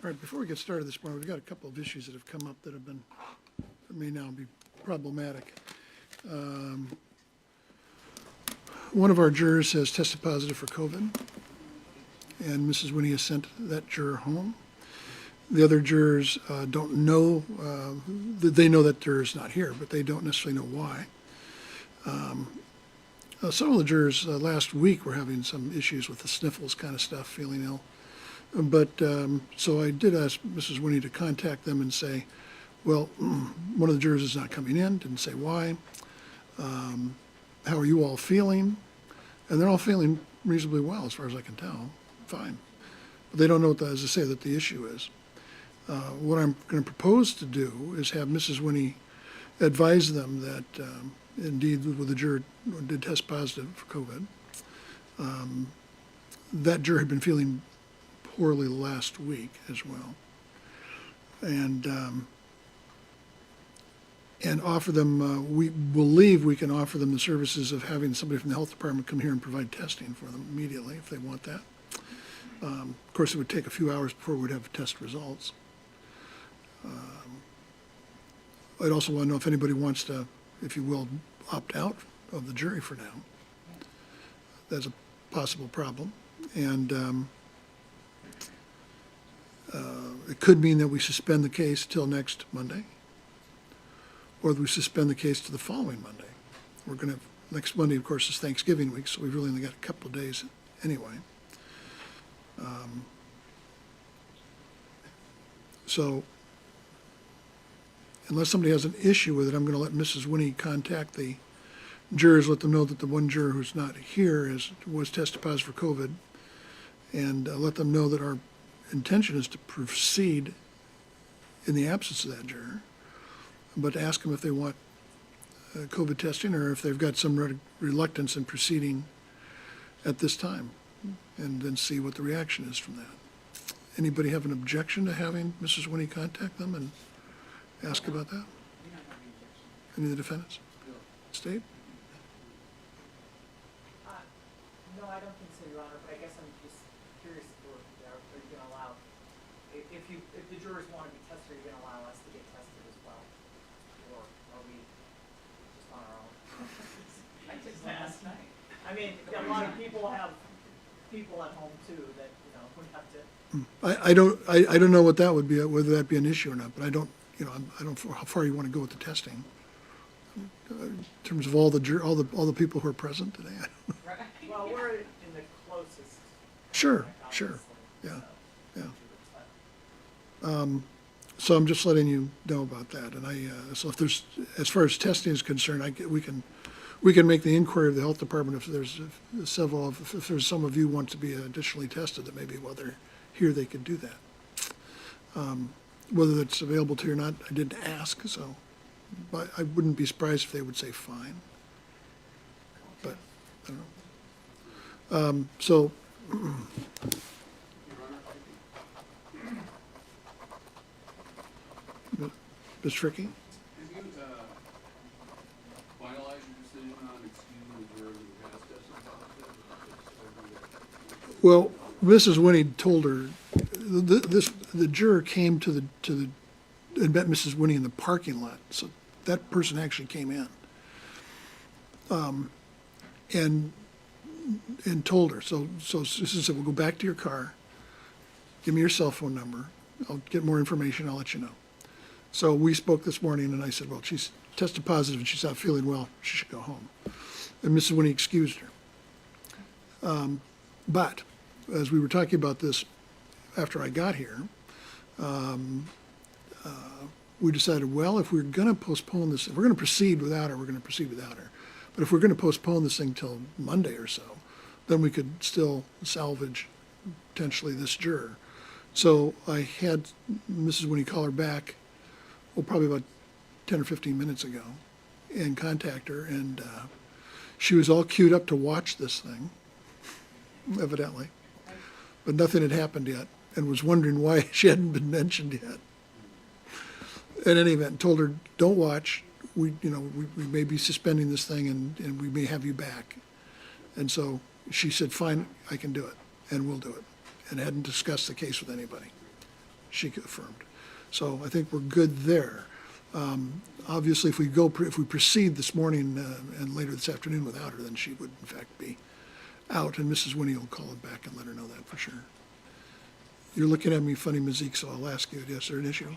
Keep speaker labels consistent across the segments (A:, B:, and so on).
A: All right, before we get started this morning, we've got a couple of issues that have come up that may now be problematic. One of our jurors has tested positive for COVID, and Mrs. Winnie has sent that juror home. The other jurors don't know, they know that juror's not here, but they don't necessarily know why. Some of the jurors last week were having some issues with the sniffles kind of stuff, feeling ill. But so I did ask Mrs. Winnie to contact them and say, well, one of the jurors is not coming in, didn't say why. How are you all feeling? And they're all feeling reasonably well, as far as I can tell, fine. But they don't know, as I say, that the issue is. What I'm going to propose to do is have Mrs. Winnie advise them that indeed the juror did test positive for COVID. That juror had been feeling poorly last week as well, and offer them, we believe we can offer them the services of having somebody from the health department come here and provide testing for them immediately if they want that. Of course, it would take a few hours before we'd have test results. I'd also want to know if anybody wants to, if you will, opt out of the jury for now. That's a possible problem. And it could mean that we suspend the case till next Monday, or that we suspend the case to the following Monday. We're going to, next Monday, of course, is Thanksgiving week, so we've really only got a couple of days anyway. So unless somebody has an issue with it, I'm going to let Mrs. Winnie contact the jurors, let them know that the one juror who's not here was tested positive for COVID, and let them know that our intention is to proceed in the absence of that juror, but ask them if they want COVID testing or if they've got some reluctance in proceeding at this time, and then see what the reaction is from that. Anybody have an objection to having Mrs. Winnie contact them and ask about that? Any of the defendants? State?
B: No, I don't think so, Your Honor, but I guess I'm just curious, are you going to allow, if the jurors want to be tested, are you going to allow us to get tested as well? Or are we just on our own? I just asked. I mean, a lot of people have people at home too that, would have to.
A: I don't know what that would be, whether that be an issue or not, but I don't know how far you want to go with the testing. In terms of all the people who are present today.
B: Right. Well, we're in the closest.
A: Sure, yeah. So I'm just letting you know about that, and so if there's, as far as testing is concerned, we can make the inquiry of the health department if there's if there's some of you want to be additionally tested, that maybe while they're here they could do that. Whether that's available to you or not, I didn't ask, so but I wouldn't be surprised if they would say fine. But I don't know. So. Ms. Tricky?
C: Did you finalize your decision on excusing the juror who has tested positive?
A: Well, Mrs. Winnie told her the juror came to the and met Mrs. Winnie in the parking lot, so that person actually came in, and told her. So she said, "We'll go back to your car. Give me your cell phone number. I'll get more information. I'll let you know." So we spoke this morning, and I said, well, she's tested positive and she's not feeling well. She should go home. And Mrs. Winnie excused her. But as we were talking about this after I got here, we decided, well, if we're going to postpone this, if we're going to proceed without her, we're going to proceed without her. But if we're going to postpone this thing till Monday or so, then we could still salvage potentially this juror. So I had Mrs. Winnie call her back, probably about 10 or 15 minutes ago, and contact her, and she was all queued up to watch this thing, evidently, but nothing had happened yet, and was wondering why she hadn't been mentioned yet. In any event, told her, don't watch, we may be suspending this thing, and we may have you back. And so she said, fine, I can do it, and we'll do it, and hadn't discussed the case with anybody. she affirmed. So I think we're good there. Obviously, if we proceed this morning and later this afternoon without her, then she would in fact be out, and Mrs. Winnie will call him back and let her know that for sure. You're looking at me funny, Mazik, so I'll ask you, is there an issue?
B: That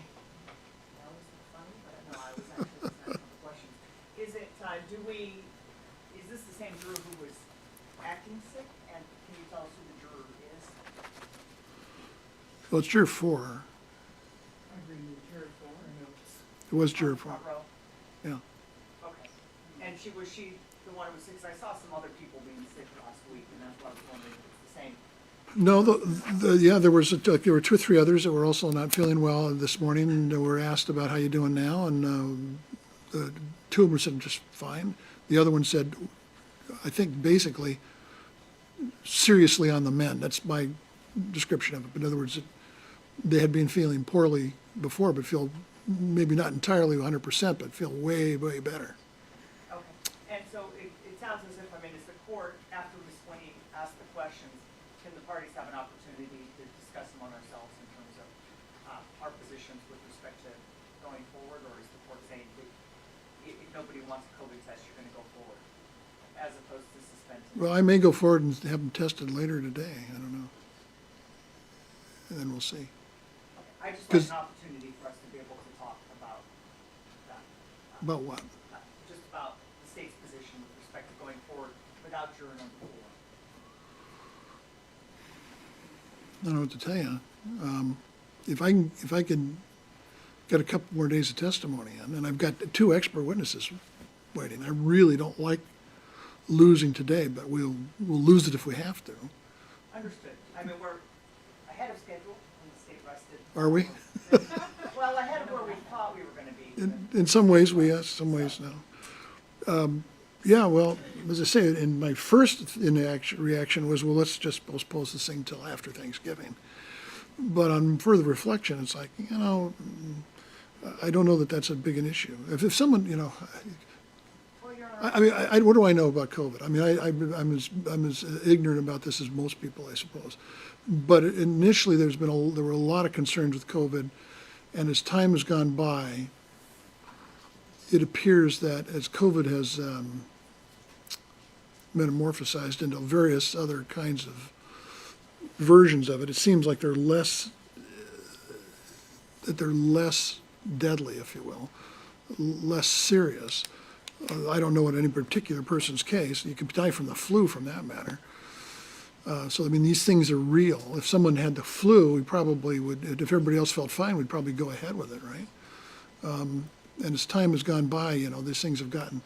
B: was funny, but no, I was actually just asking the question. Is it, is this the same juror who was acting sick? And can you tell us who the juror is?
A: Well, it's juror 4. It was juror 4,
B: Front row?
A: yeah.
B: Okay. And was she the one who was sick? 'Cause I saw some other people being sick last week, and that's why I was wondering if it's the same.
A: No, yeah, there were 2 or 3 others that were also not feeling well this morning, and were asked about how you doing now, and 2 of them said just fine. The other one said, I think basically, seriously on the mend. That's my description of it. But in other words, they had been feeling poorly before, but feel maybe not entirely 100%, but feel way, way better.
B: Okay. And so it sounds as if, is the court, after Ms. Winnie asked the questions, can the parties have an opportunity to discuss among ourselves in terms of our positions with respect to going forward, or is the court saying that if nobody wants a COVID test, you're going to go forward, as opposed to suspending?
A: Well, I may go forward and have them tested later today. I don't know. And then we'll see.
B: Okay. I just want an opportunity for us to be able to talk about that.
A: About what?
B: Just about the state's position with respect to going forward without juror number 4.
A: I don't know what to tell you. If I can get a couple more days of testimony in, and I've got 2 expert witnesses waiting. I really don't like losing today, but we'll lose it if we have to.
B: Understood. We're ahead of schedule when the state rested.
A: Are we?
B: Well, ahead of where we thought we were going to be.
A: In some ways, we are, some ways no. Yeah, well, as I say, in my first reaction was, well, let's just postpone this thing till after Thanksgiving. But on further reflection, it's like, I don't know that that's a big an issue. If someone,
B: Well, Your Honor,
A: what do I know about COVID? I'm as ignorant about this as most people, I suppose. But initially, there were a lot of concerns with COVID, and as time has gone by, it appears that as COVID has metamorphosized into various other kinds of versions of it, it seems like they're less deadly, if you will, less serious. I don't know in any particular person's case. You could die from the flu, from that matter. So these things are real. If someone had the flu, we probably would. If everybody else felt fine, we'd probably go ahead with it, right? And as time has gone by, these things have gotten,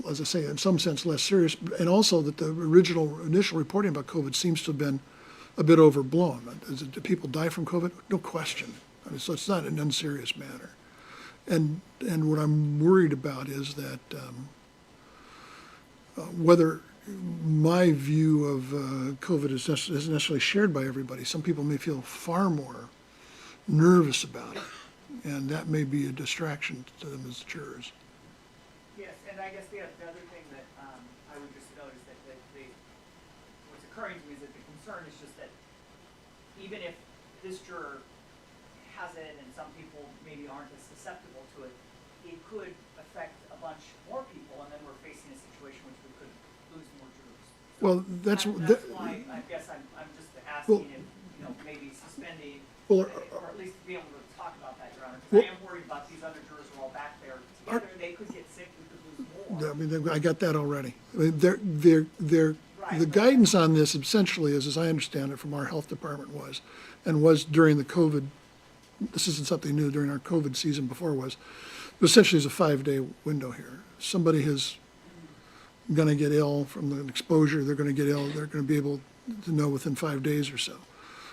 A: as I say, in some sense less serious, and also that the initial reporting about COVID seems to have been a bit overblown. Do people die from COVID? No question. So it's not an unserious matter. And what I'm worried about is that whether my view of COVID isn't necessarily shared by everybody. Some people may feel far more nervous about it, and that may be a distraction to them as jurors.
B: yes, and I guess the other thing that I would just note is that what's occurring to me is that the concern is just that even if this juror has it and some people maybe aren't as susceptible to it, it could affect a bunch more people, and then we're facing a situation which we could lose more jurors. So
A: Well, that's
B: why I guess I'm just asking if, maybe suspending,
A: Well,
B: or at least be able to talk about that, Your Honor.
A: Well-
B: Because I am worried about these other jurors who are all back there together. They could get sick, we could lose more.
A: I got that already. The
B: Right.
A: guidance on this essentially is, as I understand it from our health department was during the COVID, this isn't something new, during our COVID season before was essentially is a 5-day window here. Somebody is going to get ill from the exposure, they're going to get ill, they're going to be able to know within 5 days or so.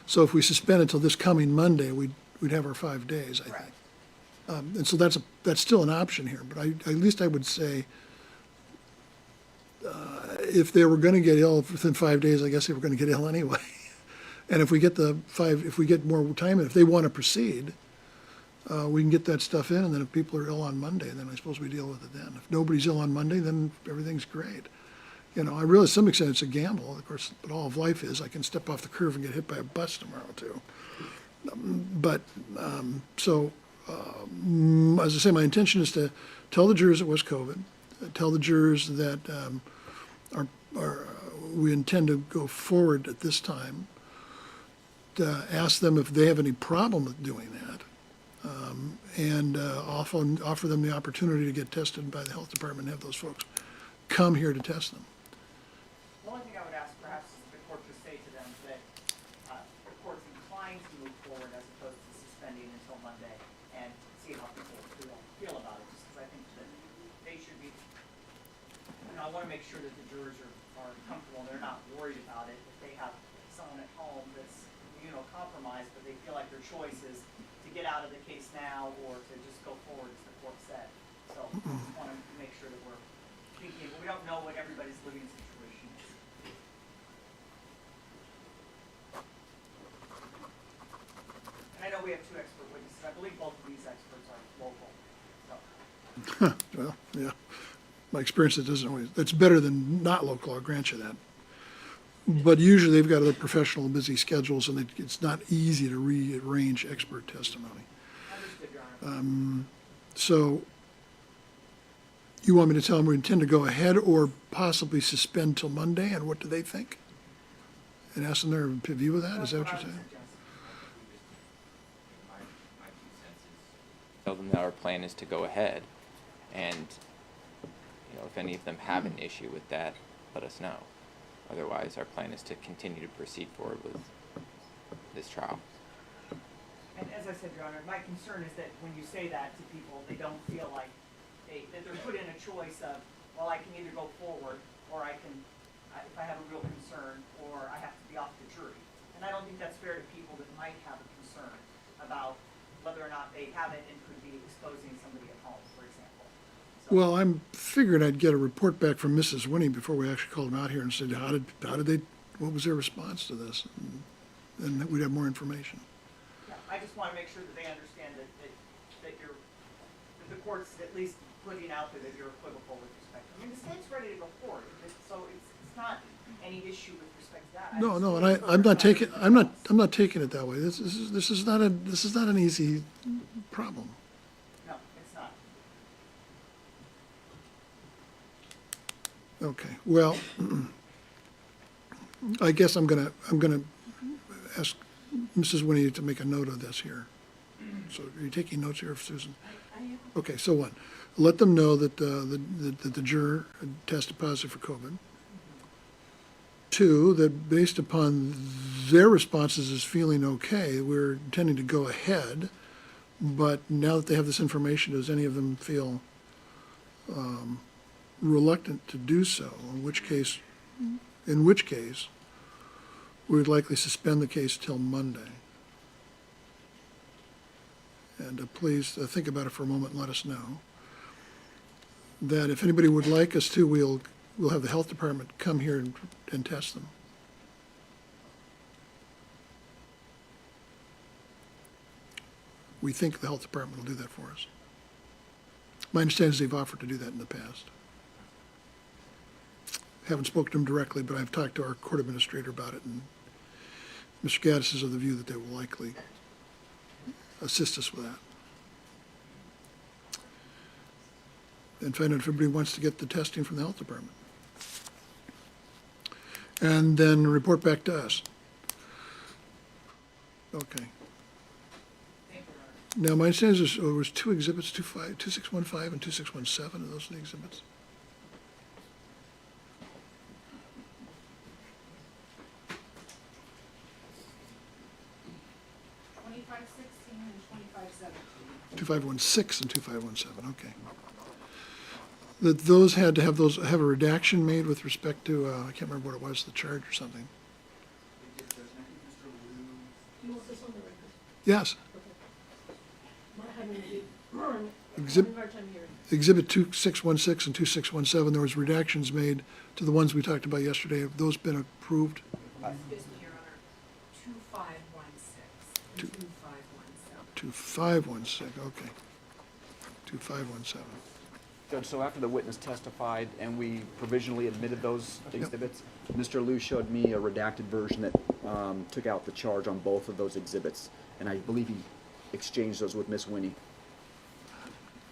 A: So if we suspend until this coming Monday, we'd have our 5 days, I think. And so that's still an option here, but at least I would say if they were going to get ill within 5 days, I guess they were going to get ill anyway. And if we get more time, and if they want to proceed, we can get that stuff in, and then if people are ill on Monday, then I suppose we deal with it then. If nobody's ill on Monday, then everything's great. I realize to some extent it's a gamble, of course, but all of life is. I can step off the curve and get hit by a bus tomorrow too. But, as I say, my intention is to tell the jurors it was COVID, tell the jurors that we intend to go forward at this time, to ask them if they have any problem with doing that, and offer them the opportunity to get tested by the health department and have those folks come here to test them.
B: The only thing I would ask perhaps is the court just say to them that the court's inclined to move forward as opposed to suspending until Monday and see how people feel about it, just because I think that they should be, I want to make sure that the jurors are comfortable and they're not worried about it. If they have someone at home that's compromised, but they feel like their choice is to get out of the case now or to just go forward, as the court said. So I just want to make sure that we're thinking, we don't know what everybody's living situation is. And I know we have two expert witnesses. I believe both of these experts are local. So.
A: Well, yeah, my experience, it doesn't always, that's better than not local, I'll grant you that. But usually they've got other professional busy schedules, and it's not easy to rearrange expert testimony.
B: Understood, Your Honor.
A: So you want me to tell them we intend to go ahead or possibly suspend till Monday, and what do they think? And ask them their view of that, is that what you're saying?
D: My 2 cents is tell them that our plan is to go ahead, and if any of them have an issue with that, let us know. Otherwise, our plan is to continue to proceed forward with this trial.
B: And as I said, Your Honor, my concern is that when you say that to people, they don't feel like that they're put in a choice of, well, I can either go forward, or I can, if I have a real concern, or I have to be off the jury. And I don't think that's fair to people that might have a concern about whether or not they have it and could be exposing somebody at home, for example. So,
A: Well, I'm figuring I'd get a report back from Mrs. Winnie before we actually called them out here and said, how did they, what was their response to this? And we'd have more information.
B: yeah, I just want to make sure that they understand that you're, that the court's at least putting out there that you're equivocal with respect. I mean, the state's ready to go forward, so it's not any issue with respect to that. I
A: No,
B: just
A: no,
B: feel
A: and
B: like
A: I'm not
B: folks are
A: taking,
B: trying to
A: I'm not taking it that way. This is not an easy problem.
B: No, it's not.
A: Okay, well, I guess I'm gonna ask Mrs. Winnie to make a note of this here. So are you taking notes here, Susan?
B: I am.
A: Okay, so one, let them know that the juror tested positive for COVID. Two, that based upon their responses as feeling okay, we're intending to go ahead, but now that they have this information, does any of them feel reluctant to do so? In which case, we would likely suspend the case till Monday. And please think about it for a moment and let us know. That if anybody would like us to, we'll have the health department come here and test them. We think the health department will do that for us. My understanding is they've offered to do that in the past. Haven't spoken to them directly, but I've talked to our court administrator about it, and Mr. Gaddis is of the view that they will likely assist us with that. And find out if everybody wants to get the testing from the health department. And then report back to us. Okay.
B: Thank you, Your Honor.
A: Now, my understanding is there was two exhibits, 2615 and 2617, are those the exhibits?
E: and 2517.
A: 2516 and 2517, okay. That those had to have a redaction made with respect to, I can't remember what it was, the charge or something.
C: Judge, and I think Mr. Liu,
E: Do you want this on the record?
A: Yes,
E: Not having a
A: Exhibit-
E: hard time hearing.
A: Exhibit 2616 and 2617, there was redactions made to the ones we talked about yesterday. Have those been approved?
E: Excuse me, Your Honor. 2516
A: Two-
E: and 2517.
A: 2516, okay. 2517.
F: Judge, so after the witness testified and we provisionally admitted those exhibits, Mr. Liu showed me a redacted version that took out the charge on both of those exhibits, and I believe he exchanged those with Miss Winnie.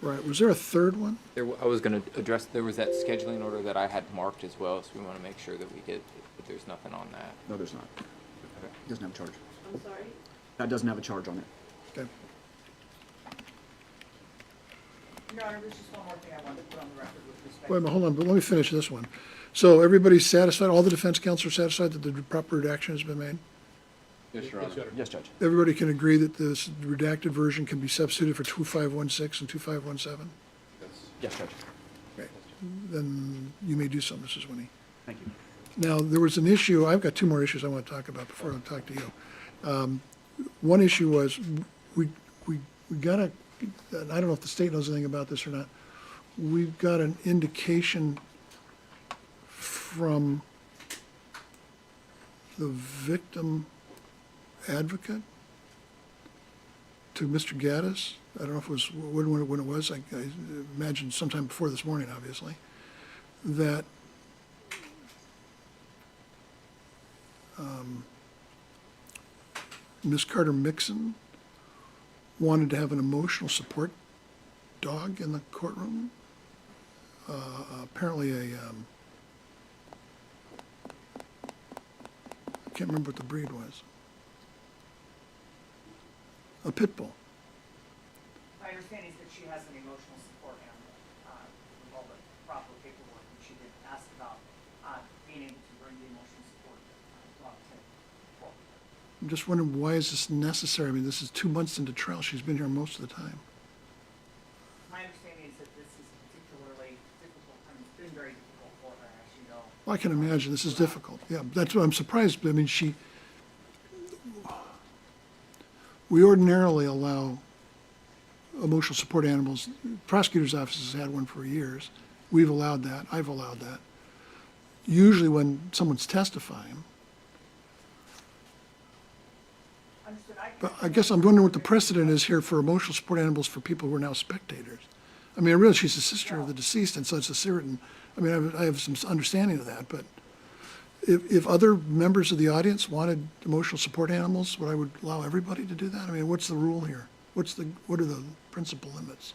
A: Right, was there a third one?
D: I was gonna address, there was that scheduling order that I had marked as well, so we wanna make sure that that there's nothing on that.
F: No, there's not. It doesn't have a charge.
E: I'm sorry?
F: That doesn't have a charge on it.
A: Okay.
B: Your Honor, there's just one more thing I wanted to put on the record with respect.
A: Wait a minute, hold on, but let me finish this one. So everybody's satisfied, all the defense counsel are satisfied that the proper redaction has been made?
C: Yes, Your Honor.
F: Yes, Judge.
A: Everybody can agree that this redacted version can be substituted for 2516 and 2517?
F: Yes, Judge.
A: Okay, then you may do so, Mrs. Winnie.
F: Thank you.
A: Now, there was an issue, I've got two more issues I want to talk about before I talk to you. One issue was, we got a, and I don't know if the state knows anything about this or not, we've got an indication from the victim advocate to Mr. Gaddis. I don't know if it was, when it was, I imagine sometime before this morning, obviously, that Ms. Carter Mixon wanted to have an emotional support dog in the courtroom. Apparently I can't remember what the breed was. A pit bull.
B: My understanding is that she has an emotional support animal, with all the proper paperwork, and she did ask about, being able to bring the emotional support, dog to court.
A: I'm just wondering, why is this necessary? I mean, this is 2 months into trial. She's been here most of the time.
B: My understanding is that this is particularly difficult, I mean, it's been very difficult for her, as you know.
A: Well, I can imagine this is difficult. Yeah, that's what I'm surprised. I mean, we ordinarily allow emotional support animals. Prosecutor's office has had one for years. We've allowed that. I've allowed that. Usually when someone's testifying.
B: Understood.
A: But I guess I'm wondering what the precedent is here for emotional support animals for people who are now spectators. I mean, I realize she's the sister of the deceased, and so it's a certain, I mean, I have some understanding of that, but if other members of the audience wanted emotional support animals, would I would allow everybody to do that? I mean, what's the rule here? What are the principal limits?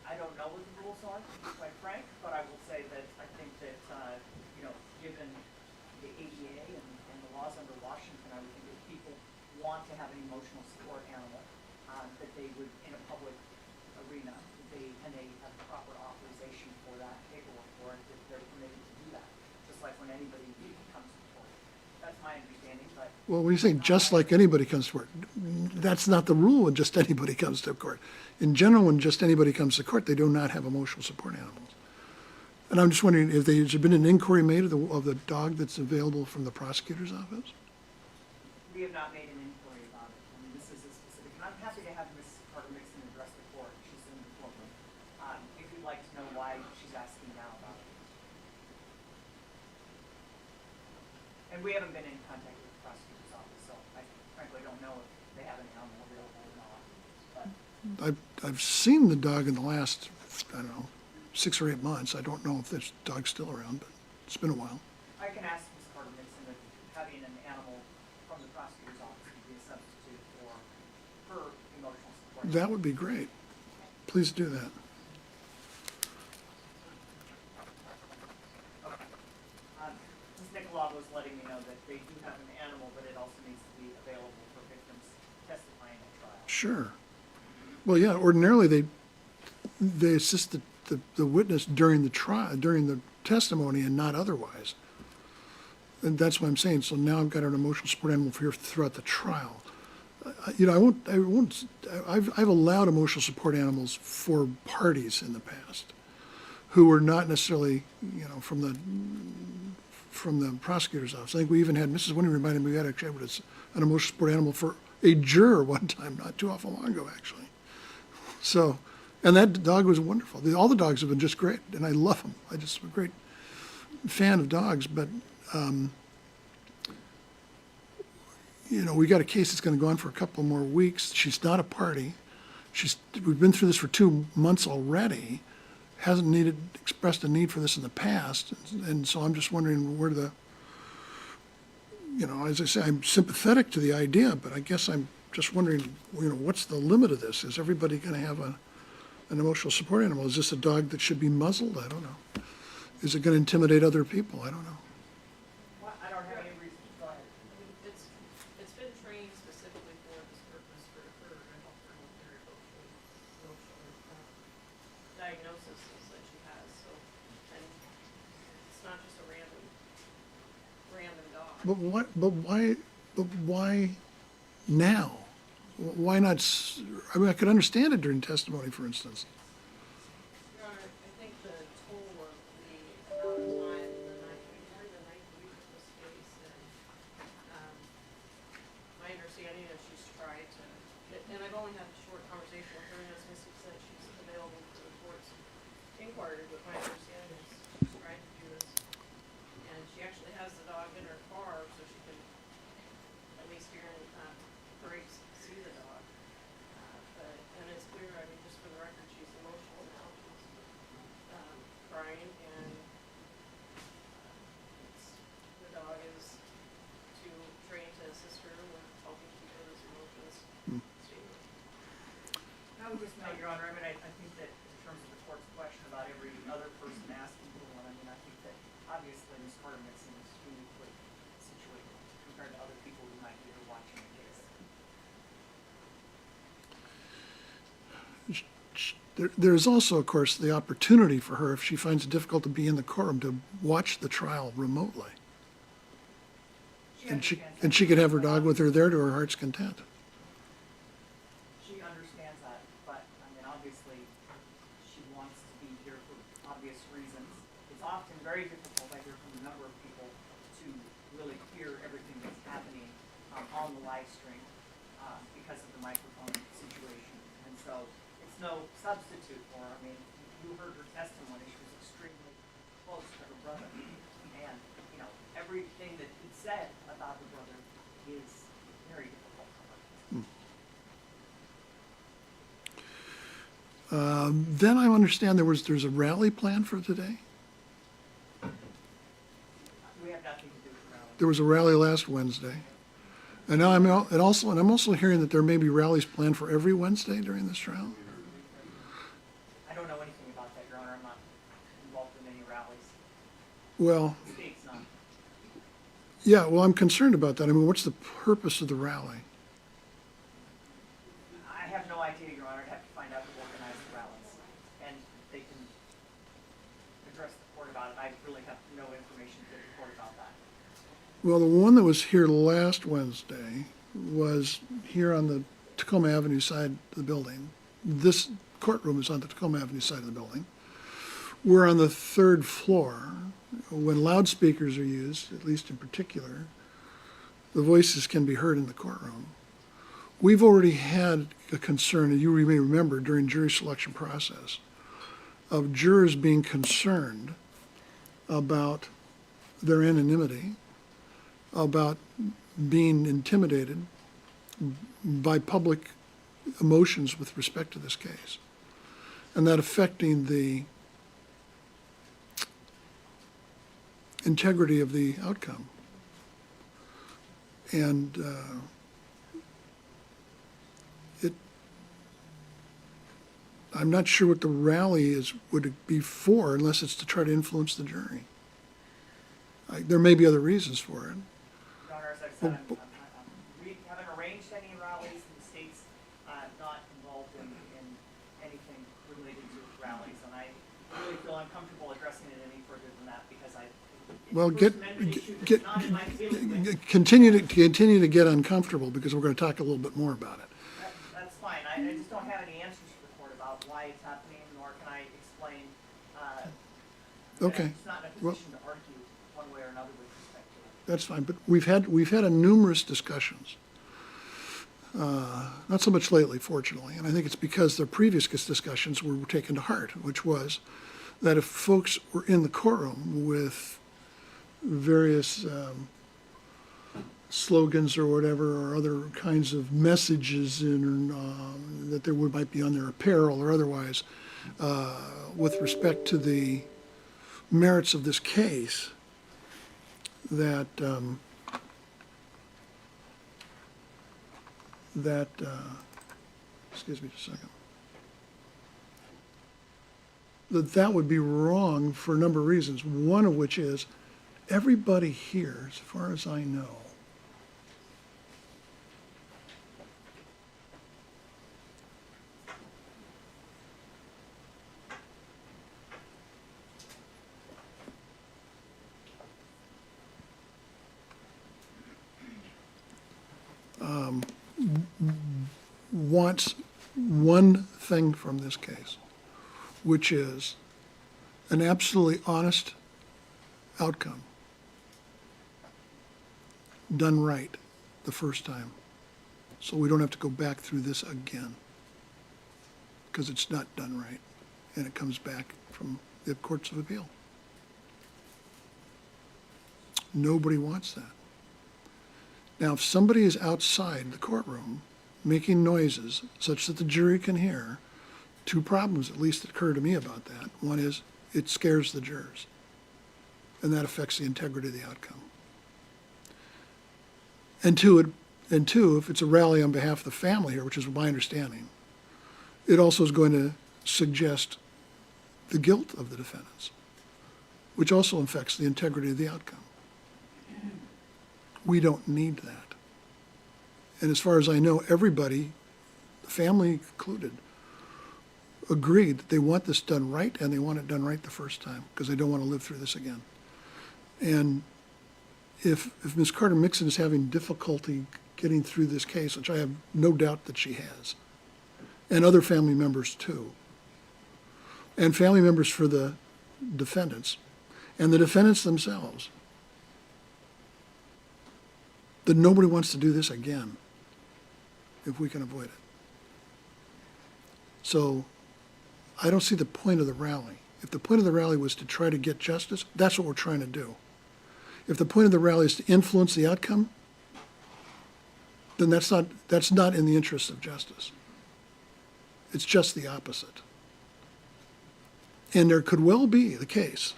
B: I don't know what the rules are, to be quite frank, but I will say that I think that, given the ADA and the laws under Washington, I would think if people want to have an emotional support animal, that they would, in a public arena, and they have proper authorization for that, paperwork for it, that they're permitted to do that, just like when anybody comes to court. That's my understanding, but.
A: Well, when you say just like anybody comes to court, that's not the rule when just anybody comes to court. In general, when just anybody comes to court, they do not have emotional support animals. And I'm just wondering if has there been an inquiry made of the dog that's available from the prosecutor's office?
B: We have not made an inquiry about it. I mean, this is a specific, and I'm happy to have Ms. Carter Mixon address the court. She's in the courtroom. If you'd like to know why she's asking now about it. And we haven't been in contact with the prosecutor's office, so I frankly don't know if they have any animal available or not. But
A: I've seen the dog in the last, I don't know, 6 or 8 months. I don't know if this dog's still around, but it's been a while.
B: I can ask Ms. Carter Mixon if having an animal from the prosecutor's office would be a substitute for her emotional support.
A: That would be great. Please do that.
B: Ms. Nicola was letting me know that they do have an animal, but it also needs to be available for victims testifying at trial.
A: Sure. Well, yeah, ordinarily they assist the witness during the trial, during the testimony and not otherwise. And that's what I'm saying. So now I've got an emotional support animal for here throughout the trial. I've allowed emotional support animals for parties in the past who were not necessarily, from the prosecutor's office. I think we even had, Mrs. Winnie reminded me, we had actually an emotional support animal for a juror one time, not too awful long ago, actually. So, and that dog was wonderful. All the dogs have been just great, and I love them. I'm a great fan of dogs, but, we got a case that's going to go on for a couple more weeks. She's not a party. We've been through this for 2 months already. Hasn't expressed a need for this in the past, and so I'm just wondering you know, as I say, I'm sympathetic to the idea, but I guess I'm just wondering, you know, what's the limit of this? Is everybody gonna have an emotional support animal? Is this a dog that should be muzzled? I don't know. Is it gonna intimidate other people? I don't know.
B: Well, I don't have any reason, go ahead.
E: I mean, it's been trained specifically for this purpose for her to help her with their emotional diagnoses that she has, so, and it's not just a random dog.
A: But why now? Why not, I mean, I could understand it during testimony, for instance.
E: Your Honor, I think the toll of the amount of time in the night, we're in the ninth week of this case, and, my understanding is she's tried to, and I've only had a short conversation with her, and as Missy said, she's available for the court's inquiry, but my understanding is she's tried to do this. And she actually has the dog in her car, so she can, at least during, breaks, see the dog. But, and it's clear, I mean, just for the record, she's emotional now, she's, crying, and, the dog is trained to assist her with helping keep those emotions stable.
B: I would just note, Your Honor, I mean, I think that in terms of the court's question about every other person asking for one, I mean, I think that obviously Ms. Carter makes an extremely situated compared to other people who might be here watching the case.
A: There's also, of course, the opportunity for her, if she finds it difficult to be in the courtroom, to watch the trial remotely. And she could have her dog with her there to her heart's content.
B: She understands that, but, I mean, obviously, she wants to be here for obvious reasons. It's often very difficult, I hear from a number of people, to really hear everything that's happening on the live stream because of the microphone situation. And so, it's no substitute for her. I mean, you heard her testimony, she was extremely close to her brother. And, you know, everything that he said about her brother is very difficult for her.
A: Then I understand there's a rally planned for today?
B: We have nothing to do with the rally.
A: There was a rally last Wednesday. And now I'm also hearing that there may be rallies planned for every Wednesday during this trial.
B: I don't know anything about that, Your Honor. I'm not involved in any rallies.
A: Well,
B: The state's not.
A: yeah, well, I'm concerned about that. I mean, what's the purpose of the rally?
B: I have no idea, Your Honor. I'd have to find out who organized the rallies. And they can address the court about it. I really have no information to report about that.
A: Well, the one that was here last Wednesday was here on the Tacoma Avenue side of the building. This courtroom is on the Tacoma Avenue side of the building. We're on the third floor. When loudspeakers are used, at least in particular, the voices can be heard in the courtroom. We've already had a concern, and you may remember during jury selection process, of jurors being concerned about their anonymity, about being intimidated by public emotions with respect to this case, and that affecting the integrity of the outcome. And I'm not sure what the rally would be for, unless it's to try to influence the jury. There may be other reasons for it.
B: Your Honor, as I've said, we haven't arranged any rallies, and the state's not involved in anything related to rallies. And I really feel uncomfortable addressing it any further than that because it's
A: Well,
B: a First Amendment issue that's not in my field.
A: continue to get uncomfortable, because we're going to talk a little bit more about it.
B: That's fine. I just don't have any answers for the court about why it's happening, nor can I explain.
A: Okay.
B: I'm just not in a
A: Well-
B: position to argue one way or another with respect to it.
A: That's fine, but we've had a numerous discussions. Not so much lately, fortunately, and I think it's because the previous discussions were taken to heart, which was that if folks were in the courtroom with various slogans or whatever, or other kinds of messages that might be on their apparel or otherwise, with respect to the merits of this case, that that, excuse me just a second, that would be wrong for a number of reasons, one of which is everybody here, as far as I know, wants one thing from this case, which is an absolutely honest outcome, done right the first time, so we don't have to go back through this again, because it's not done right, and it comes back from the courts of appeal. Nobody wants that. Now, if somebody is outside the courtroom making noises such that the jury can hear, two problems at least occur to me about that. One is it scares the jurors, and that affects the integrity of the outcome. And two, if it's a rally on behalf of the family here, which is my understanding, it also is going to suggest the guilt of the defendants, which also affects the integrity of the outcome. We don't need that. And as far as I know, everybody, the family included, agreed that they want this done right, and they want it done right the first time, because they don't want to live through this again. And if Ms. Carter-Mixon is having difficulty getting through this case, which I have no doubt that she has, and other family members too, and family members for the defendants, and the defendants themselves, that nobody wants to do this again if we can avoid it. So I don't see the point of the rally. If the point of the rally was to try to get justice, that's what we're trying to do. If the point of the rally is to influence the outcome, then that's not in the interest of justice. It's just the opposite. And there could well be the case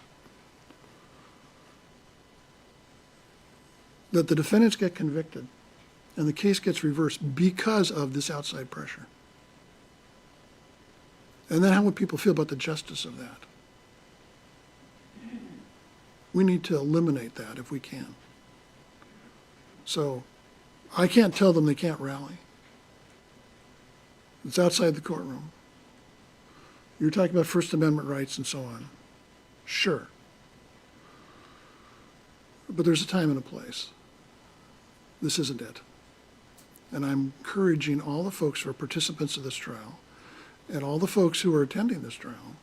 A: that the defendants get convicted and the case gets reversed because of this outside pressure. And then how would people feel about the justice of that? We need to eliminate that if we can. So I can't tell them they can't rally. It's outside the courtroom. You're talking about First Amendment rights and so on. Sure. But there's a time and a place. This isn't it. And I'm encouraging all the folks who are participants of this trial and all the folks who are attending this trial,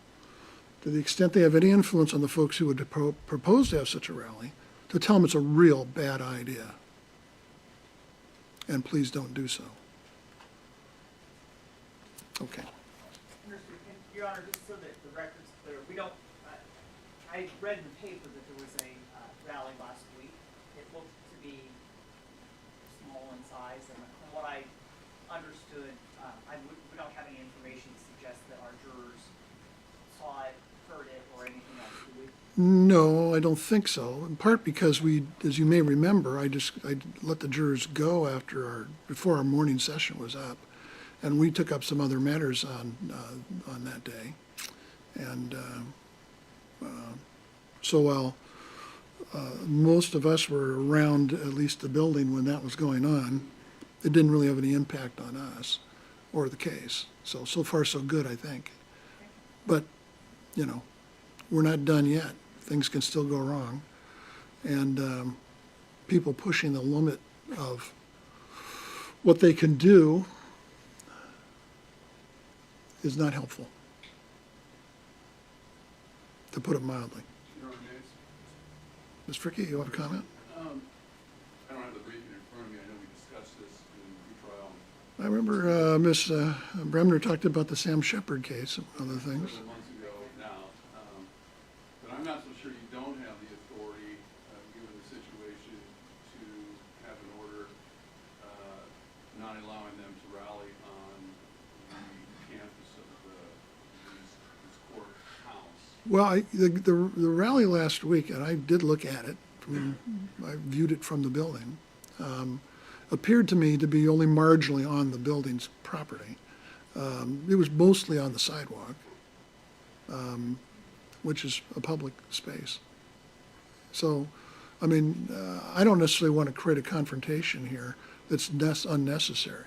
A: to the extent they have any influence on the folks who would propose to have such a rally, to tell them it's a real bad idea. And please don't do so. Okay.
B: Your Honor, just so that the record's clear, we don't, I read in the paper that there was a rally last week. It looked to be small in size, and from what I understood, we don't have any information to suggest that our jurors saw it, heard it, or anything else, do we?
A: No, I don't think so. In part because we, as you may remember, I let the jurors go before our morning session was up, and we took up some other matters on that day. And so while most of us were around at least the building when that was going on, it didn't really have any impact on us or the case. So far so good, I think. But, we're not done yet. Things can still go wrong. And people pushing the limit of what they can do is not helpful, to put it mildly.
C: Your Honor, may I-
A: Ms. Fricke, you have a comment?
C: I don't have the briefing in front of me. I know we discussed this in the trial
A: I remember Ms. Bremner talked about the Sam Shepard case and other things.
C: several months ago now. But I'm not so sure you don't have the authority, given the situation, to have an order not allowing them to rally on the campus of this courthouse.
A: Well, the rally last week, and I did look at it, I viewed it from the building, appeared to me to be only marginally on the building's property. It was mostly on the sidewalk, which is a public space. So, I mean, I don't necessarily want to create a confrontation here that's unnecessary.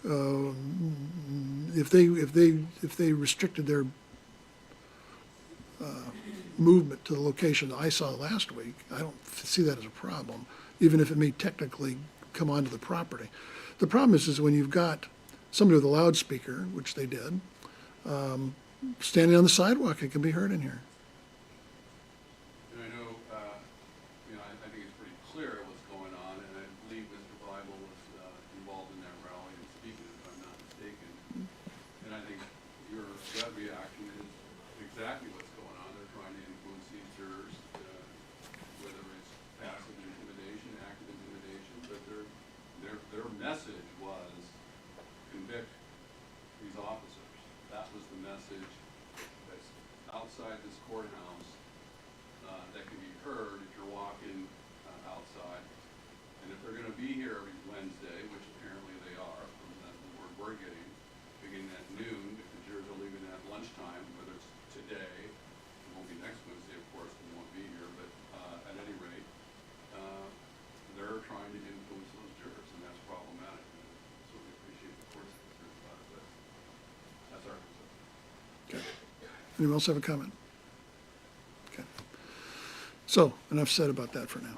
A: If they restricted their movement to the location that I saw last week, I don't see that as a problem, even if it may technically come onto the property. The problem is when you've got somebody with a loudspeaker, which they did, standing on the sidewalk, it can be heard in here.
C: And I know, I think it's pretty clear what's going on, and I believe Mr. Bible was involved in that rally and speaking, if I'm not mistaken. And I think your gut reaction is exactly what's going on. They're trying to influence these jurors, whether it's passive intimidation, active intimidation, but their message was convict these officers. That was the message that's outside this courthouse that can be heard if you're walking outside. And if they're going to be here every Wednesday, which apparently they are, from the word we're getting, beginning at noon, if the jurors are leaving at lunchtime, whether it's today, it won't be next Wednesday, of course, we won't be here, but at any rate, they're trying to influence those jurors, and that's problematic. So we appreciate the court's concern about it, but that's our concern.
A: Okay. Anyone else have a comment? Okay. So, enough said about that for now.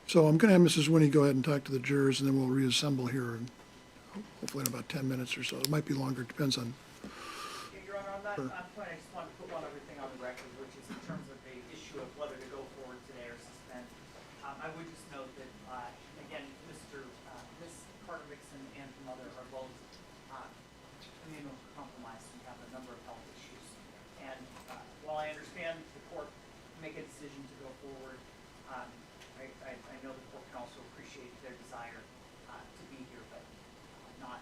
A: So I'm going to have Mrs. Winnie go ahead and talk to the jurors, and then we'll reassemble here in, hopefully in about 10 minutes or so. It might be longer, it depends on.
B: Yeah, Your Honor, on that point, I just want to put one other thing on the record, which is in terms of the issue of whether to go forward today or suspend. I would just note that, again, Miss Carter Mixon and her mother are both immunocompromised and have a number of health issues. And while I understand the court make a decision to go forward, I know the court can also appreciate their desire to be here, but not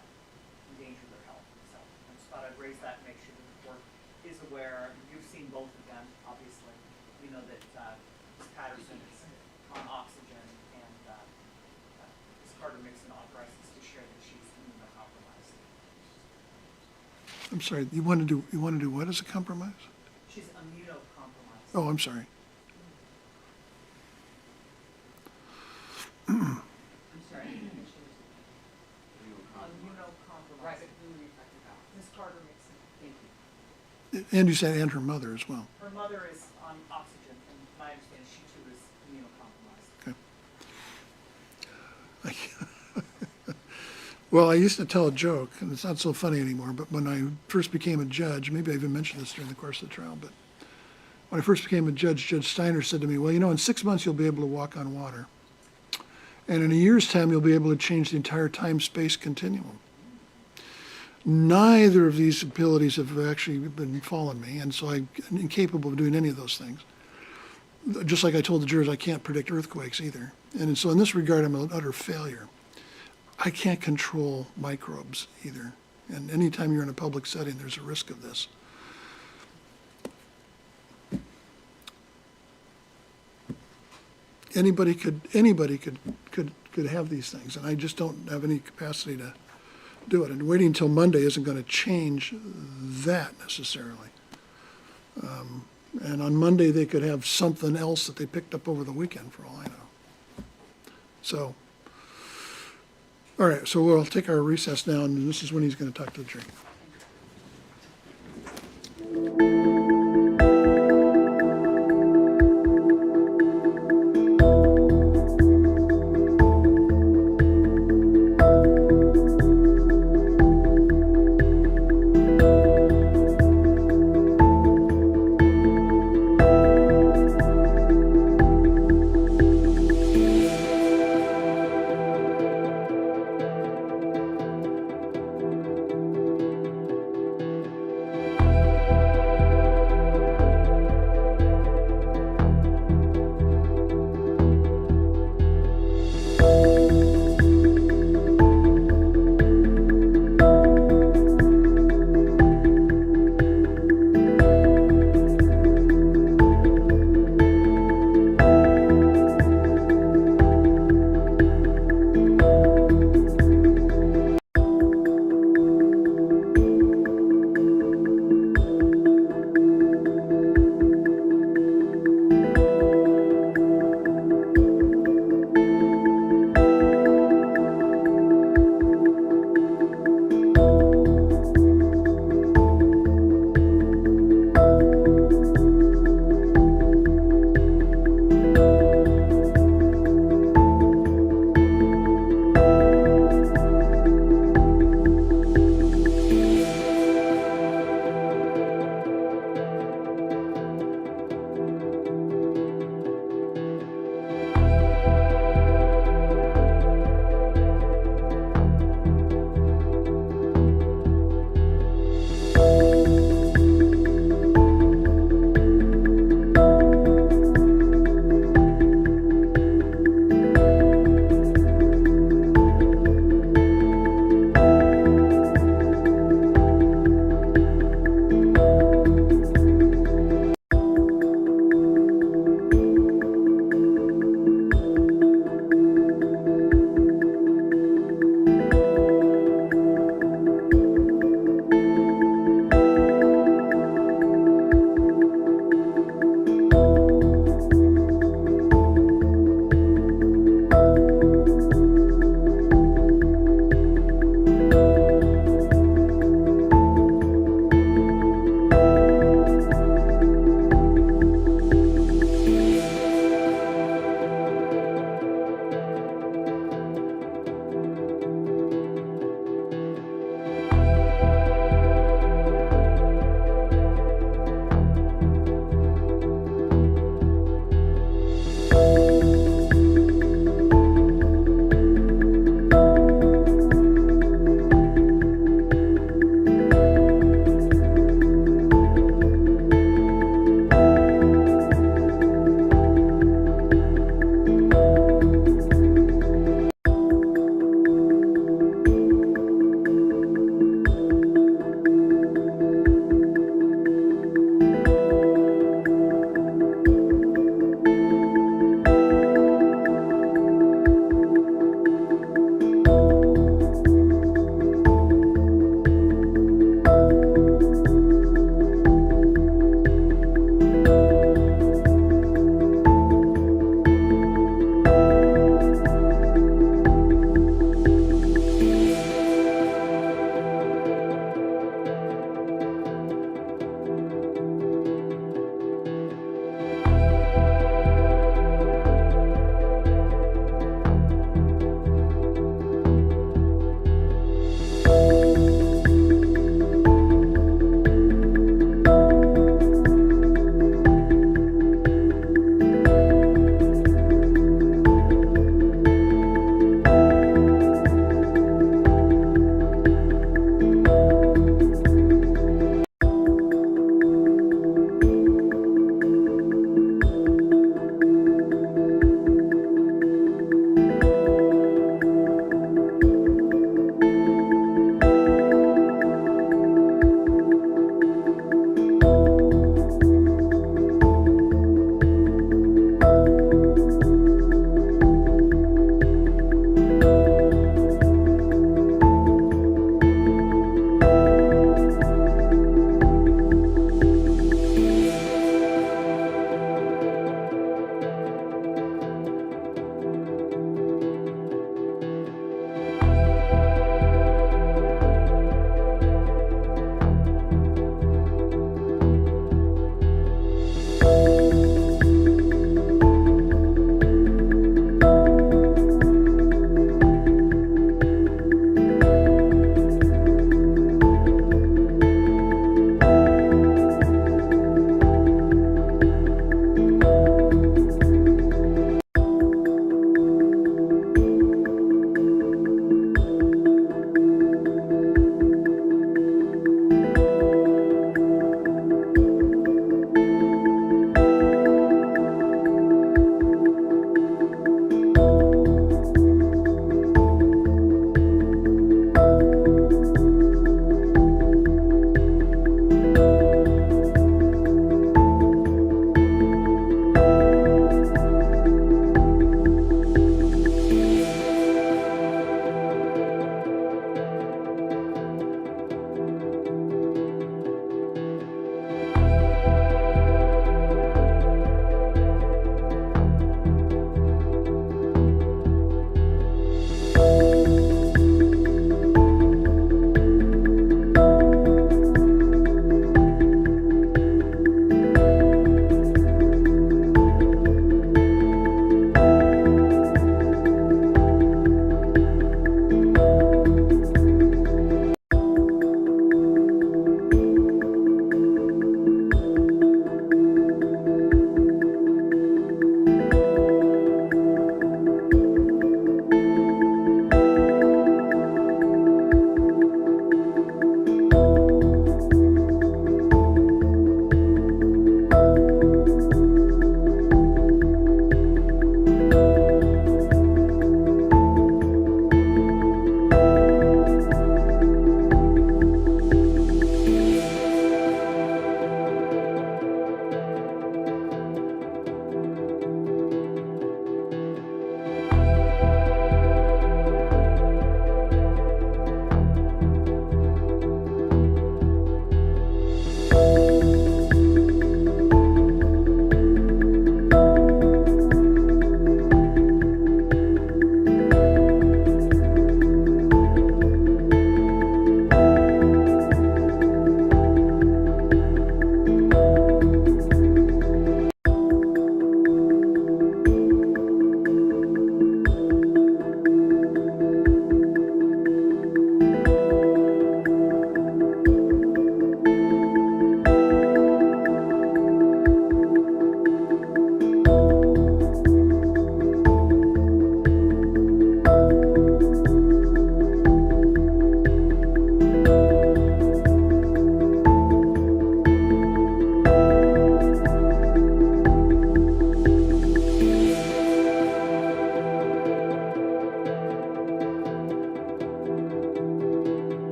B: endanger their health. So I just thought I'd raise that and make sure that the court is aware. You've seen both of them, obviously. You know that Ms. Patterson is on oxygen, and Ms. Carter Mixon authorizes to share that she's immunocompromised.
A: I'm sorry, you want to do what as a compromise?
B: She's immunocompromised.
A: Oh, I'm sorry.
E: I'm sorry.
B: Immunocompromised.
E: Right, but who were you talking about?
B: Ms. Carter Mixon. Thank you.
A: And you said, and her mother as well.
B: Her mother is on oxygen, and my understanding is she too is immunocompromised.
A: Okay. Well, I used to tell a joke, and it's not so funny anymore, but when I first became a judge, maybe I even mentioned this during the course of the trial, but when I first became a judge, Judge Steiner said to me, well, in 6 months you'll be able to walk on water. And in a year's time, you'll be able to change the entire time-space continuum. Neither of these abilities have actually been fallen me, and so I'm incapable of doing any of those things. Just like I told the jurors, I can't predict earthquakes either. And so in this regard, I'm an utter failure. I can't control microbes either. And anytime you're in a public setting, there's a risk of this. Anybody could have these things, and I just don't have any capacity to do it. And waiting until Monday isn't going to change that necessarily. And on Monday, they could have something else that they picked up over the weekend, for all I know. So, all right, so we'll take our recess now, and this is when he's going to talk to the jury.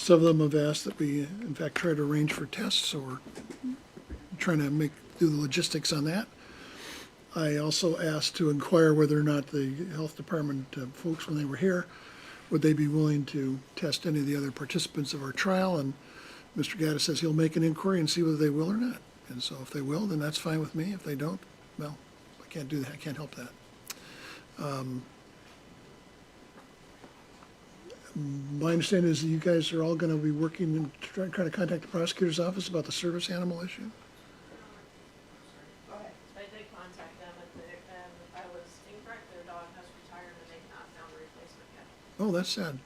A: Some of them have asked that we, in fact, try to arrange for tests, so we're trying to do the logistics on that. I also asked to inquire whether or not the health department folks, when they were here, would they be willing to test any of the other participants of our trial? And Mr. Gaddis says he'll make an inquiry and see whether they will or not. And so if they will, then that's fine with me. If they don't, well, I can't do that. I can't help that. My understanding is that you guys are all going to be working and trying to contact the prosecutor's office about the service animal issue.
E: Go ahead. I did contact them, and I was incorrect, their dog has retired and they've not found a replacement yet.
A: Oh, that's sad.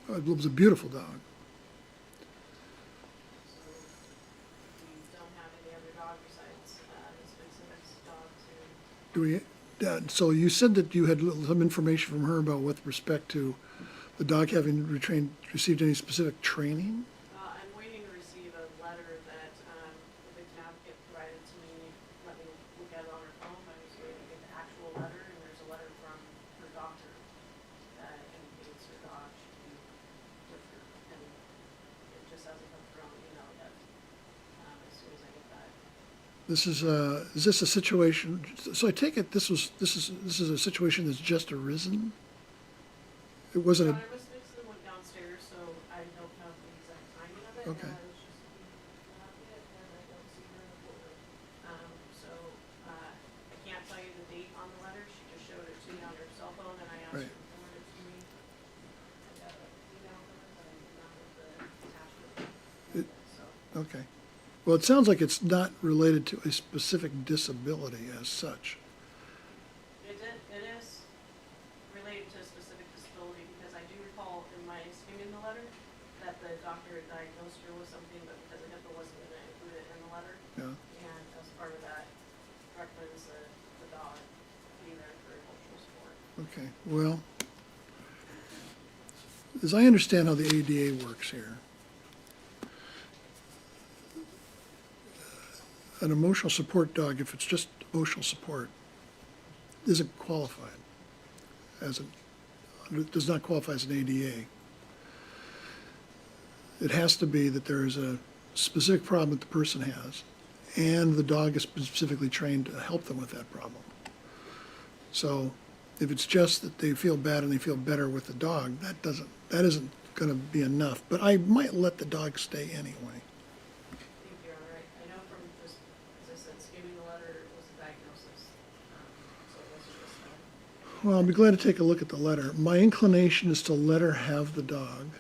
A: Oh, it was a beautiful dog.
E: So we don't have any other dog besides Ms. Vincent's dog to.
A: Do we, so you said that you had some information from her about with respect to the dog having received any specific training?
E: I'm waiting to receive a letter that the victim advocate provided to me, let me look at it on her phone. I was waiting to get the actual letter, and there's a letter from her doctor that indicates her dog should be with her, and it just hasn't come through on the email yet. As soon as I get that.
A: Is this a situation, so I take it this is a situation that's just arisen? It wasn't a,
E: Ms. Nixon went downstairs, so I don't know the exact timing of it.
A: Okay.
E: And I was just looking at it, and I don't see her in the courtroom. So I can't tell you the date on the letter. She just showed it to me on her cell phone, and I asked her
A: Right.
E: to forward it to me. I got an email from her, but I did not have the attachment. So
A: okay. Well, it sounds like it's not related to a specific disability as such.
E: it is related to a specific disability, because I do recall in my skimming the letter that the doctor had diagnosed her with something, but because of HIPAA wasn't going to include it in the letter.
A: Yeah.
E: And as part of that, recommends the dog be there for cultural support.
A: Okay, well, as I understand how the ADA works here, an emotional support dog, if it's just emotional support, isn't qualified does not qualify as an ADA. It has to be that there is a specific problem that the person has, and the dog is specifically trained to help them with that problem. So if it's just that they feel bad and they feel better with the dog, that isn't going to be enough. But I might let the dog stay anyway.
E: I think you're all right. I know from just, as I said, skimming the letter was a diagnosis. So it wasn't just
A: Well, I'll be glad to take a look at the letter. My inclination is to let her have the dog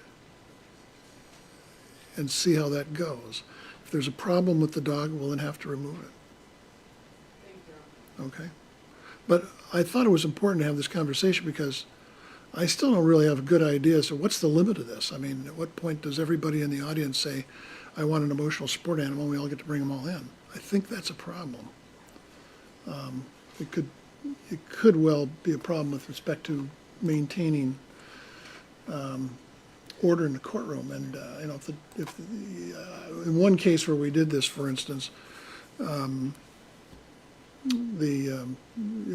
A: and see how that goes. If there's a problem with the dog, we'll then have to remove it.
E: Thank you.
A: Okay? But I thought it was important to have this conversation because I still don't really have a good idea. So what's the limit of this? I mean, at what point does everybody in the audience say, I want an emotional support animal, and we all get to bring them all in? I think that's a problem. It could well be a problem with respect to maintaining order in the courtroom. And in one case where we did this, for instance, it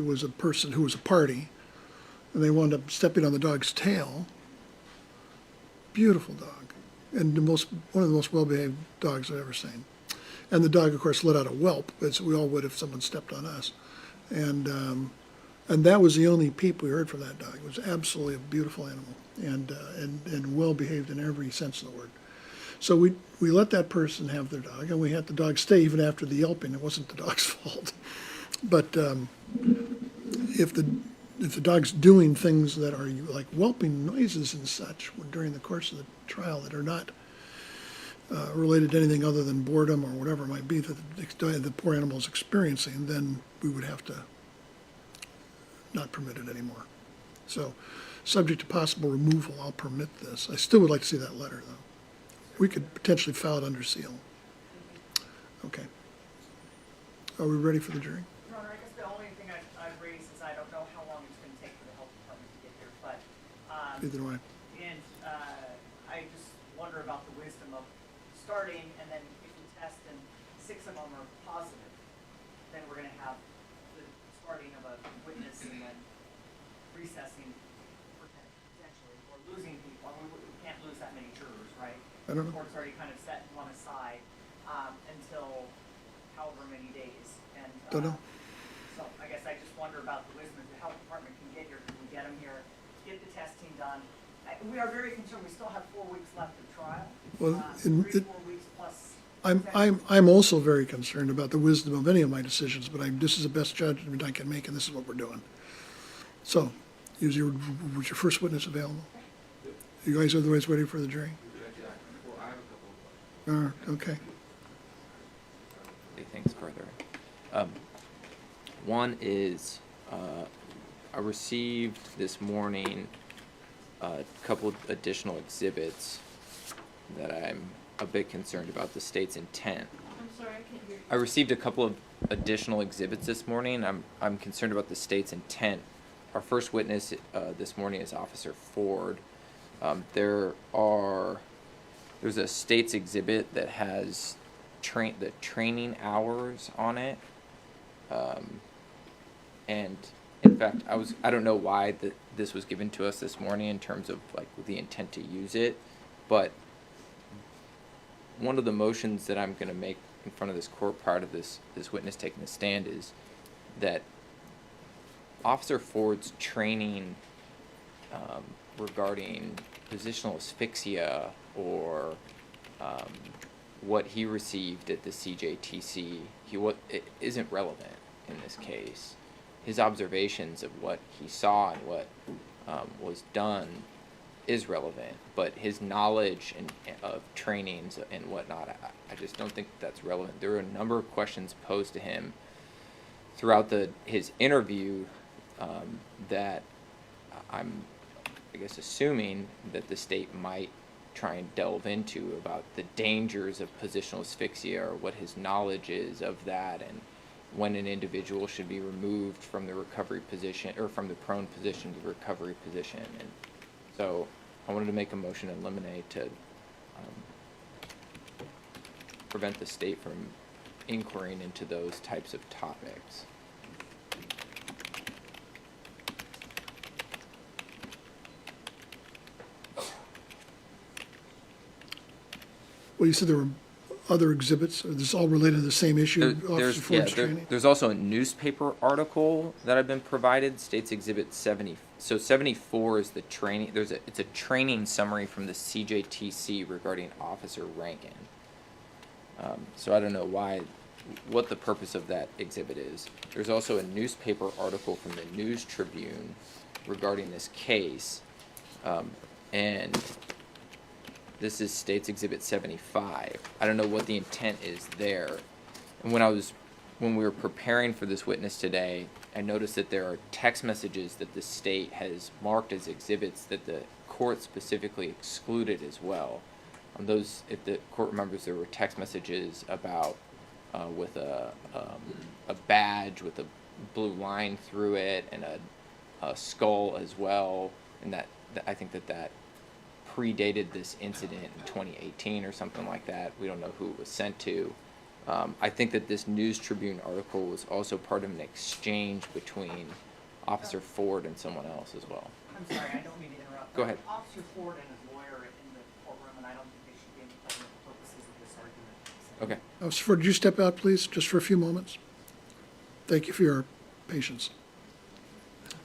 A: was a person who was a party, and they wound up stepping on the dog's tail. Beautiful dog, and one of the most well-behaved dogs I've ever seen. And the dog, of course, let out a whelp, as we all would if someone stepped on us. And that was the only peep we heard from that dog. It was absolutely a beautiful animal and well-behaved in every sense of the word. So we let that person have their dog, and we had the dog stay even after the yelping. It wasn't the dog's fault. But if the dog's doing things that are like whelping noises and such during the course of the trial that are not related to anything other than boredom or whatever it might be that the poor animal is experiencing, then we would have to not permit it anymore. So, subject to possible removal, I'll permit this. I still would like to see that letter, though. We could potentially file it under seal. Okay. Are we ready for the jury?
B: Your Honor, I guess the only thing I'd raise is I don't know how long it's gonna take for the health department to get here, but,
A: Neither do I.
B: and, I just wonder about the wisdom of starting, and then if we test and 6 of them are positive, then we're gonna have the starting of a witness and then recessing potentially, or losing people. I mean, we can't lose that many jurors, right?
A: I don't know.
B: The court's already kind of set one aside, until however many days, and,
A: Don't know.
B: so I guess I just wonder about the wisdom, if the health department can get here, can we get them here, get the testing done? We are very concerned, we still have 4 weeks left of trial.
A: Well,
B: 3 to 4 weeks plus.
A: I'm also very concerned about the wisdom of any of my decisions, but this is the best judgment I can make, and this is what we're doing. So, was your first witness available? You guys otherwise ready for the jury?
D: Well, I have a couple of questions.
A: Okay.
D: Things further. One is, I received this morning a couple of additional exhibits that I'm a bit concerned about the state's intent.
E: I'm sorry, I can't hear you.
D: I received a couple of additional exhibits this morning. I'm concerned about the state's intent. Our first witness this morning is Officer Ford. There's a state's exhibit that has the training hours on it, and in fact, I don't know why this was given to us this morning in terms of like the intent to use it, but one of the motions that I'm going to make in front of this court prior to this witness taking the stand is that Officer Ford's training regarding positional asphyxia or what he received at the CJTC, it isn't relevant in this case. His observations of what he saw and what was done is relevant, but his knowledge of trainings and whatnot, I just don't think that's relevant. There were a number of questions posed to him throughout his interview that I guess assuming that the state might try and delve into about the dangers of positional asphyxia or what his knowledge is of that and when an individual should be removed from the recovery position or from the prone position to the recovery position. And so I wanted to make a motion to eliminate to prevent the state from inquiring into those types of topics.
A: Well, you said there were other exhibits. Are this all related to the same issue? Officer Ford's training?
D: There's also a newspaper article that I've been provided, States Exhibit 70. So 74 is the training. It's a training summary from the CJTC regarding Officer Rankine. So I don't know what the purpose of that exhibit is. There's also a newspaper article from the News Tribune regarding this case, and this is States Exhibit 75. I don't know what the intent is there. And when we were preparing for this witness today, I noticed that there are text messages that the state has marked as exhibits that the court specifically excluded as well. Those, if the court remembers, there were text messages about with a badge with a blue line through it and a skull as well, and that I think that predated this incident in 2018 or something like that. We don't know who it was sent to. I think that this News Tribune article was also part of an exchange between Officer Ford and someone else as well.
B: I'm sorry, I don't mean to interrupt.
D: Go ahead.
B: Officer Ford and his lawyer are in the courtroom, and I don't think they should be in play for the purposes of this argument.
D: Okay.
A: Officer Ford, would you step out, please, just for a few moments? Thank you for your patience.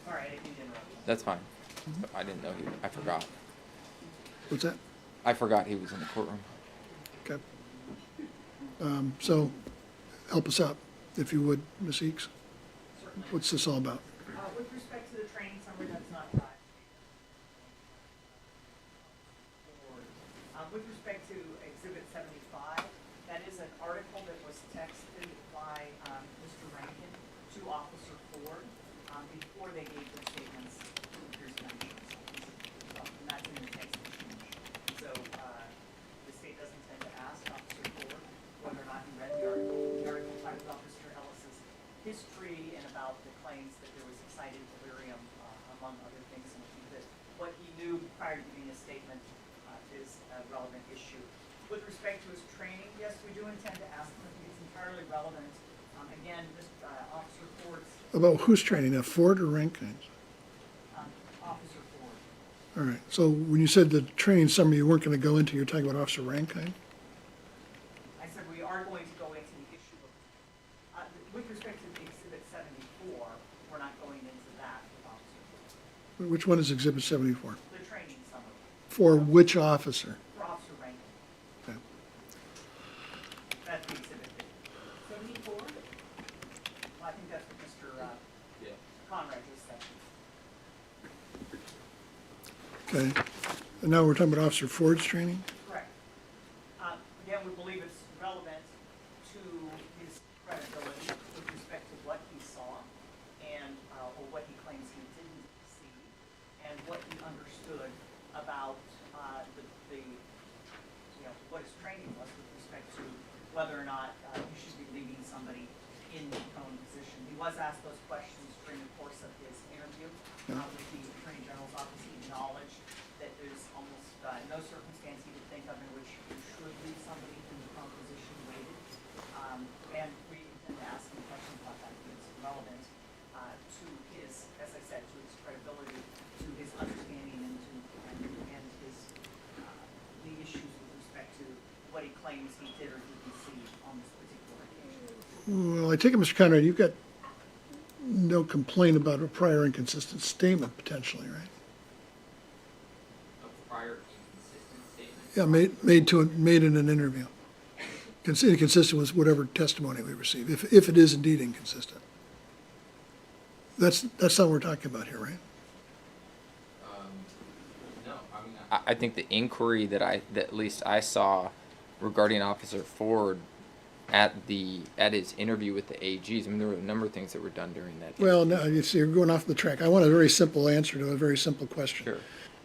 B: Sorry, I didn't mean to interrupt.
D: That's fine. I didn't know I forgot.
A: What's that?
D: I forgot he was in the courtroom.
A: Okay. So, help us out, if you would, Ms. Eakes.
B: Certainly.
A: What's this all about?
B: With respect to the training summary, that's not right. With respect to Exhibit 75, that is an article that was texted by Mr. Rankine to Officer Ford before they gave their statements to the prison officials. And that's in the text exchange. So the state doesn't tend to ask Officer Ford whether or not he read the article. The article talked about Mr. Ellis's history and about the claims that there was excited delirium, among other things, and I think that what he knew prior to giving a statement is a relevant issue. With respect to his training, yes, we do intend to ask him. I think it's entirely relevant. Again, Officer Ford's,
A: About who's training, Ford or Rankine?
B: Officer Ford.
A: All right, so when you said the training summary you weren't gonna go into, you're talking about Officer Rankine?
B: I said we are going to go into the issue of, with respect to the Exhibit 74, we're not going into that with Officer,
A: Which one is Exhibit 74?
B: the training summary
A: For which officer?
B: for Officer Rankine.
A: Okay.
B: That's the exhibit. 74? Well, I think that's what Mr. Conrad just said.
A: Okay, and now we're talking about Officer Ford's training?
B: Correct. Again, we believe it's relevant to his credibility with respect to what he saw and, or what he claims he didn't see, and what he understood about, what his training was with respect to whether or not, you should be leaving somebody in the prone position. He was asked those questions during the course of his interview, with the Attorney General's office. He acknowledged that there's almost, no circumstance he could think of in which you should leave somebody in the prone position weighted. And we intend to ask him questions about that because it's relevant, to his, as I said, to his credibility, to his understanding and his, the issues with respect to what he claims he did or didn't see on this particular occasion.
A: Well, I take it, Mr. Conrad, you've got no complaint about a prior inconsistent statement potentially, right?
G: A prior inconsistent statement?
A: Yeah, made in an interview. Inconsistent with whatever testimony we receive, if it is indeed inconsistent. That's not what we're talking about here, right?
G: No, I mean,
D: I think the inquiry that at least I saw regarding Officer Ford at his interview with the AGs, I mean, there were a number of things that were done during that.
A: Well, no, you see, you're going off the track. I want a very simple answer to a very simple question.
D: Sure.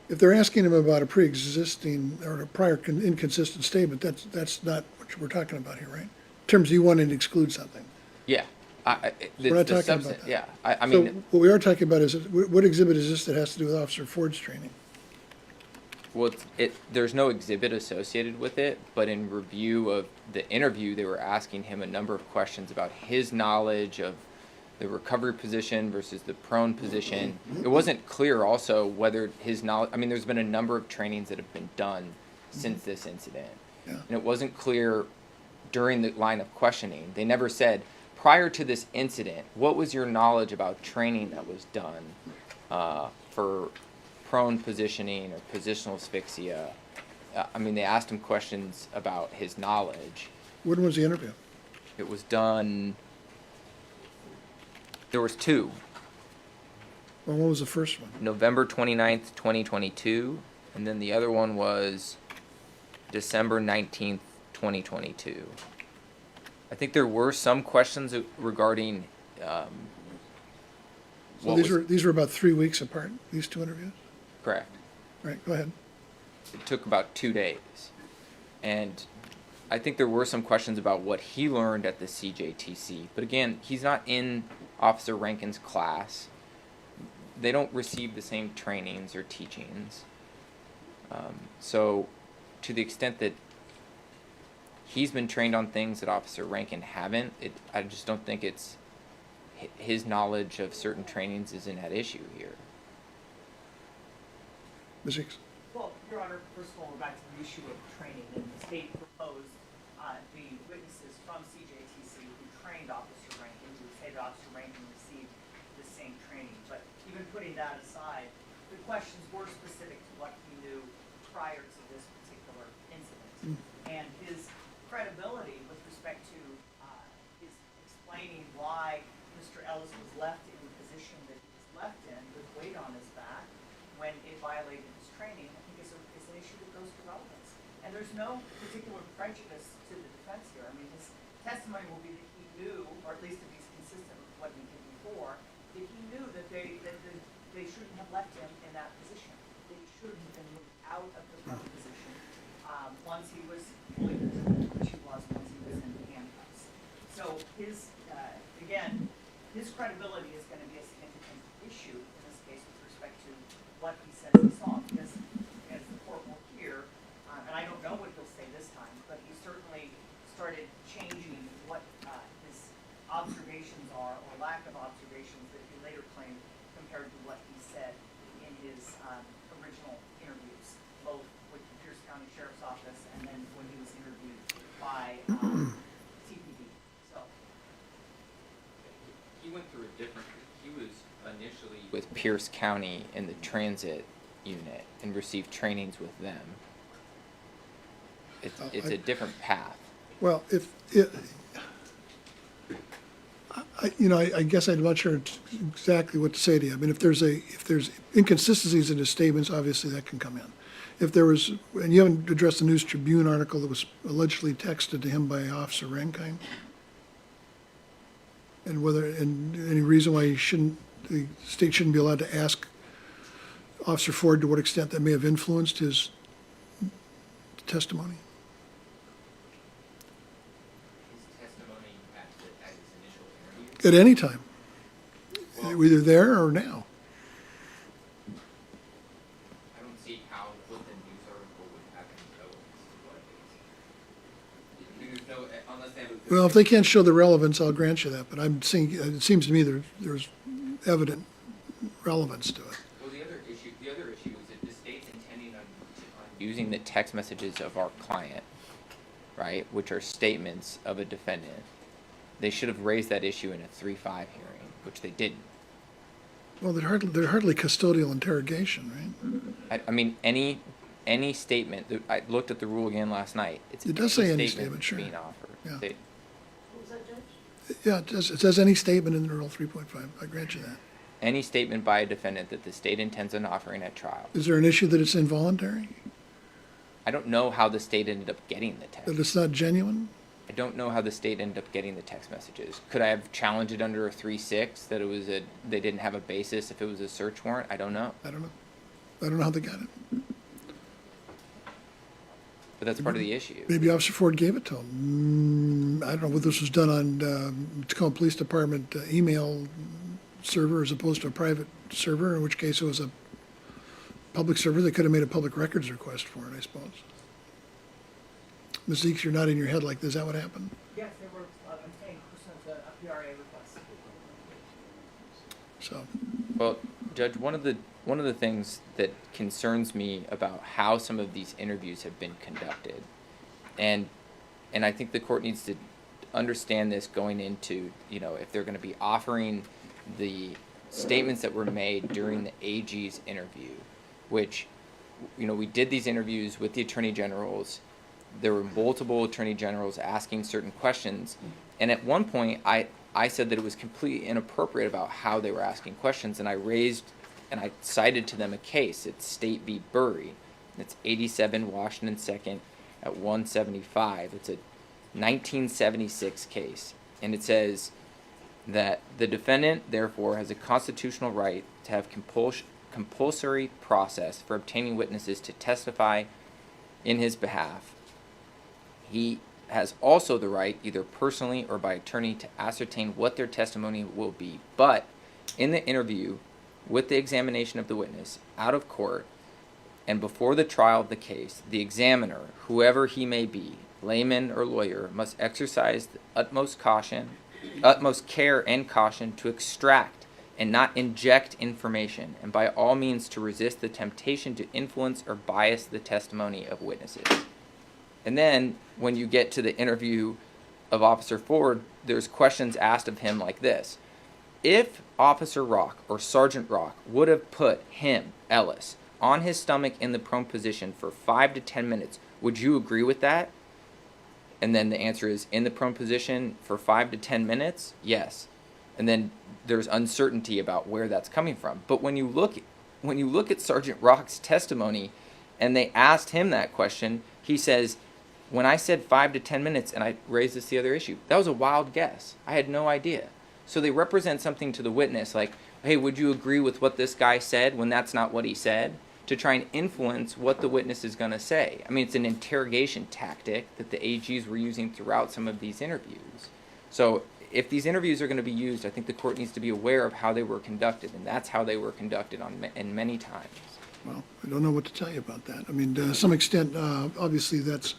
A: If they're asking him about a pre-existing or a prior inconsistent statement, that's not what we're talking about here, right? In terms of you wanting to exclude something.
D: Yeah.
A: We're not talking about that.
D: Yeah. I
A: So
D: mean,
A: what we are talking about is, what exhibit is this that has to do with Officer Ford's training?
D: well, there's no exhibit associated with it, but in review of the interview, they were asking him a number of questions about his knowledge of the recovery position versus the prone position. It wasn't clear also whether his knowledge, I mean, there's been a number of trainings that have been done since this incident.
A: Yeah.
D: And it wasn't clear during the line of questioning. They never said, prior to this incident, what was your knowledge about training that was done for prone positioning or positional asphyxia? I mean, they asked him questions about his knowledge.
A: When was the interview?
D: It was done, there was two.
A: Well, what was the first one?
D: November 29th, 2022, and then the other one was December 19th, 2022. I think there were some questions regarding
A: So
D: what
A: these were about 3 weeks apart, these two interviews?
D: correct.
A: Right, go ahead.
D: It took about 2 days. And I think there were some questions about what he learned at the CJTC. But again, he's not in Officer Rankine's class. They don't receive the same trainings or teachings. So to the extent that he's been trained on things that Officer Rankine haven't, I just don't think it's his knowledge of certain trainings isn't at issue here.
A: Ms. Hicks?
B: Well, Your Honor, first of all, we're back to the issue of training, and the state proposed the witnesses from CJTC who trained Officer Rankine, who say that Officer Rankine received the same training. But even putting that aside, the questions were specific to what he knew prior to this particular incident. And his credibility with respect to his explaining why Mr. Ellis was left in the position that he was left in with weight on his back when it violated his training, I think is an issue that goes to relevance. And there's no particular prejudice to the defense here. I mean, his testimony will be that he knew, or at least if he's consistent with what he did before, that he knew that they shouldn't have left him in that position. That he should have been moved out of the prone position once he was fully presented, which he was once he was in handcuffs. So his, again, his credibility is going to be a significant issue in this case with respect to what he says he saw, because as the court will hear, and I don't know what he'll say this time, but he certainly started changing what his observations are, or lack of observations that he later claimed, compared to what he said in his, original interviews, both with the Pierce County Sheriff's Office and then when he was interviewed by, TPD, so.
D: He went through a different, he was initially with Pierce County in the transit unit and received trainings with them. It's a different path.
A: Well, if, I guess I'm not sure exactly what to say to you. I mean, if there's inconsistencies in his statements, obviously that can come in. If there was, and you haven't addressed the News Tribune article that was allegedly texted to him by Officer Rankine? And any reason why the state shouldn't be allowed to ask Officer Ford to what extent that may have influenced his testimony?
G: His testimony at his initial interview.
A: At any time, either there or now.
G: I don't see how what the news article would have any relevance to what it is. There's no, unless they have.
A: Well, if they can't show the relevance, I'll grant you that, but I'm seeing, it seems to me there's evident relevance to it.
D: Well, the other issue is that the state's intending on using the text messages of our client, right, which are statements of a defendant. They should have raised that issue in a 3-5 hearing, which they didn't.
A: Well, they're hardly custodial interrogation, right?
D: I mean, any statement, I looked at the rule again last night.
A: It does say any
D: that's
A: statement, sure.
D: being offered.
A: Yeah.
D: They-
E: What was that, Judge?
A: Yeah, it says any statement in Rule 3.5, I grant you that.
D: Any statement by a defendant that the state intends on offering at trial.
A: Is there an issue that it's involuntary?
D: I don't know how the state ended up getting the text.
A: That it's not genuine?
D: I don't know how the state ended up getting the text messages. Could I have challenged it under a 3-6 that they didn't have a basis if it was a search warrant? I don't know.
A: I don't know. I don't know how they got it.
D: But that's part of the issue.
A: Maybe Officer Ford gave it to him. I don't know whether this was done on Tacoma Police Department email server as opposed to a private server, in which case it was a public server. They could have made a public records request for it, I suppose. Ms. Zeeks, you're nodding your head like, is that what happened?
B: Yes, they were, obtained pursuant to a PRA request.
A: So,
D: Well, Judge, one of the things that concerns me about how some of these interviews have been conducted, and I think the court needs to understand this going into, if they're going to be offering the statements that were made during the AG's interview, which, we did these interviews with the attorney generals. There were multiple attorney generals asking certain questions, and at one point I said that it was completely inappropriate about how they were asking questions, and I cited to them a case. It's State v. Burry. It's 87 Washington 2nd at 175. It's a 1976 case, and it says that the defendant, therefore, has a constitutional right to have compulsory process for obtaining witnesses to testify in his behalf. He has also the right, either personally or by attorney, to ascertain what their testimony will be. But in the interview, with the examination of the witness, out of court, and before the trial of the case, the examiner, whoever he may be, layman or lawyer, must exercise the utmost care and caution to extract and not inject information, and by all means to resist the temptation to influence or bias the testimony of witnesses. And then, when you get to the interview of Officer Ford, there's questions asked of him like this. If Officer Rock or Sergeant Rock would have put him, Ellis, on his stomach in the prone position for 5 to 10 minutes, would you agree with that? And then the answer is, in the prone position for 5 to 10 minutes? Yes. And then there's uncertainty about where that's coming from. But when you look at Sergeant Rock's testimony, and they asked him that question, he says, when I said 5 to 10 minutes, and I raised this the other issue, that was a wild guess. I had no idea. So they represent something to the witness like, hey, would you agree with what this guy said when that's not what he said? To try and influence what the witness is going to say. I mean, it's an interrogation tactic that the AGs were using throughout some of these interviews. So if these interviews are going to be used, I think the court needs to be aware of how they were conducted, and that's how they were conducted in many times.
A: well, I don't know what to tell you about that. I mean, to some extent, obviously that's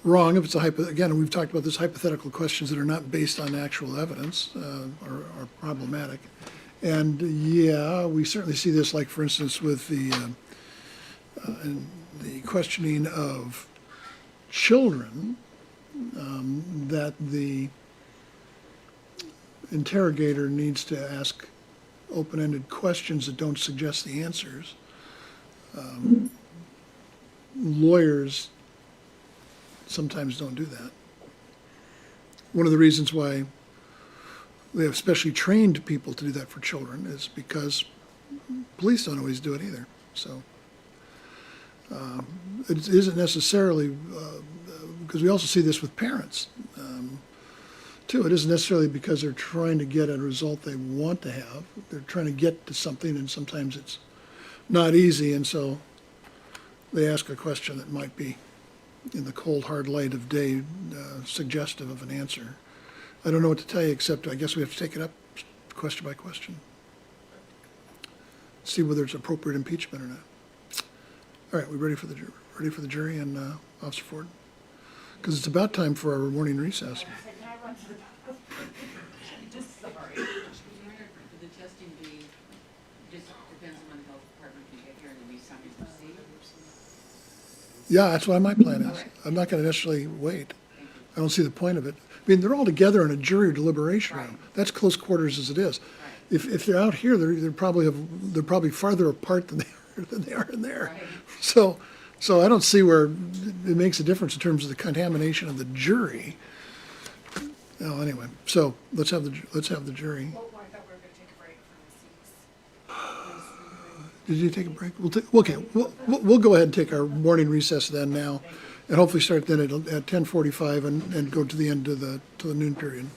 A: wrong if it's again, we've talked about this, hypothetical questions that are not based on actual evidence are problematic. And yeah, we certainly see this, like for instance, with the questioning of children, that the interrogator needs to ask open-ended questions that don't suggest the answers. Lawyers sometimes don't do that. One of the reasons why we have specially trained people to do that for children is because police don't always do it either. So it isn't necessarily, because we also see this with parents too. It isn't necessarily because they're trying to get a result they want to have. They're trying to get to something, and sometimes it's not easy, and so they ask a question that might be, in the cold, hard light of day, suggestive of an answer. I don't know what to tell you, except I guess we have to take it up question by question. See whether it's appropriate impeachment or not. All right, we ready for the jury and Officer Ford? Because it's about time for our morning recess.
B: Can I run to the bathroom? Just sorry.
H: Would the testing be, just depends on when the health department can get here and we sign and proceed?
A: Yeah, that's what my plan is. I'm not going to necessarily wait. I don't see the point of it. I mean, they're all together in a jury deliberation room. That's close quarters as it is. If they're out here, they're probably farther apart than they are in there.
H: Right.
A: So I don't see where it makes a difference in terms of the contamination of the jury. Well, anyway, so let's have the jury.
B: Oh, I thought we were gonna take a break from the seats.
A: Did you take a break? We'll go ahead and take our morning recess then now, and hopefully start then at 10:45 and go to the end of the noon period.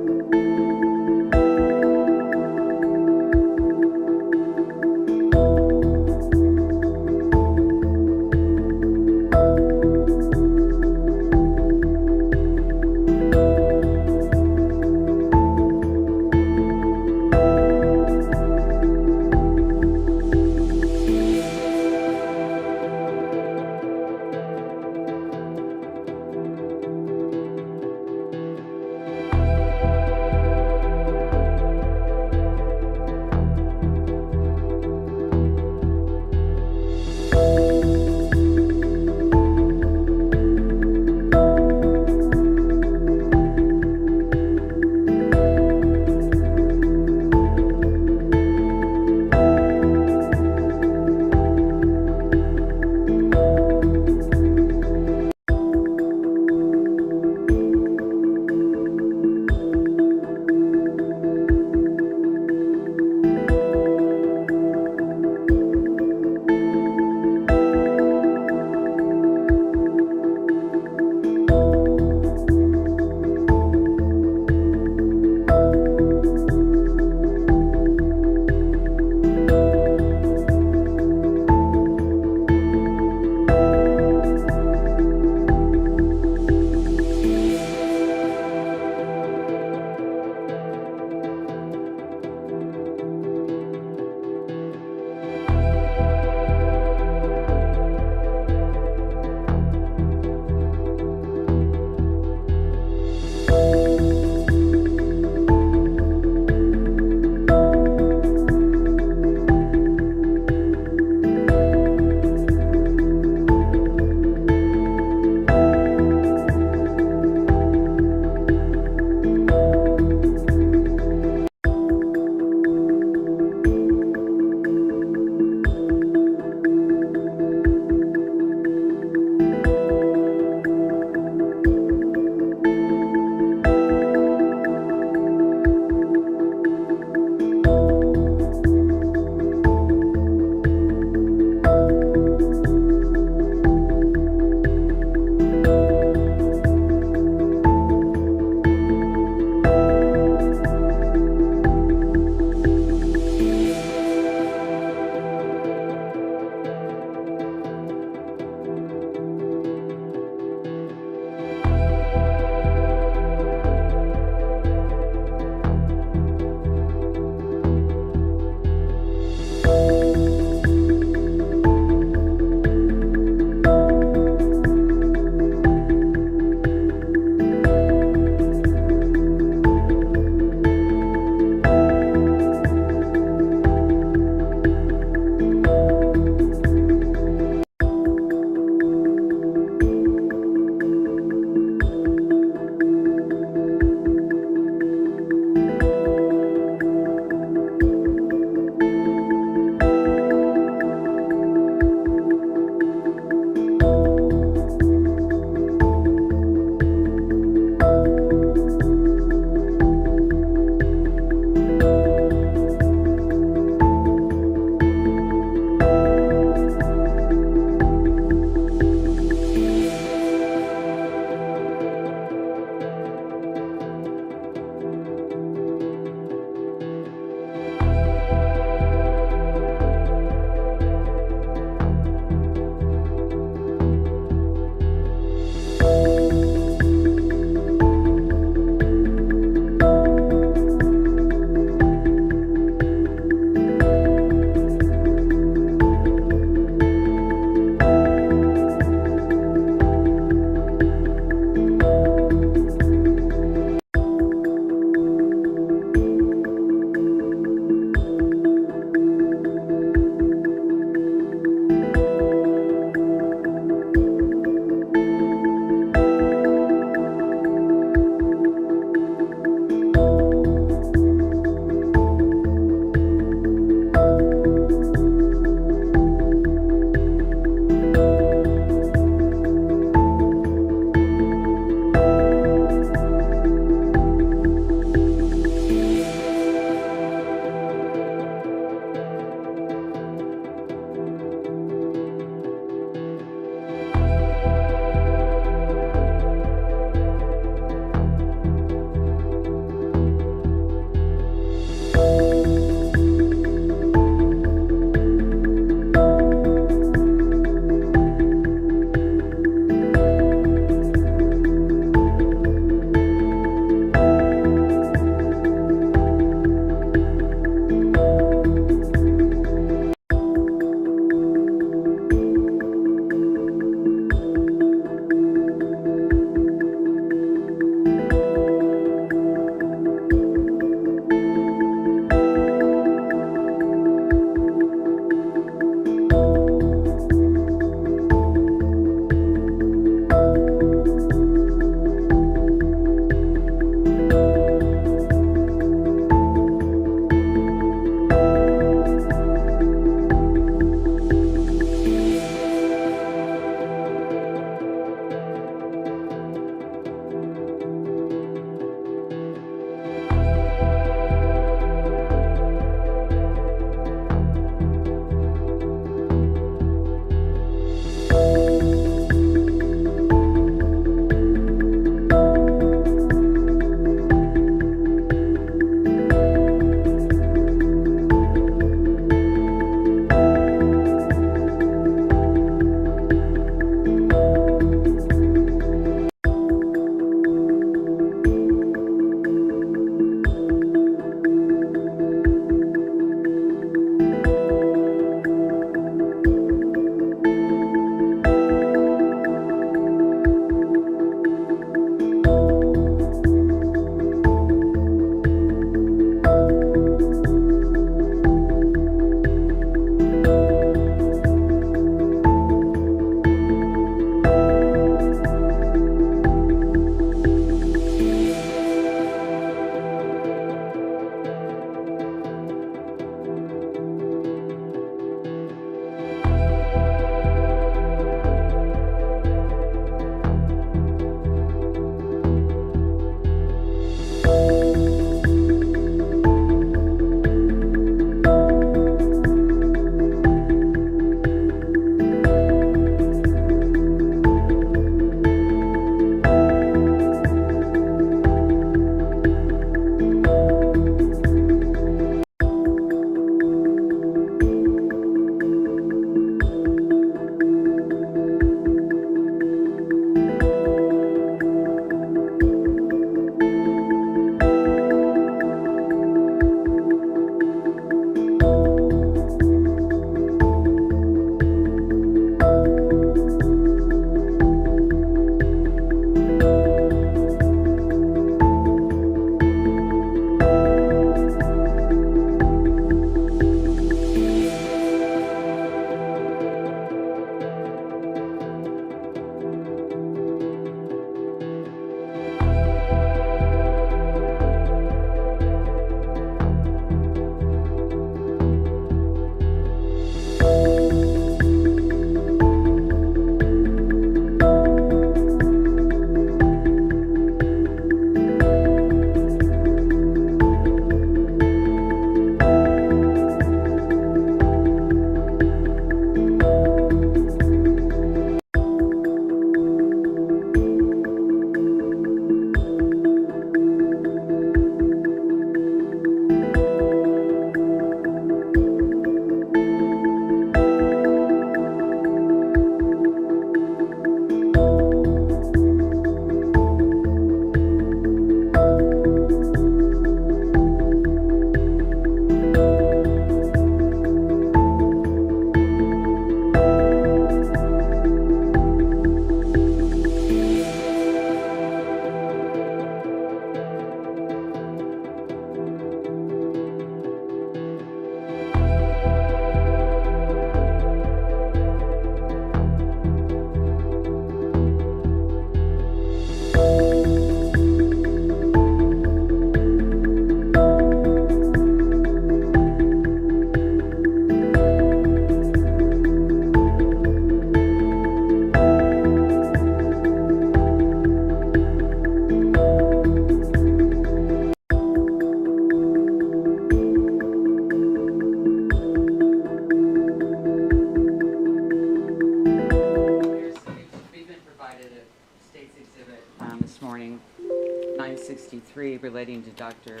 H: 963 relating to Dr.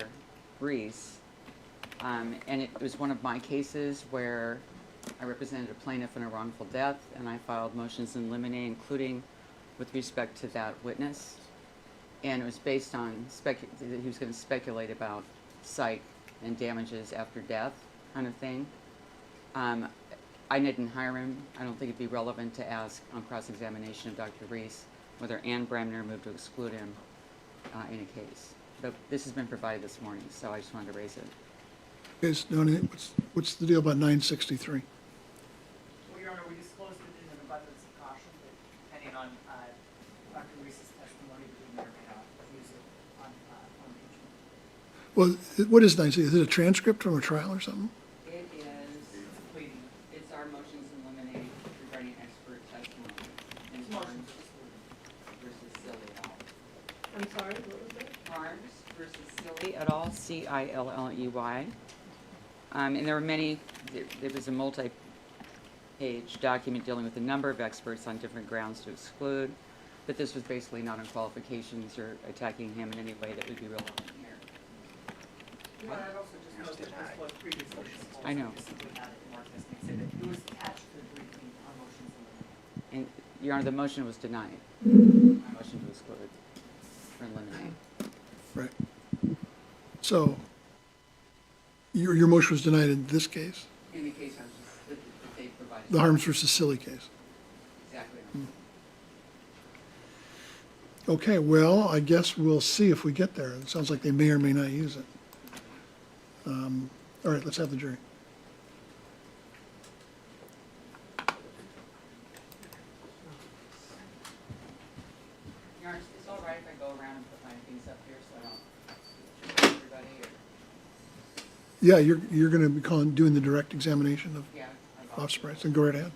H: Reese. And it was one of my cases where I represented a plaintiff in a wrongful death, and I filed motions in limine, including with respect to that witness. And it was based on that he was going to speculate about psych and damages after death kind of thing. I didn't hire him. I don't think it'd be relevant to ask on cross-examination of Dr. Reese whether Ann Bremner moved to exclude him in a case. But this has been provided this morning, so I just wanted to raise it.
A: Guys, know anything, what's the deal about 963?
B: Well, Your Honor, we disclosed it in an abundance of caution that depending on Dr. Reese's testimony, we may or may not use it on impeachment.
A: Well, what is 963? Is it a transcript from a trial or something?
H: It is,
B: It's a pleading.
H: it's our motions in limine regarding expert testimony in
B: Motion
H: Barnes
B: to exclude.
H: versus Silly et al.
E: I'm sorry, what was that?
H: Barnes versus Silly et al., Cilley. And there were many, there was a multi-page document dealing with a number of experts on different grounds to exclude, but this was basically not on qualifications or attacking him in any way that would be relevant here.
B: Your Honor, I'd also just note that this was previously disclosed.
H: I know.
B: We simply had it in our testing exhibit. It was attached to the briefing on motions in limine.
H: And, Your Honor, the motion was denied. My motion to exclude or eliminate.
A: Right. So, your motion was denied in this case,
H: In the case I was just, that they provided.
A: the Harms versus Silly case.
H: Exactly.
A: Okay, well, I guess we'll see if we get there. It sounds like they may or may not use it. All right, let's have the jury.
H: Your Honor, it's all right if I go around and put my things up here so I don't everybody or,
A: Yeah, you're going to be doing the direct examination of
H: yeah.
A: Officer Price, and go right ahead.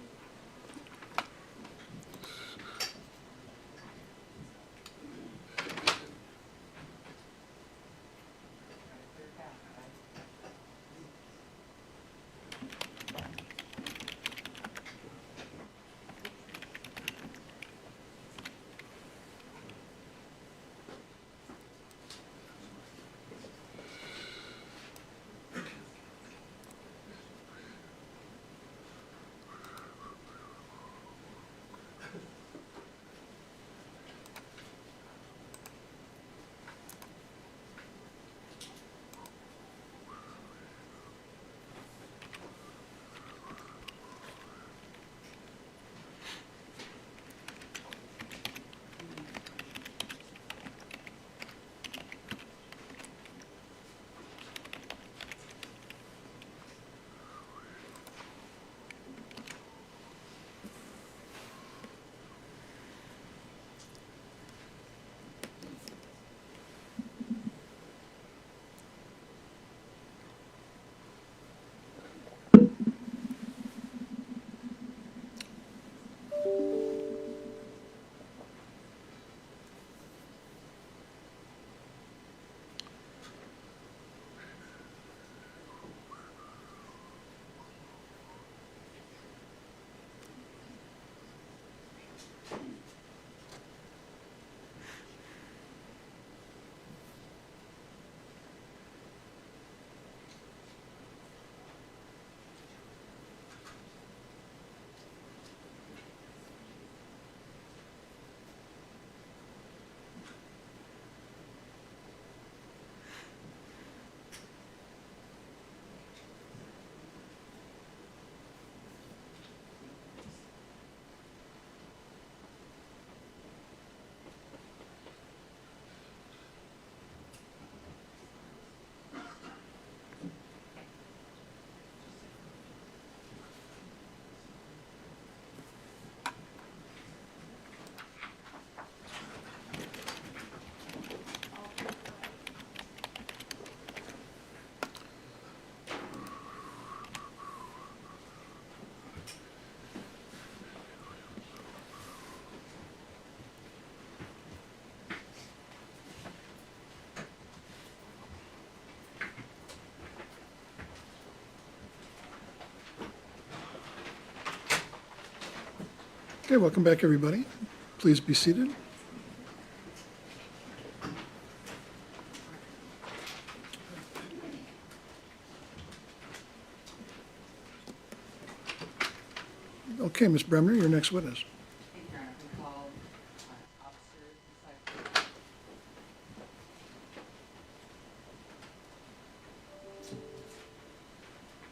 A: Okay, welcome back, everybody. Please be seated. Okay, Ms. Bremner, your next witness.
H: Thank you, Your Honor. We call Officer Masyih Ford.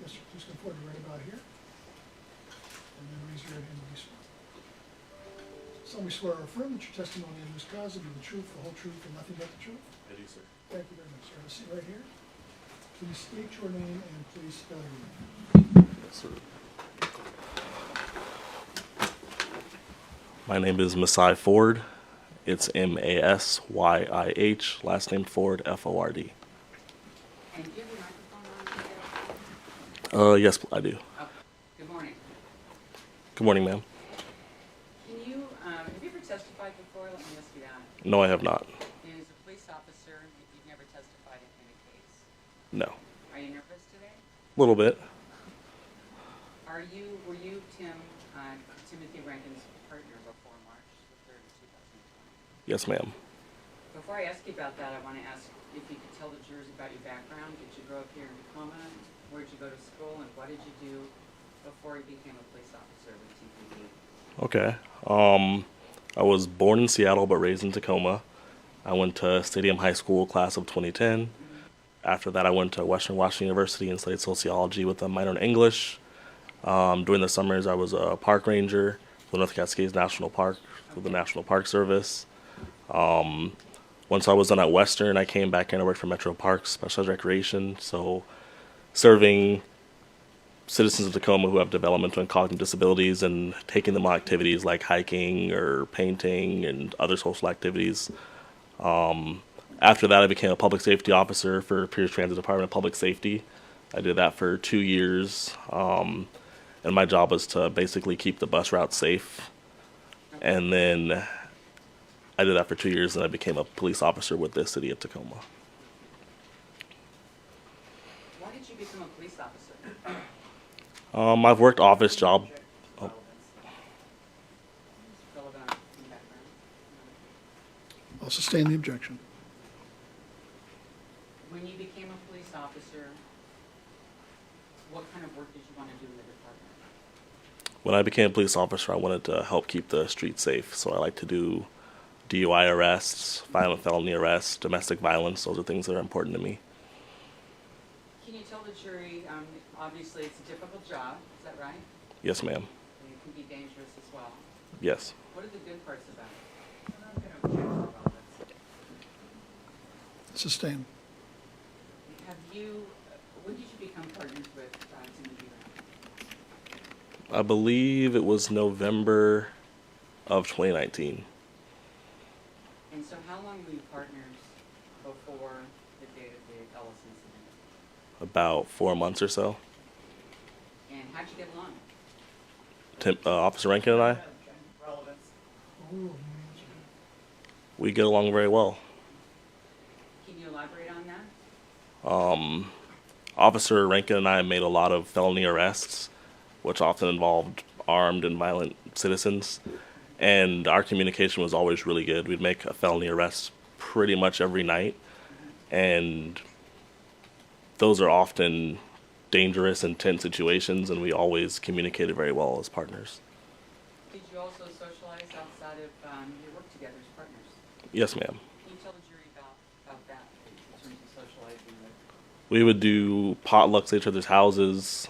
A: Yes, sir. Please come forward right about here. And then raise your right hand and be sworn. Solemnly swear or affirm that your testimony in this cause will be the truth, the whole truth, and nothing but the truth.
I: I do, sir.
A: Thank you very much, sir. Have a seat right here. Please state your name and please spell your name.
I: Yes, sir. My name is Masyih Ford. It's Masyih, last name Ford, Ford.
H: And do you have your microphone on?
I: Yes, I do.
H: Oh, good morning.
I: Good morning, ma'am.
H: Can you, have you ever testified before? Let me ask you that.
I: No, I have not.
H: And as a police officer, you've never testified in a case.
I: No.
H: Are you nervous today?
I: A little bit.
H: Were you Timothy Rankine's partner before March the 3rd of 2020?
I: Yes, ma'am.
H: Before I ask you about that, I want to ask if you could tell the jurors about your background. Did you grow up here in Tacoma? Where did you go to school? And what did you do before you became a police officer with TPD?
I: Okay. I was born in Seattle but raised in Tacoma. I went to Stadium High School, class of 2010. After that, I went to Western Washington University and studied sociology with a minor in English. During the summers, I was a park ranger for North Cascades National Park with the National Park Service. Once I was done at Western, I came back and I worked for Metro Parks, Specialized Recreation, so serving citizens of Tacoma who have developmental and cognitive disabilities and taking them on activities like hiking or painting and other social activities. After that, I became a public safety officer for Pierce Transit Department of Public Safety. I did that for 2 years, and my job was to basically keep the bus route safe. And then I did that for 2 years, and I became a police officer with the city of Tacoma.
H: Why did you become a police officer?
I: I've worked office job.
H: Relevant in background?
A: I'll sustain the objection.
H: When you became a police officer, what kind of work did you want to do in the department?
I: When I became a police officer, I wanted to help keep the streets safe. So I like to do DUI arrests, violent felony arrests, domestic violence. Those are things that are important to me.
H: Can you tell the jury, obviously it's a difficult job, is that right?
I: Yes, ma'am.
H: And it can be dangerous as well.
I: Yes.
H: What are the good parts about it?
B: I'm gonna object for relevance.
A: Sustain.
H: Have you, when did you become partners with Timothy Rankine?
I: I believe it was November of 2019.
H: And so how long were you partners before the date of the Ellis incident?
I: About 4 months or so.
H: And how'd you get along?
I: Officer Rankine and I,
B: Relevance.
I: we get along very well.
H: Can you elaborate on that?
I: Officer Rankine and I made a lot of felony arrests, which often involved armed and violent citizens. And our communication was always really good. We'd make a felony arrest pretty much every night. And those are often dangerous, intense situations, and we always communicated very well as partners.
H: Did you also socialize outside of your work together as partners?
I: Yes, ma'am.
H: Can you tell the jury about that in terms of socializing with?
I: We would do potlucks at each other's houses.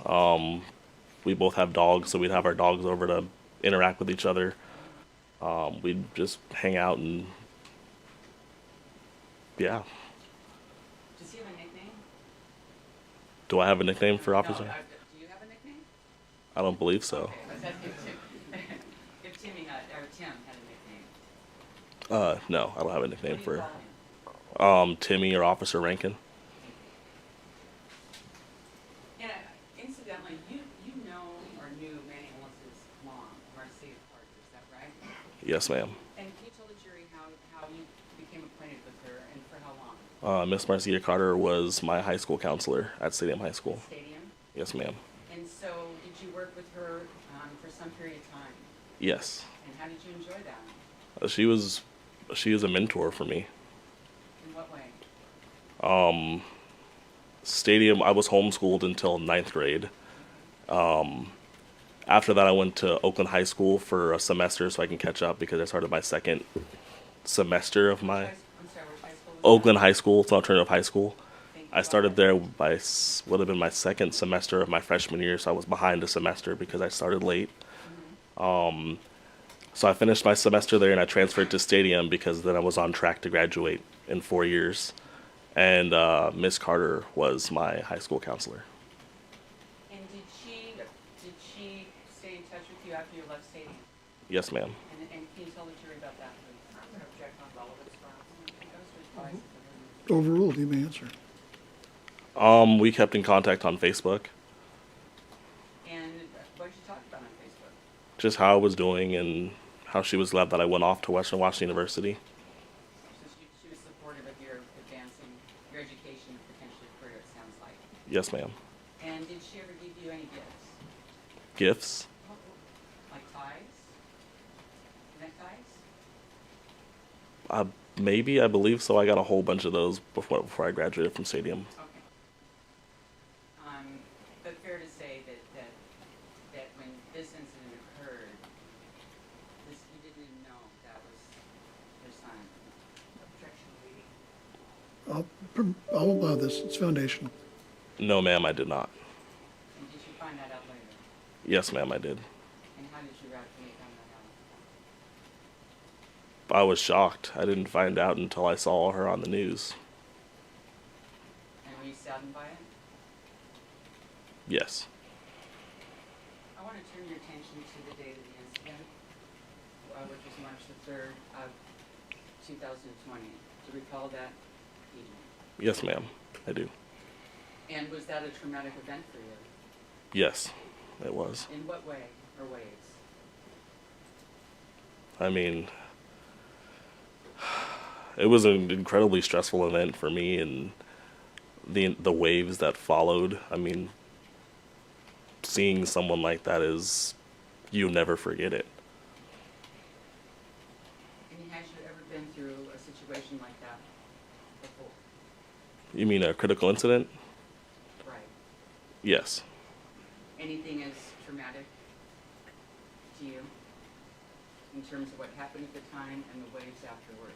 I: We both have dogs, so we'd have our dogs over to interact with each other. We'd just hang out and, yeah.
H: Does he have a nickname?
I: Do I have a nickname for officer?
H: No, do you have a nickname?
I: I don't believe so.
H: Okay, I was asking if Timmy had, or Tim had a nickname.
I: No, I don't have a nickname
H: What do you
I: for
H: call him?
I: Timmy or Officer Rankine.
H: And incidentally, you know or knew Manuel Ellis' mom, Masyih Ford, is that right?
I: Yes, ma'am.
H: And can you tell the jury how you became acquainted with her and for how long?
I: Miss Marcia Carter was my high school counselor at Stadium High School.
H: Stadium?
I: Yes, ma'am.
H: And so did you work with her for some period of time?
I: Yes.
H: And how did you enjoy that?
I: She was a mentor for me.
H: In what way?
I: Stadium, I was homeschooled until 9th grade. After that, I went to Oakland High School for a semester so I can catch up because I started my second semester of my
H: I'm sorry, which high school was that?
I: Oakland High School. It's an alternative high school.
H: Thank you.
I: I started there by would have been my second semester of my freshman year, so I was behind a semester because I started late. So I finished my semester there and I transferred to Stadium because then I was on track to graduate in 4 years. And Miss Carter was my high school counselor.
H: And did she stay in touch with you after you left Stadium?
I: Yes, ma'am.
H: And can you tell the jury about that, please?
B: I'm gonna object on relevance grounds.
H: I was surprised.
A: Overruled, you may answer.
I: We kept in contact on Facebook,
H: And what did you talk about on Facebook?
I: just how I was doing and how she was glad that I went off to Western Washington University.
H: So she was supportive of your advancing your education and potentially career, it sounds like.
I: Yes, ma'am.
H: And did she ever give you any gifts?
I: Gifts?
H: Like ties? Neckties?
I: Maybe, I believe so. I got a whole bunch of those before I graduated from Stadium.
H: Okay. But fair to say that when this incident occurred, you didn't even know that was your son.
B: Objection, lady.
A: I'll allow this, it's foundational.
I: No, ma'am, I did not.
H: And did you find that out later?
I: Yes, ma'am, I did.
H: And how did you react when you found that out?
I: I was shocked. I didn't find out until I saw her on the news.
H: And were you saddened by it?
I: Yes.
H: I want to turn your attention to the date of the incident, which was March the 3rd of 2020. Do you recall that evening?
I: Yes, ma'am, I do.
H: And was that a traumatic event for you?
I: Yes, it was.
H: In what way or ways?
I: I mean, it was an incredibly stressful event for me, and the waves that followed. I mean, seeing someone like that is, you never forget it.
H: And has you ever been through a situation like that before?
I: You mean a critical incident?
H: Right.
I: Yes.
H: Anything as traumatic to you in terms of what happened at the time and the waves afterwards?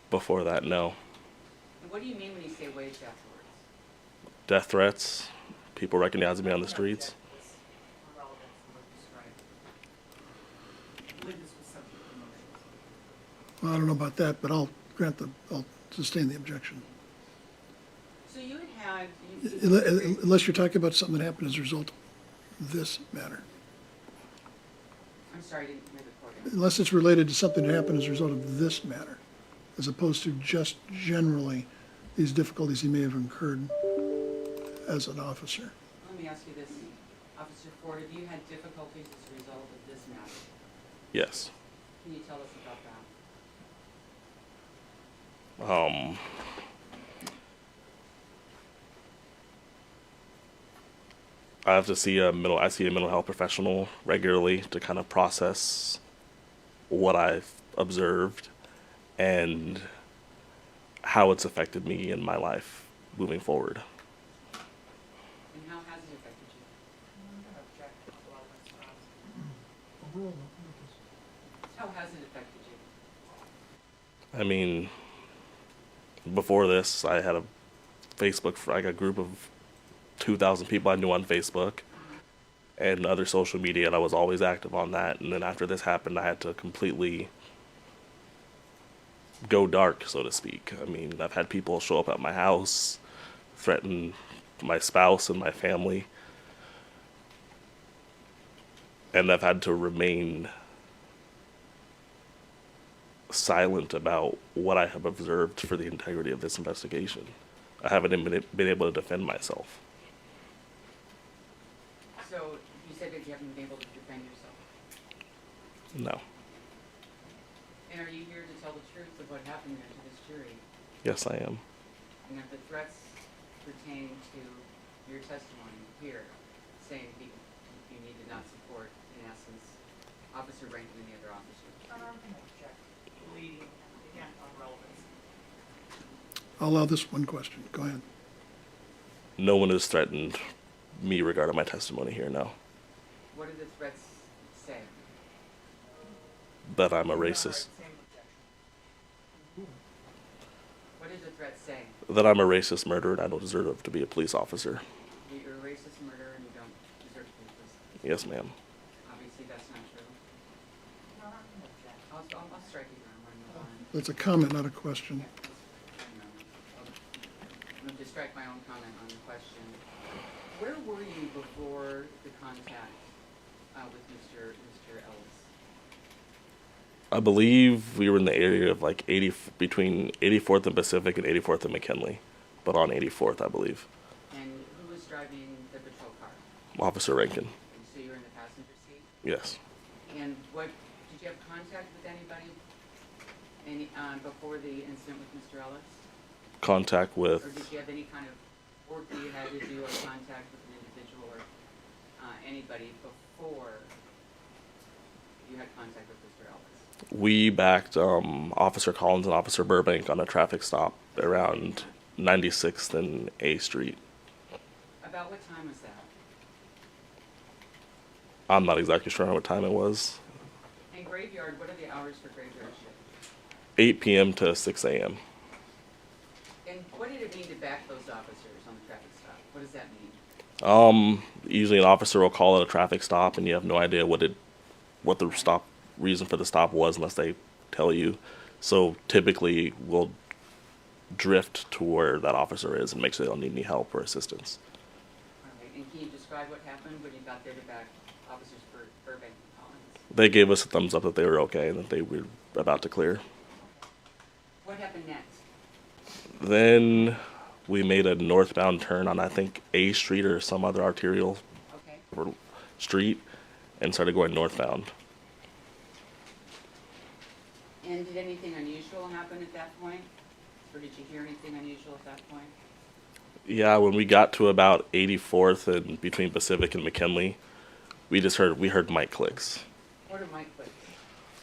I: Before that, no.
H: And what do you mean when you say waves afterwards?
I: Death threats, people recognizing me on the streets.
B: On relevance and what you described. I believe this was subject to motions.
A: Well, I don't know about that, but I'll sustain the objection.
H: So you had
A: Unless you're talking about something that happened as a result of this matter.
H: I'm sorry, I didn't hear the program.
A: Unless it's related to something that happened as a result of this matter, as opposed to just generally these difficulties he may have incurred as an officer.
H: Let me ask you this, Officer Ford, have you had difficulties as a result of this matter?
I: Yes.
H: Can you tell us about that?
I: I have to see a mental health professional regularly to kind of process what I've observed and how it's affected me in my life moving forward.
H: And how has it affected you?
B: I'm gonna object on relevance grounds.
H: How has it affected you?
I: I mean, before this, I had a group of 2,000 people I knew on Facebook and other social media, and I was always active on that. And then after this happened, I had to completely go dark, so to speak. I mean, I've had people show up at my house, threaten my spouse and my family, and I've had to remain silent about what I have observed for the integrity of this investigation. I haven't been able to defend myself.
H: So you said that you haven't been able to defend yourself.
I: No.
H: And are you here to tell the truth of what happened there to this jury?
I: Yes, I am.
H: And if the threats pertain to your testimony here, saying you need to not support, in essence, Officer Rankine and the other officers?
B: I'm gonna object, leading, again, on relevance.
A: I'll allow this one question. Go ahead.
I: No one has threatened me regarding my testimony here, no.
H: What do the threats say?
I: That I'm a racist.
B: Same objection.
H: What did the threats say?
I: That I'm a racist murderer and I don't deserve to be a police officer.
H: That you're a racist murderer and you don't deserve to be a police officer?
I: Yes, ma'am.
H: Obviously, that's not true.
B: No, not an objection.
H: I'll strike you down when you want.
A: That's a comment, not a question.
H: I'm going to strike my own comment on the question. Where were you before the contact with Mr. Ellis?
I: I believe we were in the area of like between 84th and Pacific and 84th and McKinley, but on 84th, I believe.
H: And who was driving the patrol car?
I: Officer Rankine.
H: And so you were in the passenger seat?
I: Yes.
H: And did you have contact with anybody before the incident with Mr. Ellis?
I: Contact with.
H: Or did you have any kind of work that you had to do or contact with an individual or anybody before you had contact with Mr. Ellis?
I: We backed Officer Collins and Officer Burbank on a traffic stop around 96th and A Street.
H: About what time was that?
I: I'm not exactly sure what time it was.
H: And graveyard, what are the hours for graveyard shift?
I: 8 p.m. to 6 a.m.
H: And what did it mean to back those officers on the traffic stop? What does that mean?
I: Usually an officer will call it a traffic stop and you have no idea what the reason for the stop was unless they tell you. So typically we'll drift to where that officer is and make sure they don't need any help or assistance.
H: All right, and can you describe what happened when you got there to back officers for Burbank and Collins?
I: They gave us a thumbs up that they were okay and that they were about to clear.
H: What happened next?
I: Then we made a northbound turn on I think A Street or some other arterial
H: Okay.
I: street and started going northbound.
H: And did anything unusual happen at that point? Or did you hear anything unusual at that point?
I: Yeah, when we got to about 84th and between Pacific and McKinley, we heard mic clicks.
H: What are mic clicks?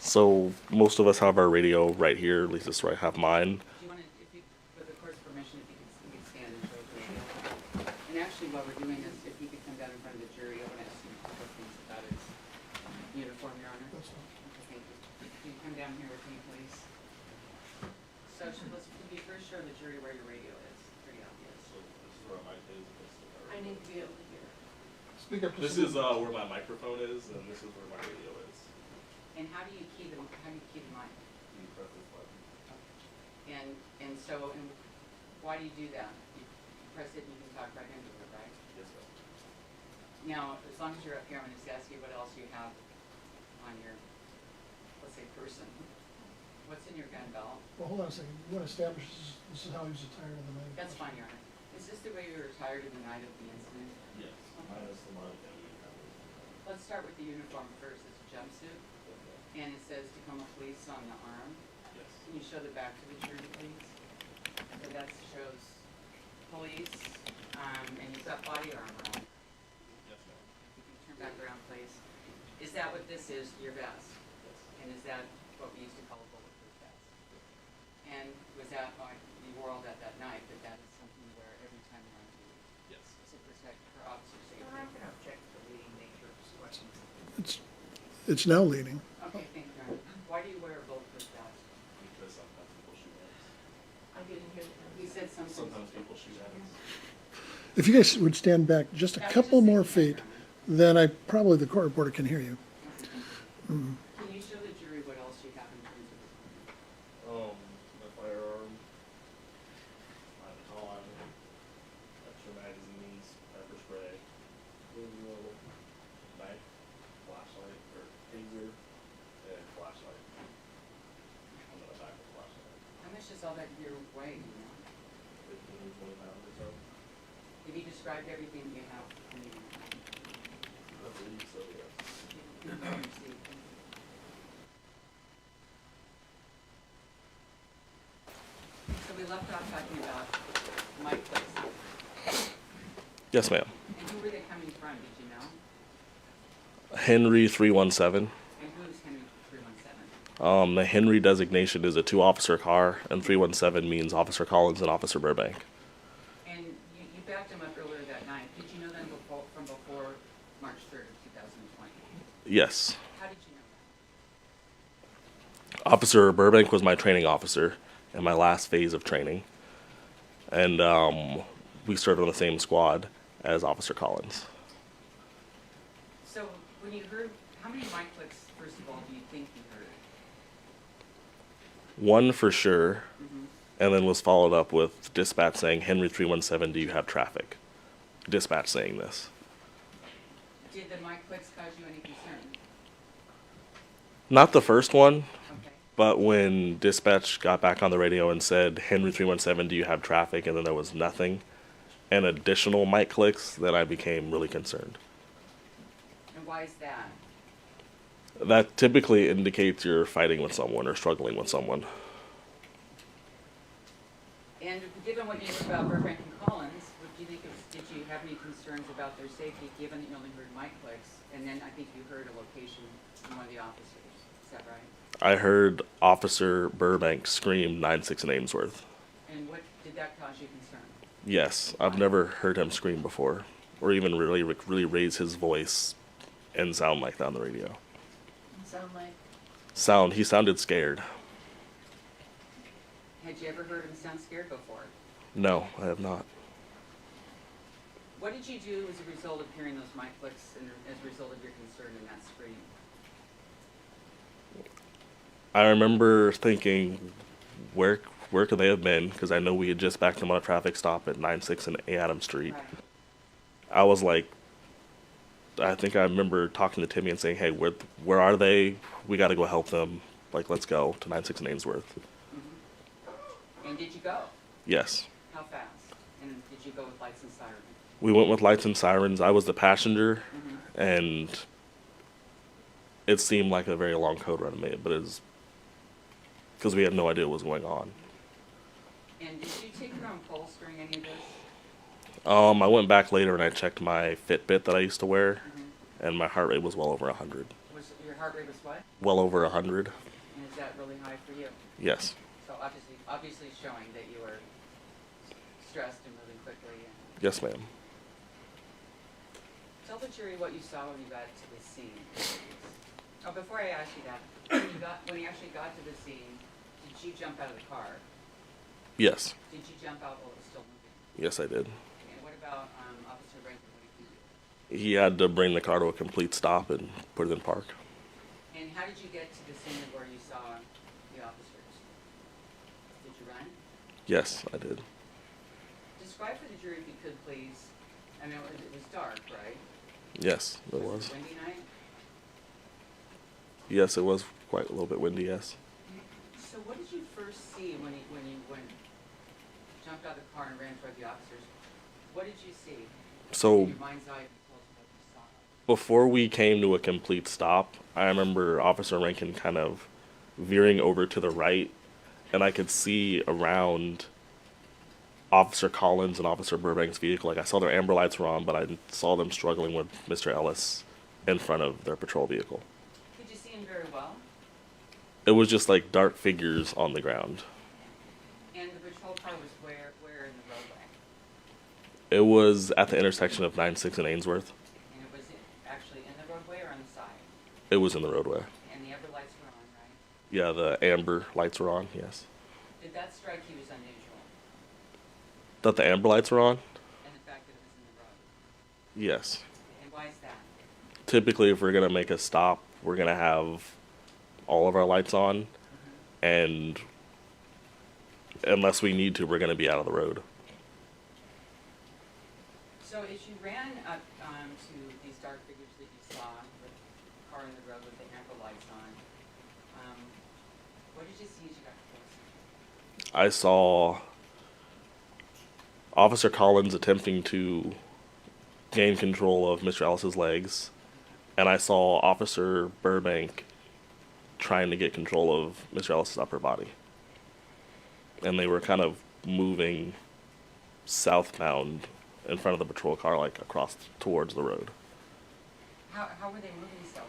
I: So most of us have our radio right here, at least this is where I have mine.
H: Do you want to, with the court's permission, if you could stand and show the radio? And actually, while we're doing this, if you could come down in front of the jury, I want to ask you a couple things about his uniform, Your Honor.
A: That's fine.
H: Okay, thank you. Can you come down here with me, please? So let's be first sure the jury where your radio is. Pretty obvious.
I: So this is where my
E: I need to be able to hear.
A: Speak up.
I: This is where my microphone is, and this is where my radio is.
H: And how do you key the mic?
I: You press this button.
H: And so, why do you do that? You press it and you can talk right into it, right?
I: Yes, sir.
H: Now, as long as you're up here, I'm going to just ask you what else you have on your, let's say, person. What's in your gun belt?
A: Well, hold on a second. You want to establish this is how he was attired on the night?
H: That's fine, Your Honor. Is this the way you were attired in the night of the incident?
I: Yes. Minus the money that we have.
H: Let's start with the uniform first. It's a jumpsuit, and it says Tacoma Police on the arm.
I: Yes.
H: Can you show the back to the jury, please? So that shows police, and you've got body armor on.
I: Yes, ma'am.
H: You can turn back around, please. Is that what this is, your vest?
I: Yes.
H: And is that what we used to call a bulletproof vest? And was that, you wore all that night, but that is something you wear every time you're on duty?
I: Yes.
H: To protect her officer safety?
B: I'm going to object to the leading nature of this question.
A: It's now leading.
H: Okay, thank you, Your Honor. Why do you wear a bulletproof vest?
I: Because sometimes people shoot at us.
E: I didn't hear that.
H: He said something.
I: Sometimes people shoot at us.
A: If you guys would stand back just a
H: Yeah,
A: couple
H: just
A: more
H: say
A: feet,
H: that,
A: then probably the court reporter can hear you.
H: Can you show the jury what else you have in terms of
I: My firearm, my baton, extra magazines, pepper spray, knife, flashlight, or taser, and flashlight. I'm gonna back the flashlight.
H: how much does all that gear weigh, you know?
I: 15, 20 pounds or so.
H: Have you described everything you have?
I: I believe so, yes.
H: So we left off talking about mic clicks.
I: Yes, ma'am.
H: And who were they coming from, did you know?
I: Henry 317.
H: And who's Henry 317?
I: The Henry designation is a 2-officer car, and 317 means Officer Collins and Officer Burbank.
H: And you backed him up earlier that night. Did you know them from before March 3rd of 2020?
I: Yes.
E: How did you know that?
I: Officer Burbank was my training officer in my last phase of training. And we served on the same squad as Officer Collins.
H: So when you heard, how many mic clicks, first of all, do you think you heard?
I: One for sure,
H: Mm-hmm.
I: and then was followed up with dispatch saying, Henry 317, do you have traffic? Dispatch saying this.
H: Did the mic clicks cause you any concern?
I: Not the first one,
H: Okay.
I: but when dispatch got back on the radio and said, Henry 317, do you have traffic? And then there was nothing, and additional mic clicks, then I became really concerned.
H: And why is that?
I: That typically indicates you're fighting with someone or struggling with someone.
H: And given what you knew about Burbank and Collins, what do you think did you have any concerns about their safety, given that you only heard mic clicks, and then I think you heard a location from one of the officers, is that right?
I: I heard Officer Burbank scream 9-6 in Ainsworth.
H: And what, did that cause you concern?
I: Yes, I've never heard him scream before, or even really raise his voice and sound like that on the radio. He sounded scared.
H: Had you ever heard him sound scared before?
I: No, I have not.
H: What did you do as a result of hearing those mic clicks and as a result of your concern in that scream?
I: I remember thinking, where could they have been? Because I know we had just backed them on a traffic stop at 9-6 and A. Adams Street.
H: Right.
I: I was like, I think I remember talking to Timmy and saying, hey, where are they? We got to go help them. Like, let's go to 9-6 and Ainsworth.
H: Mm-hmm. And did you go?
I: Yes.
H: How fast? And did you go with lights and sirens?
I: We went with lights and sirens. I was the passenger,
H: Mm-hmm.
I: and it seemed like a very long code red made, but it was because we had no idea what was going on.
H: And did you take your own pulse during any of this?
I: I went back later and I checked my Fitbit that I used to wear,
H: Mm-hmm.
I: and my heart rate was well over 100.
H: Was your heart rate was what?
I: Well over 100.
H: And is that really high for you?
I: Yes.
H: So obviously showing that you were stressed and moving quickly. And
I: Yes, ma'am.
H: tell the jury what you saw when you got to the scene. Oh, before I ask you that, when you actually got to the scene, did you jump out of the car?
I: Yes.
H: Did you jump out while it was still moving?
I: Yes, I did.
H: And what about Officer Rankine? What did he do?
I: He had to bring the car to a complete stop and put it in park.
H: And how did you get to the scene where you saw the officers? Did you run?
I: Yes, I did.
H: Describe for the jury, if you could, please. I know it was dark, right?
I: Yes, it
H: Was
I: was.
H: it a windy night?
I: Yes, it was quite a little bit windy, yes.
H: So what did you first see when you jumped out of the car and ran toward the officers? What did you see?
I: So
H: In your mind's eye, tell us what you saw.
I: before we came to a complete stop, I remember Officer Rankin kind of veering over to the right, and I could see around Officer Collins and Officer Burbank's vehicle. Like, I saw their amber lights were on, but I saw them struggling with Mr. Ellis in front of their patrol vehicle.
H: Could you see him very well?
I: It was just like dark figures on the ground.
H: And the patrol car was where in the roadway?
I: It was at the intersection of 9-6 and Ainsworth.
H: And it was actually in the roadway or on the side?
I: It was in the roadway.
H: And the amber lights were on, right?
I: Yeah, the amber lights were on, yes.
H: Did that strike you as unusual?
I: That the amber lights were on?
H: And the fact that it was in the road?
I: Yes.
H: And why is that?
I: Typically, if we're going to make a stop, we're going to have all of our lights on, and unless we need to, we're going to be out of the road.
H: So as you ran up to these dark figures that you saw, with the car in the road with the amber lights on, what did you see as you got closer?
I: I saw Officer Collins attempting to gain control of Mr. Ellis's legs, and I saw Officer Burbank trying to get control of Mr. Ellis's upper body. And they were kind of moving southbound in front of the patrol car, like across towards the road.
H: How were they moving southbound?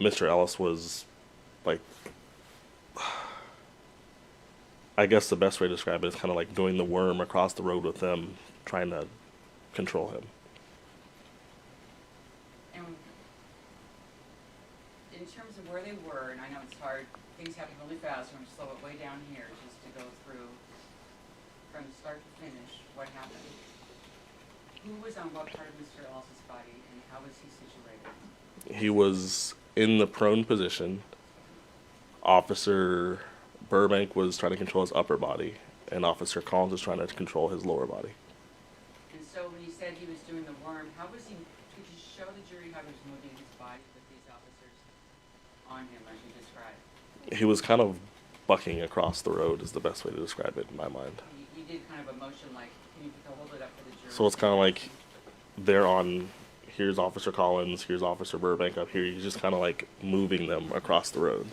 I: Mr. Ellis was like, I guess the best way to describe it is kind of like doing the worm across the road with them, trying to control him.
H: And in terms of where they were, and I know it's hard, things happen really fast, so I'm gonna slow it way down here just to go through from start to finish what happened. Who was on what part of Mr. Ellis's body and how was he situated?
I: He was in the prone position. Officer Burbank was trying to control his upper body, and Officer Collins was trying to control his lower body.
H: And so when you said he was doing the worm, how was he, could you show the jury how he was moving his body with these officers on him as you described?
I: He was kind of bucking across the road is the best way to describe it in my mind.
H: You did kind of a motion like, can you hold it up for the jury?
I: So it's kind of like they're on, here's Officer Collins, here's Officer Burbank up here. He's just kind of like moving them across the road.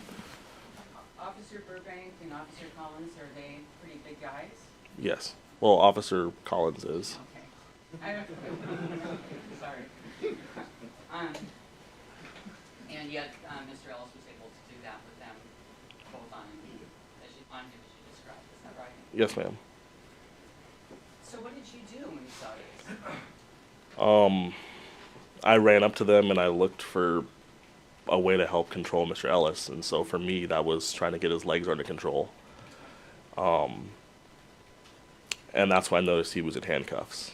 H: Officer Burbank and Officer Collins, are they pretty big guys?
I: Yes. Well, Officer Collins is.
H: Okay. I don't, sorry. And yet, Mr. Ellis was able to do that with them both on him, as you described, is that right?
I: Yes, ma'am.
H: So what did you do when you saw this?
I: I ran up to them and I looked for a way to help control Mr. Ellis, and so for me that was trying to get his legs under control. And that's when I noticed he was in handcuffs.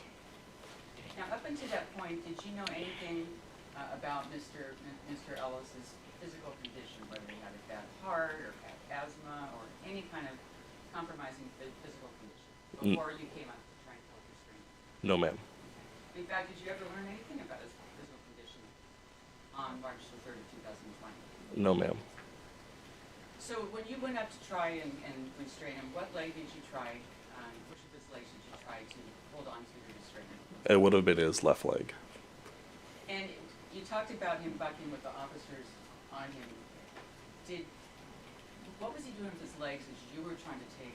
H: Now, up until that point, did you know anything about Mr. Ellis's physical condition, whether he had a bad heart or had asthma or any kind of compromising physical condition before you came up to try and help restrain?
I: No, ma'am.
H: In fact, did you ever learn anything about his physical condition on March the 3rd of 2020?
I: No, ma'am.
H: So when you went up to try and restrain him, what leg did you try, which of his legs did you try to hold on to restrain him?
I: It would have been his left leg.
H: And you talked about him bucking with the officers on him. What was he doing with his legs as you were trying to take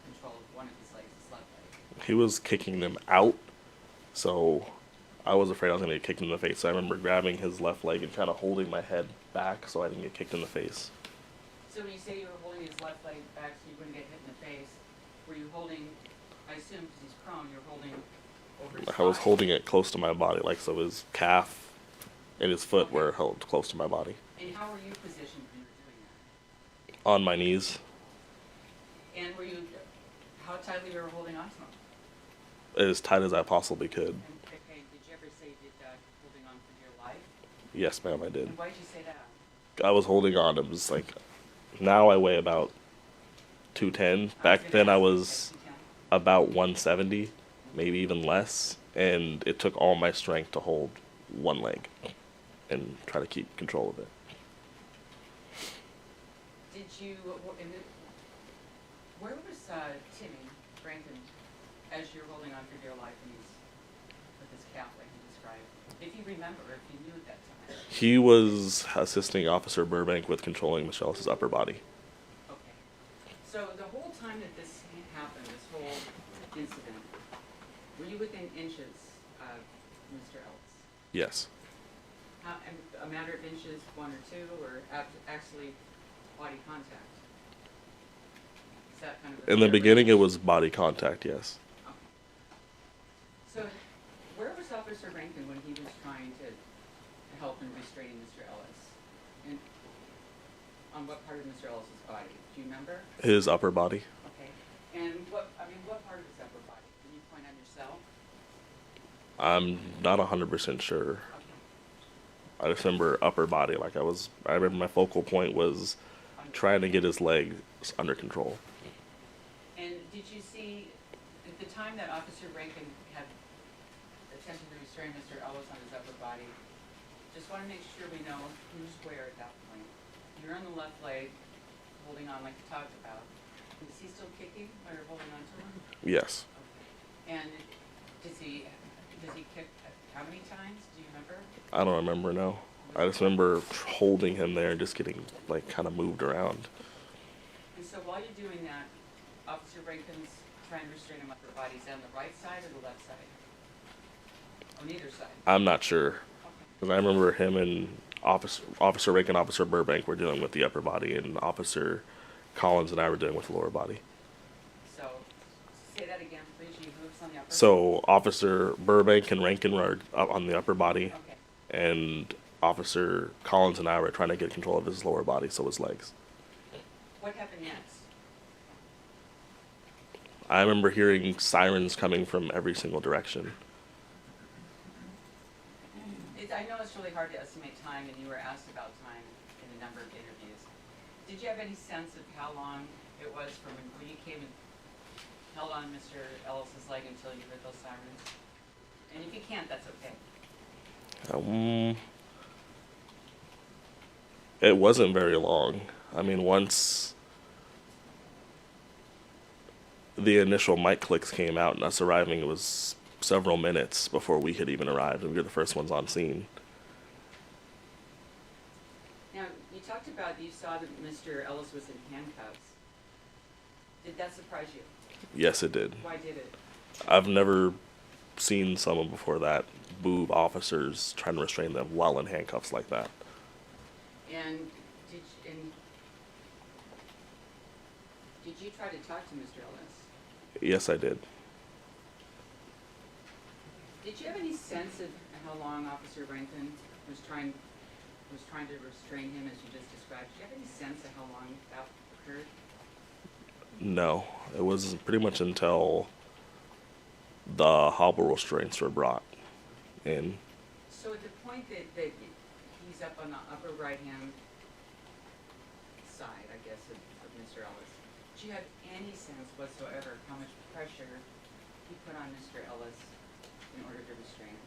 H: control of one of his legs, his left leg?
I: He was kicking them out, so I was afraid I was going to get kicked in the face. So I remember grabbing his left leg and kind of holding my head back so I didn't get kicked in the face.
H: So when you say you were holding his left leg back so you wouldn't get hit in the face, were you holding, I assume because he's prone, you're holding over his
I: I was
H: thigh?
I: holding it close to my body, like so his calf and his foot were held close to my body.
H: And how were you positioned when you were doing that?
I: On my knees.
H: And were you, how tightly were you holding on to him?
I: As tight as I possibly could.
H: And, okay, did you ever say you did that holding on for your life?
I: Yes, ma'am, I did.
H: And why did you say that?
I: I was holding on. It was like, now I weigh about 210. Back then I was about 170, maybe even less. And it took all my strength to hold one leg and try to keep control of it.
H: Did you, where was Timmy Rankine as you're holding on for dear life and he's with his cap like you described? If you remember, if you knew at that time.
I: He was assisting Officer Burbank with controlling Michelle Ellis's upper body.
H: Okay. So the whole time that this happened, this whole incident, were you within inches of Mr. Ellis?
I: Yes.
H: A matter of inches, 1 or 2, or actually body contact? Is that kind of
I: In the beginning it was body contact, yes.
H: Okay. So, where was Officer Rankine when he was trying to help in restraining Mr. Ellis? And on what part of Mr. Ellis's body? Do you remember?
I: His upper body.
H: Okay. And what part of his upper body? Can you point on yourself?
I: I'm not 100% sure.
H: Okay.
I: I just remember upper body. I remember my focal point was trying to get his legs under control.
H: And did you see, at the time that Officer Rankine had attempted to restrain Mr. Ellis on his upper body, just want to make sure we know who's where at that point. You're on the left leg, holding on like you talked about. Is he still kicking while you're holding on to him?
I: Yes.
H: Okay. And does he kick how many times? Do you remember?
I: I don't remember, no. I just remember holding him there and just getting, kind of moved around.
H: And so while you're doing that, Officer Rankine's trying to restrain him upper body. Is that on the right side or the left side? On either side?
I: I'm not sure.
H: Okay.
I: Because I remember him and Officer Rankine and Officer Burbank were dealing with the upper body, and Officer Collins and I were dealing with the lower body.
H: So, say that again, please. You moves on the upper.
I: So Officer Burbank and Rankine were up on the upper body,
H: Okay.
I: and Officer Collins and I were trying to get control of his lower body, so his legs.
H: What happened next?
I: I remember hearing sirens coming from every single direction.
H: I know it's really hard to estimate time, and you were asked about time in a number of interviews. Did you have any sense of how long it was from when you came and held on Mr. Ellis's leg until you heard those sirens? And if you can't, that's okay.
I: It wasn't very long. I mean, once the initial mic clicks came out and us arriving, it was several minutes before we had even arrived, and we were the first ones on scene.
H: Now, you talked about you saw that Mr. Ellis was in handcuffs. Did that surprise you?
I: Yes, it did.
H: Why did it?
I: I've never seen someone before that move officers trying to restrain them while in handcuffs like that.
H: And did you try to talk to Mr. Ellis?
I: Yes, I did.
H: Did you have any sense of how long Officer Rankine was trying to restrain him, as you just described? Did you have any sense of how long that occurred?
I: No, it was pretty much until the Hobble restraints were brought in.
H: So at the point that he's up on the upper right-hand side, I guess, of Mr. Ellis, did you have any sense whatsoever of how much pressure he put on Mr. Ellis in order to restrain him?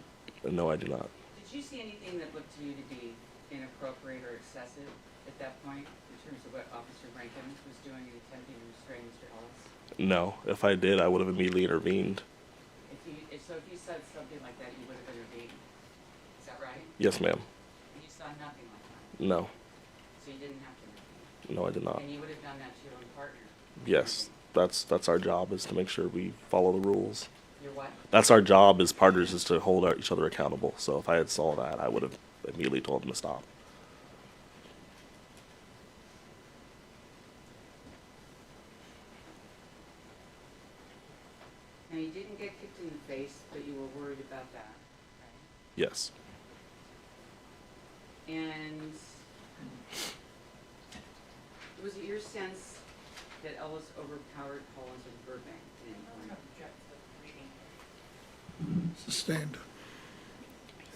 I: No, I do not.
H: Did you see anything that looked to you to be inappropriate or excessive at that point in terms of what Officer Rankine was doing in attempting to restrain Mr. Ellis?
I: No, if I did, I would have immediately intervened.
H: So if you said something like that, you would have intervened. Is that right?
I: Yes, ma'am.
H: And you saw nothing like that?
I: No.
H: So you didn't have to intervene?
I: No, I did not.
H: And you would have done that to your own partner?
I: Yes, that's our job, is to make sure we follow the rules.
H: Your what?
I: That's our job as partners, is to hold each other accountable. So if I had saw that, I would have immediately told them to stop.
H: Now, you didn't get kicked in the face, but you were worried about that, right?
I: Yes.
H: And was it your sense that Ellis overpowered Collins and Burbank in any point?
A: Sustained.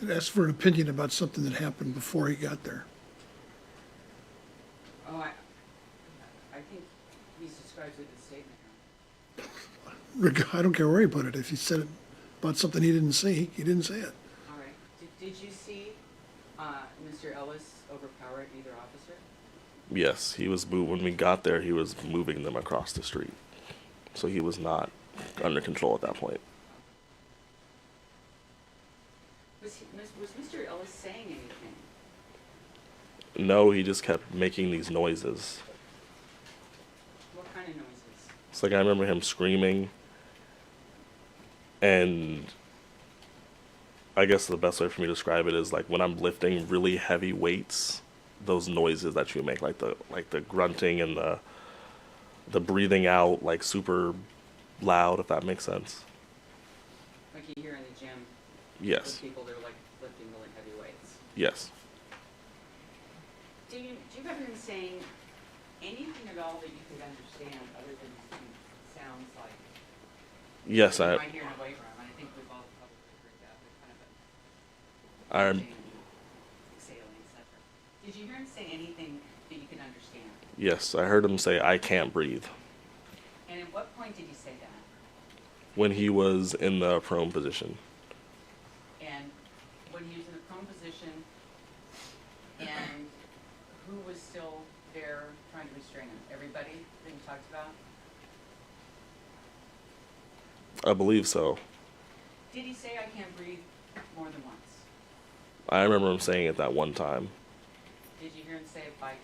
A: It asked for an opinion about something that happened before he got there.
H: Oh, I think he describes it as statement here.
A: I don't care where he put it. If he said it about something he didn't see, he didn't say it.
H: All right. Did you see Mr. Ellis overpower either officer?
I: Yes, he was when we got there, he was moving them across the street. So he was not under control at that point.
H: Was Mr. Ellis saying anything?
I: No, he just kept making these noises.
H: What kind of noises?
I: It's like I remember him screaming, and I guess the best way for me to describe it is like when I'm lifting really heavy weights, those noises that you make, like the grunting and the breathing out, like super loud, if that makes sense.
H: Like you hear in the gym?
I: Yes.
H: Those people that are like lifting really heavy weights.
I: Yes.
H: Do you remember him saying anything at all that you could understand other than sounds like?
I: Yes,
H: Right here in a weight room, and I think we've all probably heard that, but kind of a exhaling, etc. Did you hear him say anything that you could understand?
I: Yes, I heard him say, "I can't breathe,"
H: And at what point did he say that?
I: when he was in the prone position.
H: And when he was in the prone position, and who was still there trying to restrain him? Everybody that you talked about?
I: I believe so.
H: Did he say, "I can't breathe" more than once?
I: I remember him saying it that one time.
H: Did you hear him say it 5 times?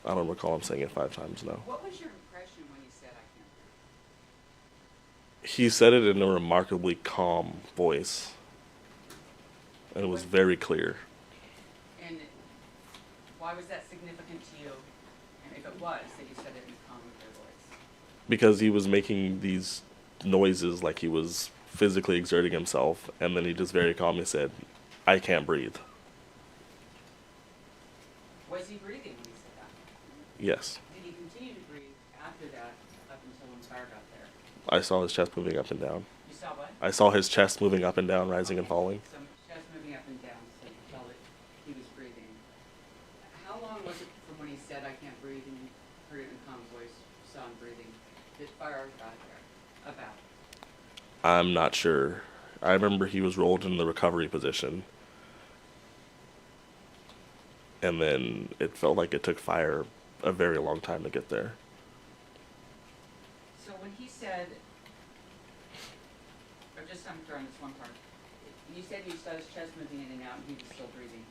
I: I don't recall him saying it 5 times, no.
H: What was your impression when he said, "I can't breathe"?
I: He said it in a remarkably calm voice, and it was very clear.
H: And why was that significant to you? And if it was, that you said it in a calm, clear voice?
I: Because he was making these noises like he was physically exerting himself, and then he just very calmly said, "I can't breathe."
H: Was he breathing when he said that?
I: Yes.
H: Did he continue to breathe after that, up until when fire got there?
I: I saw his chest moving up and down.
H: You saw what?
I: I saw his chest moving up and down, rising and falling.
H: So chest moving up and down, so you felt it, he was breathing. How long was it from when he said, "I can't breathe," and you heard it in a calm voice, saw him breathing, that fire got there? About?
I: I'm not sure. I remember he was rolled in the recovery position. And then it felt like it took fire a very long time to get there.
H: So when he said, or just I'm throwing this one part, you said you saw his chest moving in and out and he was still breathing.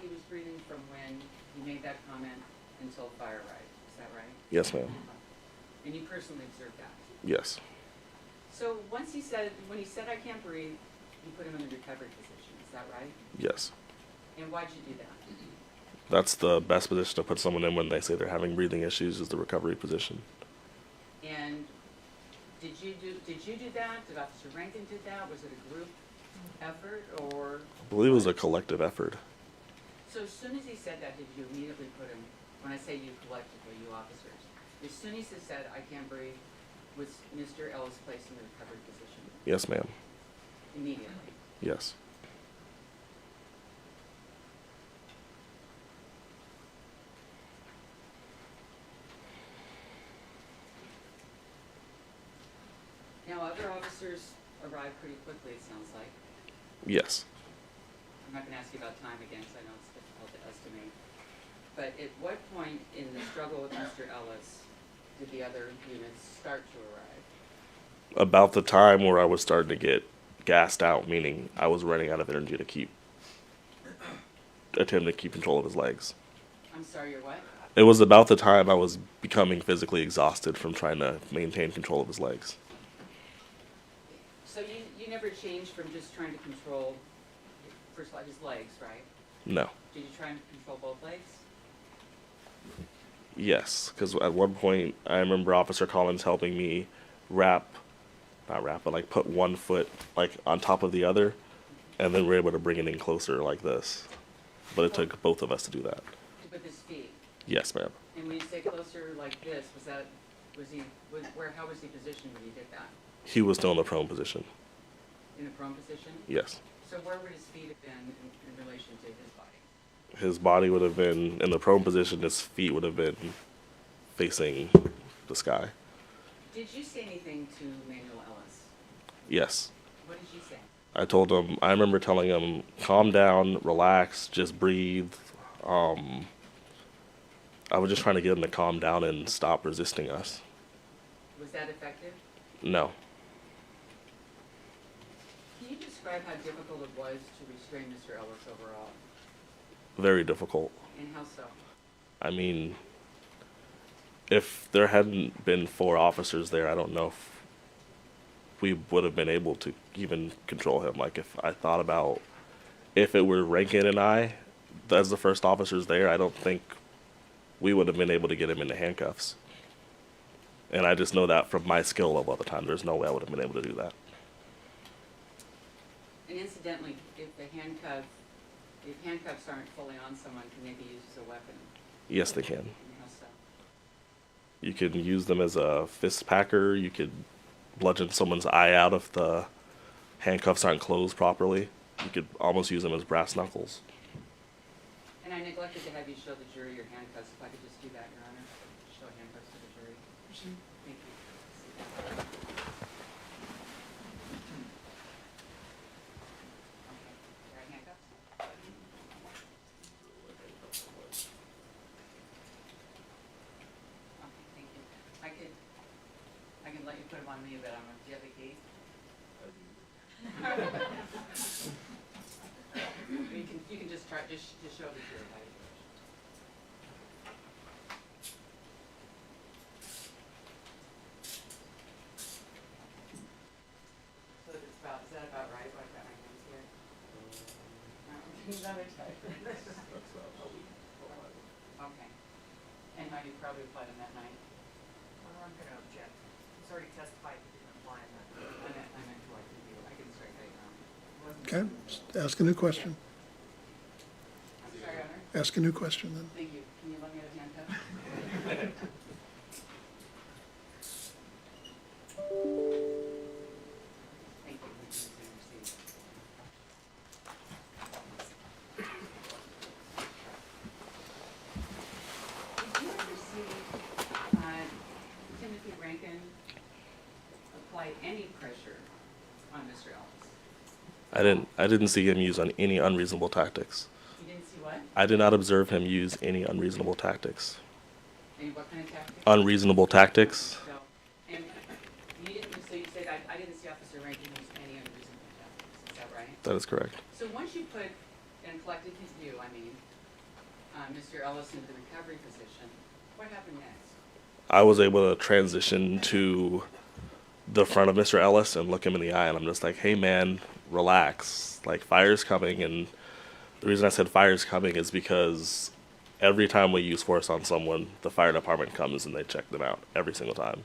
H: He was breathing from when he made that comment until fire arrived, is that right?
I: Yes, ma'am.
H: And you personally observed that?
I: Yes.
H: So once he said, when he said, "I can't breathe," you put him in the recovery position, is that right?
I: Yes.
H: And why'd you do that?
I: That's the best position to put someone in when they say they're having breathing issues, is the recovery position.
H: And did you do that? Did Officer Rankine do that? Was it a group effort or?
I: I believe it was a collective effort.
H: So as soon as he said that, did you immediately put him, when I say you collectively, you officers, as soon as he said, "I can't breathe," was Mr. Ellis placed in the recovery position?
I: Yes, ma'am.
H: Immediately?
I: Yes.
H: Now, other officers arrived pretty quickly, it sounds like.
I: Yes.
H: I'm not gonna ask you about time again, because I know it's difficult to estimate. But at what point in the struggle with Mr. Ellis did the other units start to arrive?
I: About the time where I was starting to get gassed out, meaning I was running out of energy to attempt to keep control of his legs.
H: I'm sorry, you're what?
I: It was about the time I was becoming physically exhausted from trying to maintain control of his legs.
H: So you never changed from just trying to control, first of all, his legs, right?
I: No.
H: Did you try and control both legs?
I: Yes, because at one point I remember Officer Collins helping me but like put one foot like on top of the other, and then we were able to bring it in closer like this. But it took both of us to do that.
H: With his feet?
I: Yes, ma'am.
H: And when you say closer like this, how was he positioned when you did that?
I: He was still in the prone position.
H: In a prone position?
I: Yes.
H: So where would his feet have been in relation to his body?
I: His body would have been in the prone position. His feet would have been facing the sky.
H: Did you say anything to Manuel Ellis?
I: Yes.
H: What did you say?
I: I told him, I remember telling him, calm down, relax, just breathe. I was just trying to get him to calm down and stop resisting us.
H: Was that effective?
I: No.
H: Can you describe how difficult it was to restrain Mr. Ellis overall?
I: Very difficult.
H: And how so?
I: I mean, if there hadn't been 4 officers there, I don't know if we would have been able to even control him. Like, if I thought about if it were Rankine and I, as the first officers there, I don't think we would have been able to get him into handcuffs. And I just know that from my skill level at the time, there's no way I would have been able to do that.
H: And incidentally, if handcuffs aren't fully on someone, can they be used as a weapon?
I: Yes, they can.
H: And how so?
I: You can use them as a fist packer. You could bludgeon someone's eye out if the handcuffs aren't closed properly. You could almost use them as brass knuckles.
H: And I neglected to have you show the jury your handcuffs. If I could just do that, Your Honor. Show handcuffs to the jury. Thank you. Okay. Your handcuffs? Okay, thank you. I can let you put them on me, but I'm gonna, do you have the key? You can just try, just show the jury how you do it. So it's about, is that about right, what I've got my hands here? Another type. Okay. And how you probably applied them that night?
B: I'm gonna object. He's already testified he didn't apply him that.
H: I meant to, I can strike that down.
A: Okay, just ask a new question.
H: I'm sorry, Your Honor.
A: Ask a new question then.
H: Thank you. Can you let me have a handcuff? Thank you. Did you ever see Timothy Rankine apply any pressure on Mr. Ellis?
I: I didn't see him use on any unreasonable tactics.
H: You didn't see what?
I: I did not observe him use any unreasonable tactics.
H: Any what kind of tactics?
I: Unreasonable tactics?
H: So, and you didn't, so you said, I didn't see Officer Rankine use any unreasonable tactics, is that right?
I: That is correct.
H: So once you put and collected his view, Mr. Ellis into the recovery position, what happened next?
I: I was able to transition to the front of Mr. Ellis and look him in the eye, and I'm just like, hey man, relax. Like, fire's coming. And the reason I said fire's coming is because every time we use force on someone, the fire department comes and they check them out every single time.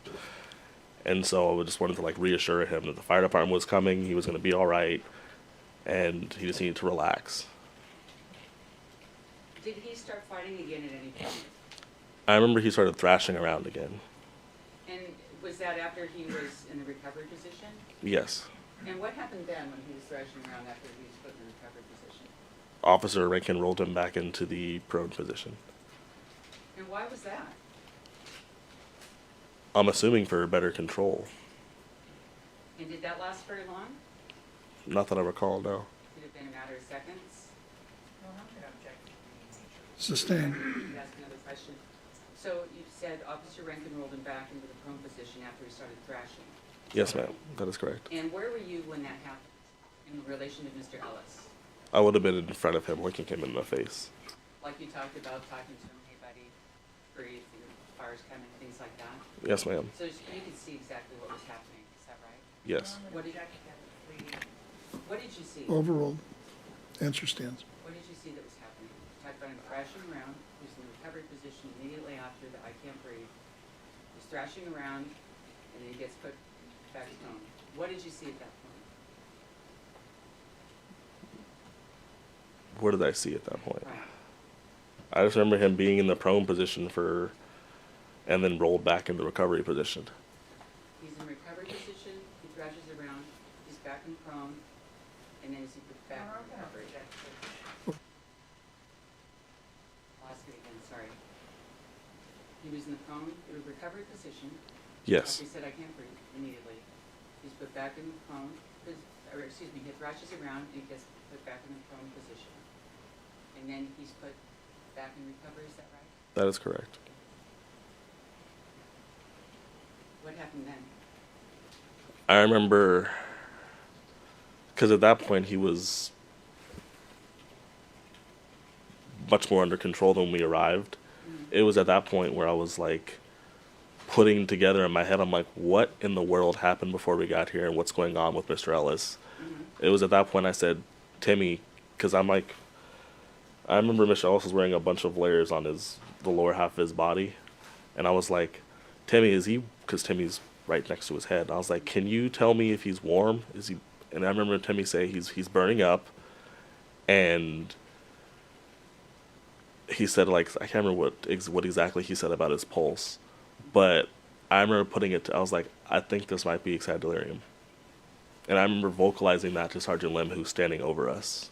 I: And so I just wanted to like reassure him that the fire department was coming, he was going to be all right, and he just needed to relax.
H: Did he start fighting again at any point?
I: I remember he started thrashing around again.
H: And was that after he was in the recovery position?
I: Yes.
H: And what happened then when he was thrashing around after he was put in the recovery position?
I: Officer Rankine rolled him back into the prone position.
H: And why was that?
I: I'm assuming for better control.
H: And did that last very long?
I: Not that I recall, no.
H: Could it have been a matter of seconds?
B: Well, I'm gonna object to the nature.
A: Sustained.
H: Ask another question. So you said Officer Rankine rolled him back into the prone position after he started thrashing.
I: Yes, ma'am. That is correct.
H: And where were you when that happened in relation to Mr. Ellis?
I: I would have been in front of him, looking him in the face.
H: Like you talked about talking to him, hey buddy, breathe, your fire's coming, things like that?
I: Yes, ma'am.
H: So you could see exactly what was happening, is that right?
I: Yes.
H: What did you see?
A: Overruled. Answer stands.
H: What did you see that was happening? You talked about him thrashing around, he was in the recovery position immediately after the I can't breathe. He's thrashing around, and then he gets put back home. What did you see at that point?
I: What did I see at that point?
H: Right.
I: I just remember him being in the prone position and then rolled back into recovery position.
H: He's in recovery position, he thrashes around, he's back in prone, and then is he put back in recovery? I'll ask it again, sorry. He was in the prone, recovery position.
I: Yes.
H: He said, I can't breathe, immediately. He's put back in the prone, he thrashes around and he gets put back in the prone position. And then he's put back in recovery, is that right?
I: That is correct.
H: What happened then?
I: I remember, because at that point he was much more under control than when we arrived. It was at that point where I was like putting together in my head, I'm like, what in the world happened before we got here and what's going on with Mr. Ellis? It was at that point I said, Timmy, because I'm like, I remember Mr. Ellis was wearing a bunch of layers on the lower half of his body. And I was like, Timmy, is he, because Timmy's right next to his head. I was like, can you tell me if he's warm? Is he? And I remember Timmy say he's burning up. And he said, like, I can't remember what exactly he said about his pulse. But I remember putting it I was like, I think this might be excited delirium. And I remember vocalizing that to Sergeant Lim, who's standing over us.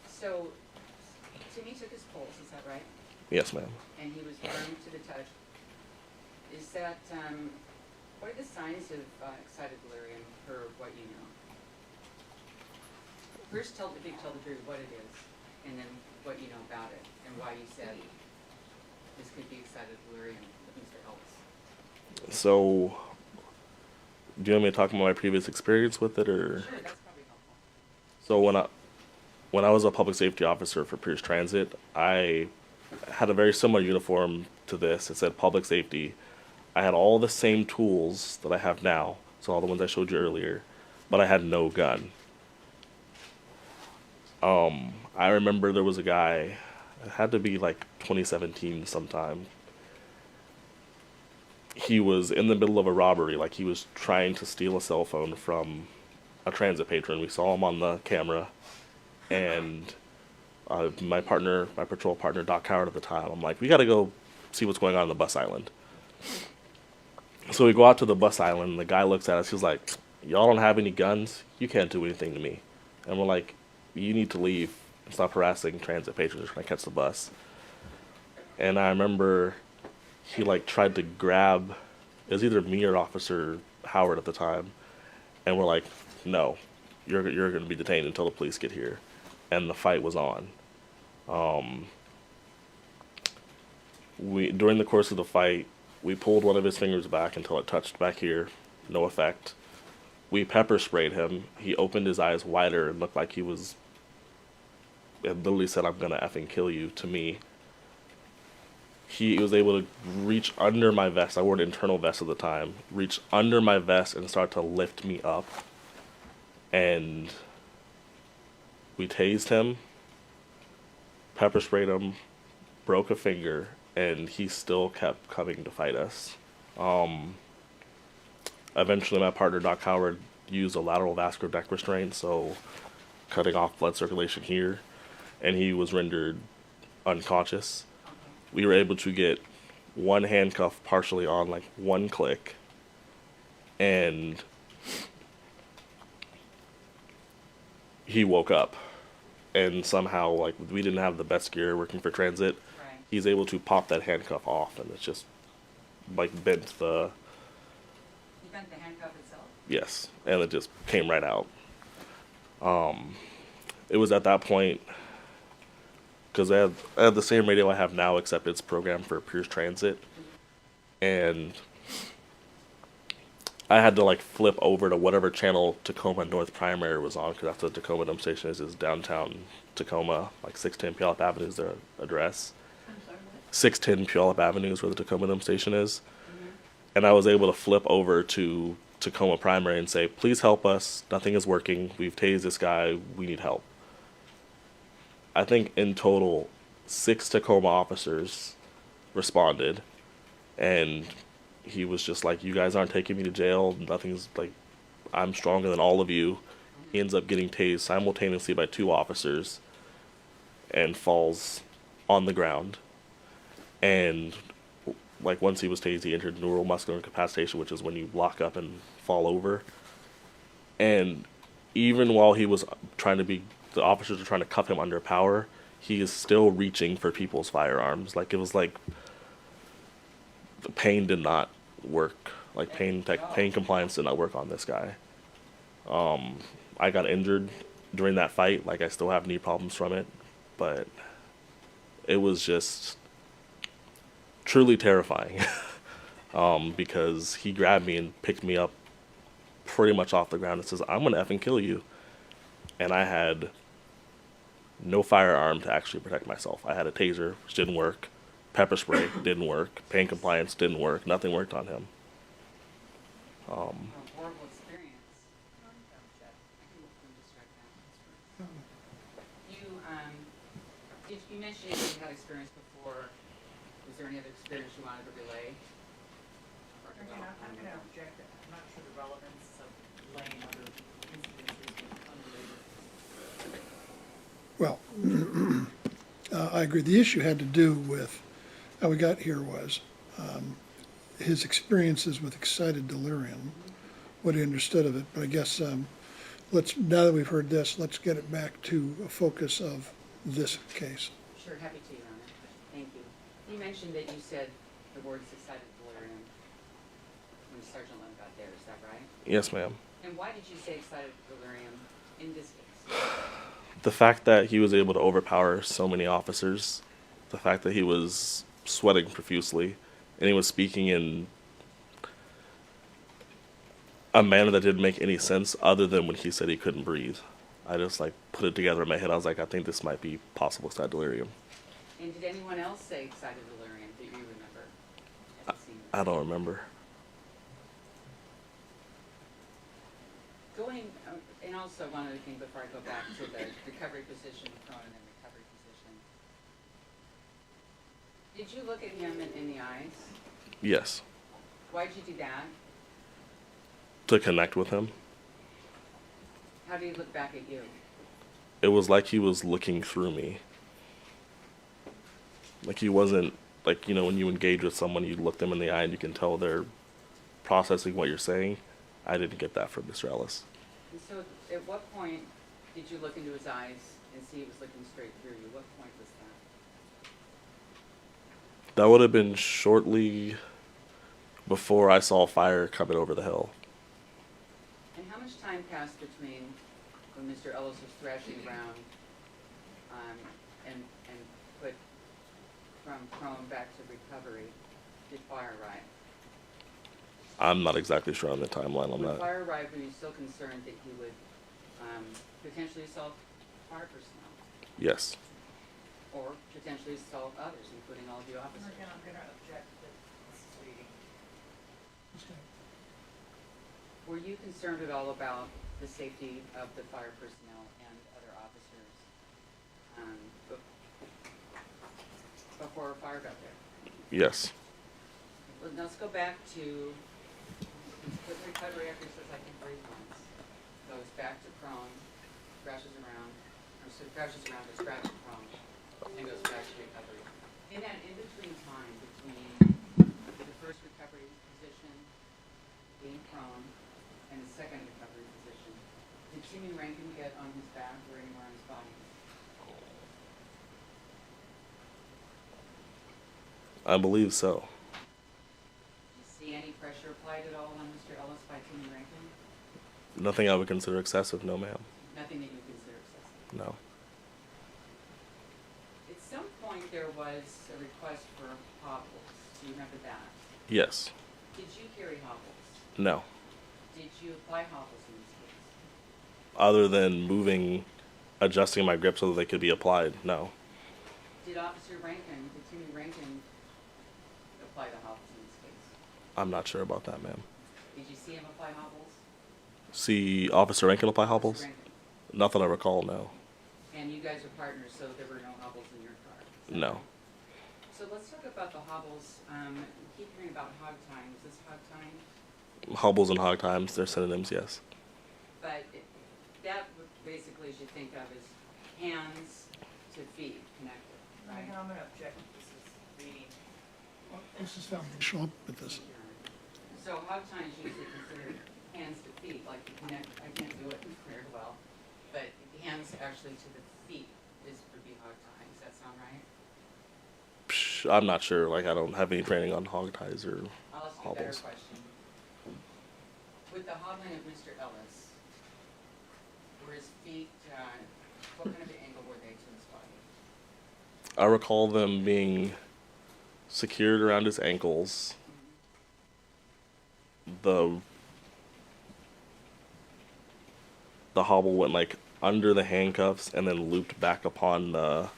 H: So, Timmy took his pulse, is that right?
I: Yes, ma'am.
H: And he was burned to the touch. Is that, what are the signs of excited delirium, or what you know? First, tell the jury what it is, and then what you know about it, and why you said this could be excited delirium with Mr. Ellis.
I: So, do you want me to talk about my previous experience with it, or?
H: Sure, that's probably helpful.
I: So when I was a public safety officer for Pierce Transit, I had a very similar uniform to this. It said public safety. I had all the same tools that I have now, so all the ones I showed you earlier, but I had no gun. I remember there was a guy, it had to be like 2017 sometime. He was in the middle of a robbery, like he was trying to steal a cell phone from a transit patron. We saw him on the camera, and My patrol partner, Doc Howard at the time, I'm like, we got to go see what's going on the bus island. So we go out to the bus island, and the guy looks at us. He's like, y'all don't have any guns? You can't do anything to me. And we're like, you need to leave and stop harassing transit patrons trying to catch the bus. And I remember he like tried to grab, it was either me or Officer Howard at the time. And we're like, no, you're going to be detained until the police get here. And the fight was on. During the course of the fight, we pulled one of his fingers back until it touched back here. No effect. We pepper sprayed him. He opened his eyes wider and looked like he was... It literally said, I'm gonna effing kill you, to me. He was able to reach under my vest. I wore an internal vest at the time. Reach under my vest and start to lift me up. And we tased him, pepper sprayed him, broke a finger, and he still kept coming to fight us. Eventually, my partner, Doc Howard, used a lateral vascular deck restraint, so cutting off blood circulation here, and he was rendered unconscious. We were able to get one handcuff partially on, like one click, and he woke up. And somehow, like, we didn't have the best gear working for transit.
H: Right.
I: He's able to pop that handcuff off, and it's just, like, bent the...
H: You bent the handcuff itself?
I: Yes, and it just came right out. It was at that point, because I had the same radio I have now, except it's programmed for Pierce Transit. And I had to, like, flip over to whatever channel Tacoma North Primary was on, because that's what Tacoma dump station is downtown Tacoma, like 610 Puyallup Avenue is their address.
E: I'm sorry, what?
I: 610 Puyallup Avenue is where the Tacoma dump station is. And I was able to flip over to Tacoma Primary and say, please help us, nothing is working, we've tased this guy, we need help. I think in total, 6 Tacoma officers responded, and he was just like, you guys aren't taking me to jail, nothing's like, I'm stronger than all of you. He ends up getting tased simultaneously by 2 officers and falls on the ground. And like once he was tased, he entered neuromuscular incapacitation, which is when you lock up and fall over. And even while he was the officers were trying to cuff him under power, he is still reaching for people's firearms. Like, it was like the pain did not work. Like, pain compliance did not work on this guy. I got injured during that fight. Like, I still have knee problems from it, but it was just truly terrifying. Because he grabbed me and picked me up pretty much off the ground and says, I'm gonna effing kill you. And I had no firearm to actually protect myself. I had a taser, which didn't work. Pepper spray didn't work. Pain compliance didn't work. Nothing worked on him.
H: A horrible experience. I can look through this right now. You mentioned you had experience before. Was there any other experience you wanted to relay?
B: Again, I'm gonna object, I'm not sure the relevance of laying other incidences unrelated.
A: Well, I agree. The issue had to do with how we got here was his experiences with excited delirium, what he understood of it. But I guess now that we've heard this, let's get it back to a focus of this case.
H: Sure, happy to, Your Honor. Thank you. You mentioned that you said the words excited delirium when Sergeant Lund got there, is that right?
I: Yes, ma'am.
H: And why did you say excited delirium in this case?
I: The fact that he was able to overpower so many officers, the fact that he was sweating profusely, and he was speaking in a manner that didn't make any sense other than when he said he couldn't breathe. I just like put it together in my head. I was like, I think this might be possible excited delirium.
H: And did anyone else say excited delirium that you remember at the scene?
I: I don't remember.
H: And also one other thing before I go back to the recovery position, prone and then recovery position. Did you look at him in the eyes?
I: Yes.
H: Why'd you do that?
I: To connect with him.
H: How did he look back at you?
I: It was like he was looking through me. Like he wasn't, like, when you engage with someone, you look them in the eye and you can tell they're processing what you're saying. I didn't get that from Mr. Ellis.
H: And so at what point did you look into his eyes and see he was looking straight through you? What point was that?
I: That would have been shortly before I saw fire coming over the hill.
H: And how much time passed between when Mr. Ellis was thrashing around and put from prone back to recovery? Did fire arrive?
I: I'm not exactly sure on the timeline on
H: When
I: that.
H: fire arrived, were you still concerned that he would potentially assault fire personnel
I: Yes.
H: or potentially assault others, including all of you officers?
B: Again, I'm gonna object to this reading.
H: Were you concerned at all about the safety of the fire personnel and other officers before a fire got there?
I: Yes.
H: Well, let's go back to the recovery after he says I can breathe once. Goes back to prone, crashes around, gets back to prone, and goes back to recovery. In that in-between time between the first recovery position, being prone, and the second recovery position, did Timothy Rankine get on his back or anywhere on his body?
I: I believe so.
H: Did you see any pressure applied at all on Mr. Ellis by Timothy Rankine?
I: Nothing I would consider excessive, no ma'am.
H: Nothing that you would consider excessive?
I: No.
H: At some point, there was a request for hobbles. Do you remember that?
I: Yes.
H: Did you carry hobbles?
I: No.
H: Did you apply hobbles in this case?
I: Other than adjusting my grip so that they could be applied, no.
H: Did Timothy Rankine apply the hobbles in this case?
I: I'm not sure about that, ma'am.
H: Did you see him apply hobbles?
I: See Officer Rankine apply hobbles?
H: Officer Rankine.
I: Not that I recall, no.
H: And you guys were partners, so there were no hobbles in your car?
I: No.
H: So let's talk about the hobbles. We keep hearing about hog tying. Is this hog tying?
I: Hobbles and hog times, they're synonyms, yes.
H: But that would basically you should think of as hands to feet connected, right?
B: I'm gonna object to this reading.
A: This is foundational with this.
H: So hog tying is usually considered hands to feet, like you connect, I can't do it very well, but hands actually to the feet would be hog tying. Does that sound right?
I: Psh, I'm not sure. Like, I don't have any training on hog ties or
H: I'll ask you a better
I: hobbles.
H: question. With the hobbling of Mr. Ellis, were his feet, what kind of an angle were they to his body?
I: I recall them being secured around his ankles. The hobble went like under the handcuffs and then looped back upon the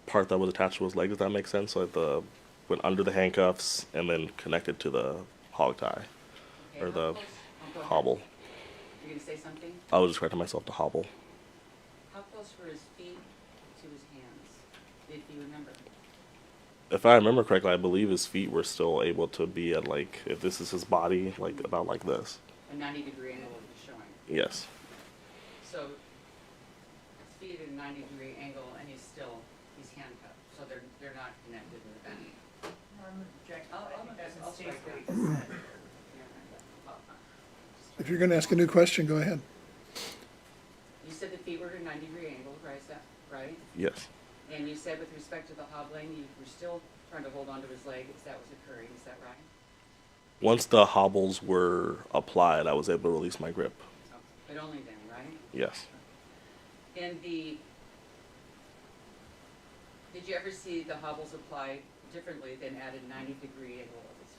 I: part that was attached to his leg. Does that make sense? So like went under the handcuffs and then connected to the hog tie
H: Okay,
I: or
H: how
I: the
H: close- go ahead.
I: hobble.
H: You're gonna say something?
I: I was just correcting myself to hobble.
H: How close were his feet to his hands, if you remember?
I: If I remember correctly, I believe his feet were still able to be at like, if this is his body, like about like this.
H: A 90-degree angle would be showing.
I: Yes.
H: So his feet at a 90-degree angle, and he's handcuffed, so they're not connected in the back.
B: I'm objecting,
H: I'll-
B: I think that's
H: I'll
B: mistakes
H: strike
B: what
H: that.
B: he just said.
A: If you're going to ask a new question, go ahead.
H: You said the feet were at a 90-degree angle, right? Is that right?
I: Yes.
H: And you said with respect to the hobbling, you were still trying to hold onto his leg as that was occurring. Is that right?
I: Once the hobbles were applied, I was able to release my grip.
H: Oh, but only then, right?
I: Yes.
H: And did you ever see the hobbles applied differently than at a 90-degree angle of his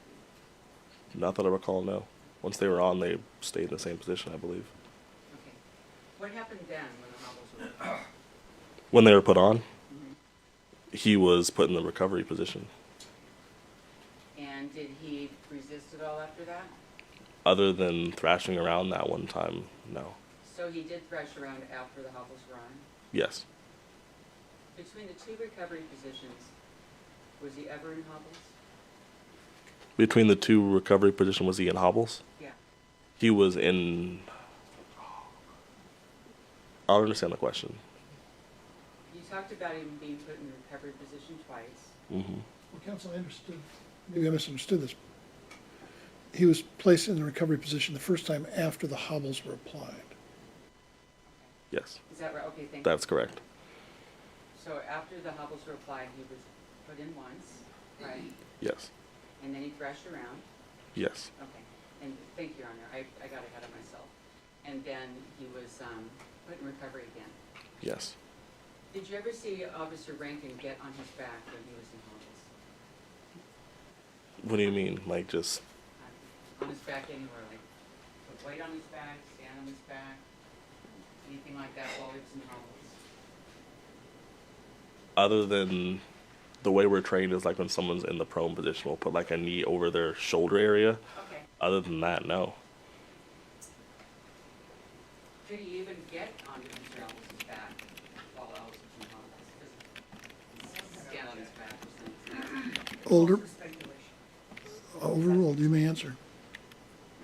H: feet?
I: Not that I recall, no. Once they were on, they stayed in the same position, I believe.
H: Okay. What happened then when the hobbles were applied?
I: When they were put on,
H: Mhm.
I: he was put in the recovery position.
H: And did he resist at all after that?
I: Other than thrashing around that one time, no.
H: So he did thrash around after the hobbles were on?
I: Yes.
H: Between the two recovery positions, was he ever in hobbles?
I: Between the two recovery positions, was he in hobbles?
H: Yeah.
I: He was in... I don't understand the question.
H: You talked about him being put in the recovery position twice.
I: Mm-hmm.
A: Well, counsel, I understood, maybe I misunderstood this. He was placed in the recovery position the first time after the hobbles were applied.
I: Yes,
H: Is that right? Okay, thank you.
I: that's correct.
H: So after the hobbles were applied, he was put in once, right?
I: Yes,
H: And then he thrashed around.
I: yes,
H: Okay, and thank you, Your Honor, I got ahead of myself. And then he was put in recovery again.
I: yes.
H: Did you ever see Officer Rankin get on his back when he was in hobbles?
I: What do you mean? Like just,
H: On his back anywhere, like put weight on his back, stand on his back, anything like that while he was in hobbles?
I: other than the way we're trained is like when someone's in the prone position, we'll put like a knee over their shoulder area.
H: Okay.
I: Other than that, no.
H: Could he even get onto Mr. Ellis's back while Ellis was in hobbles? Just stand on his back or something?
A: Older,
B: For speculation.
A: overruled, you may answer.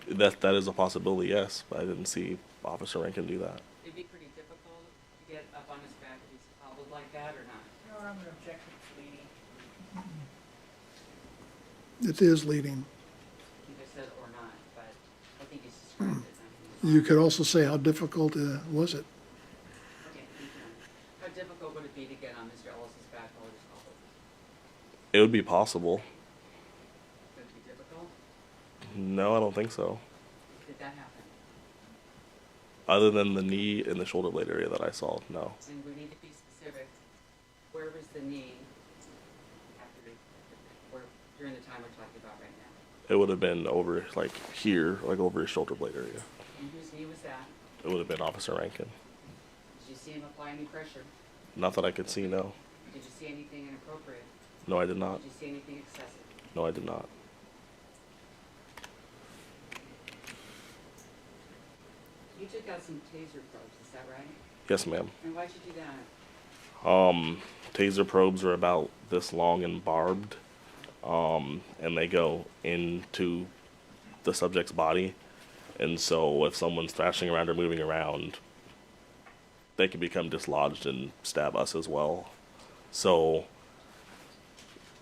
I: That is a possibility, yes, but I didn't see Officer Rankin do that.
H: It'd be pretty difficult to get up on his back if he's hobbled like that or not?
B: No, I'm gonna object to this leading.
A: It is leading.
H: You just said or not, but I think he's described it. I mean,
A: You could also say how difficult was it?
H: okay, thank you. How difficult would it be to get on Mr. Ellis's back while he was hobbled?
I: It would be possible.
H: Would it be difficult?
I: No, I don't think so.
H: Did that happen?
I: Other than the knee and the shoulder blade area that I saw, no.
H: And we need to be specific. Where was the knee where, during the time we're talking about right now?
I: It would have been over like here, like over his shoulder blade area.
H: And whose knee was that?
I: It would have been Officer Rankin.
H: Did you see him apply any pressure?
I: Not that I could see, no.
H: Did you see anything inappropriate?
I: No, I did not.
H: Did you see anything excessive?
I: No, I did not.
H: You took out some taser probes, is that right?
I: Yes, ma'am.
H: And why'd you do that?
I: Taser probes are about this long and barbed, and they go into the subject's body. And so if someone's thrashing around or moving around, they can become dislodged and stab us as well. So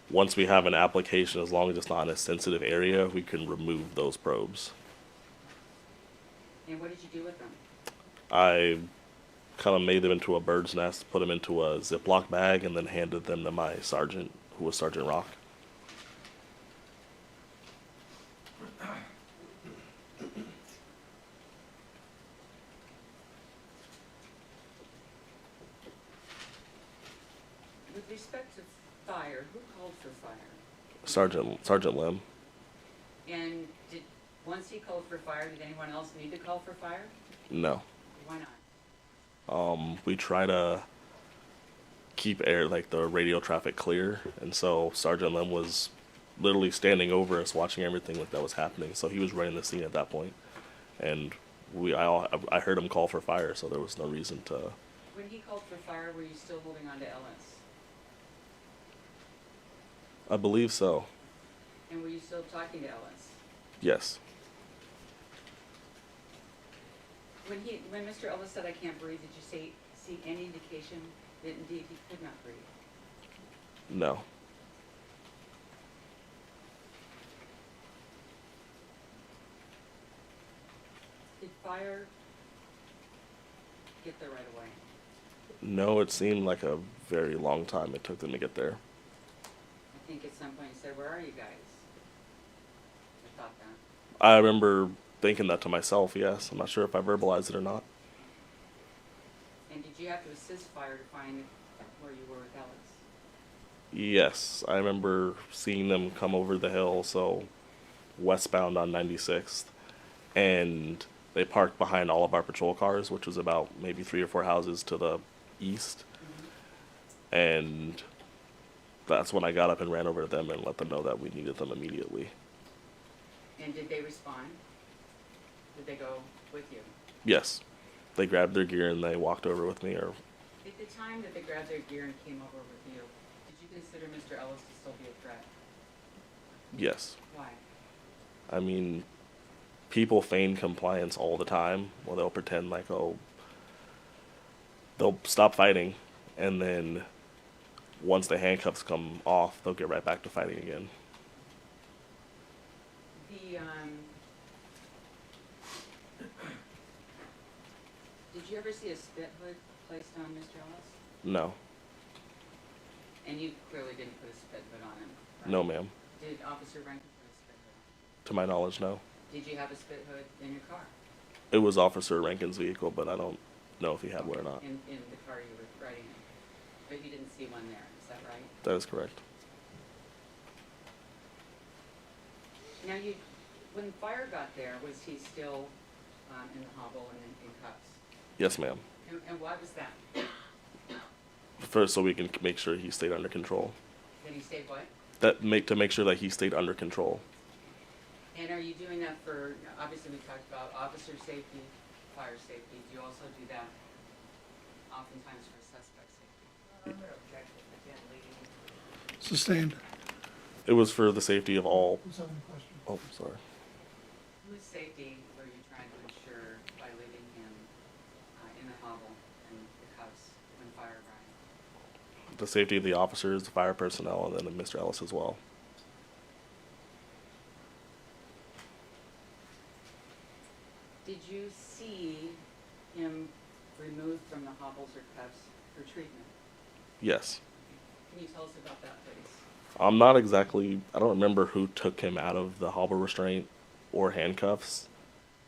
I: once we have an application, as long as it's not in a sensitive area, we can remove those probes.
H: And what did you do with them?
I: I kind of made them into a bird's nest, put them into a Ziploc bag, and then handed them to my sergeant, who was Sergeant Rock.
H: With respect to fire, who called for fire?
I: Sergeant Lim.
H: And once he called for fire, did anyone else need to call for fire?
I: No.
H: Why not?
I: We try to keep like the radio traffic clear, and so Sergeant Lim was literally standing over us, watching everything that was happening. So he was running the scene at that point, and I heard him call for fire, so there was no reason to.
H: When he called for fire, were you still holding on to Ellis?
I: I believe so.
H: And were you still talking to Ellis?
I: Yes.
H: When Mr. Ellis said, "I can't breathe," did you see any indication that indeed he could not breathe?
I: No.
H: Did fire get there right away?
I: No, it seemed like a very long time it took them to get there.
H: I think at some point he said, "Where are you guys?" I thought that.
I: I remember thinking that to myself, yes. I'm not sure if I verbalized it or not.
H: And did you have to assist fire to find where you were with Ellis?
I: Yes, I remember seeing them come over the hill, so westbound on 96th, and they parked behind all of our patrol cars, which was about maybe 3 or 4 houses to the east.
H: Mm-hmm.
I: And that's when I got up and ran over to them and let them know that we needed them immediately.
H: And did they respond? Did they go with you?
I: Yes, they grabbed their gear and they walked over with me. Or
H: At the time that they grabbed their gear and came over with you, did you consider Mr. Ellis to still be a threat?
I: yes,
H: Why?
I: I mean, people feign compliance all the time. Well, they'll pretend like, oh, they'll stop fighting and then once the handcuffs come off, they'll get right back to fighting again.
H: The, did you ever see a spit hood placed on Mr. Ellis?
I: No.
H: And you clearly didn't put a spit hood on him, right?
I: No, ma'am.
H: Did Officer Rankine put a spit hood on?
I: To my knowledge, no.
H: Did you have a spit hood in your car?
I: It was Officer Rankine's vehicle, but I don't know if he had one or not.
H: In the car you were riding in? But you didn't see one there, is that right?
I: That is correct.
H: Now when fire got there, was he still in the hobble and in cuffs?
I: Yes, ma'am.
H: And why was that?
I: First, so we can make sure he stayed under control.
H: That he stayed what?
I: To make sure that he stayed under control.
H: And are you doing that for, obviously we talked about officer safety, fire safety. Do you also do that oftentimes for suspect safety?
B: I'm gonna object again, leading.
A: Sustained.
I: It was for the safety of all.
A: Who's having a question?
I: Oh, sorry.
H: Whose safety were you trying to ensure by leaving him in the hobble and the cuffs when fire arrived?
I: The safety of the officers, the fire personnel, and then Mr. Ellis as well.
H: Did you see him removed from the hobbles or cuffs for treatment?
I: Yes.
H: Can you tell us about that, please?
I: I don't remember who took him out of the hobble restraint or handcuffs.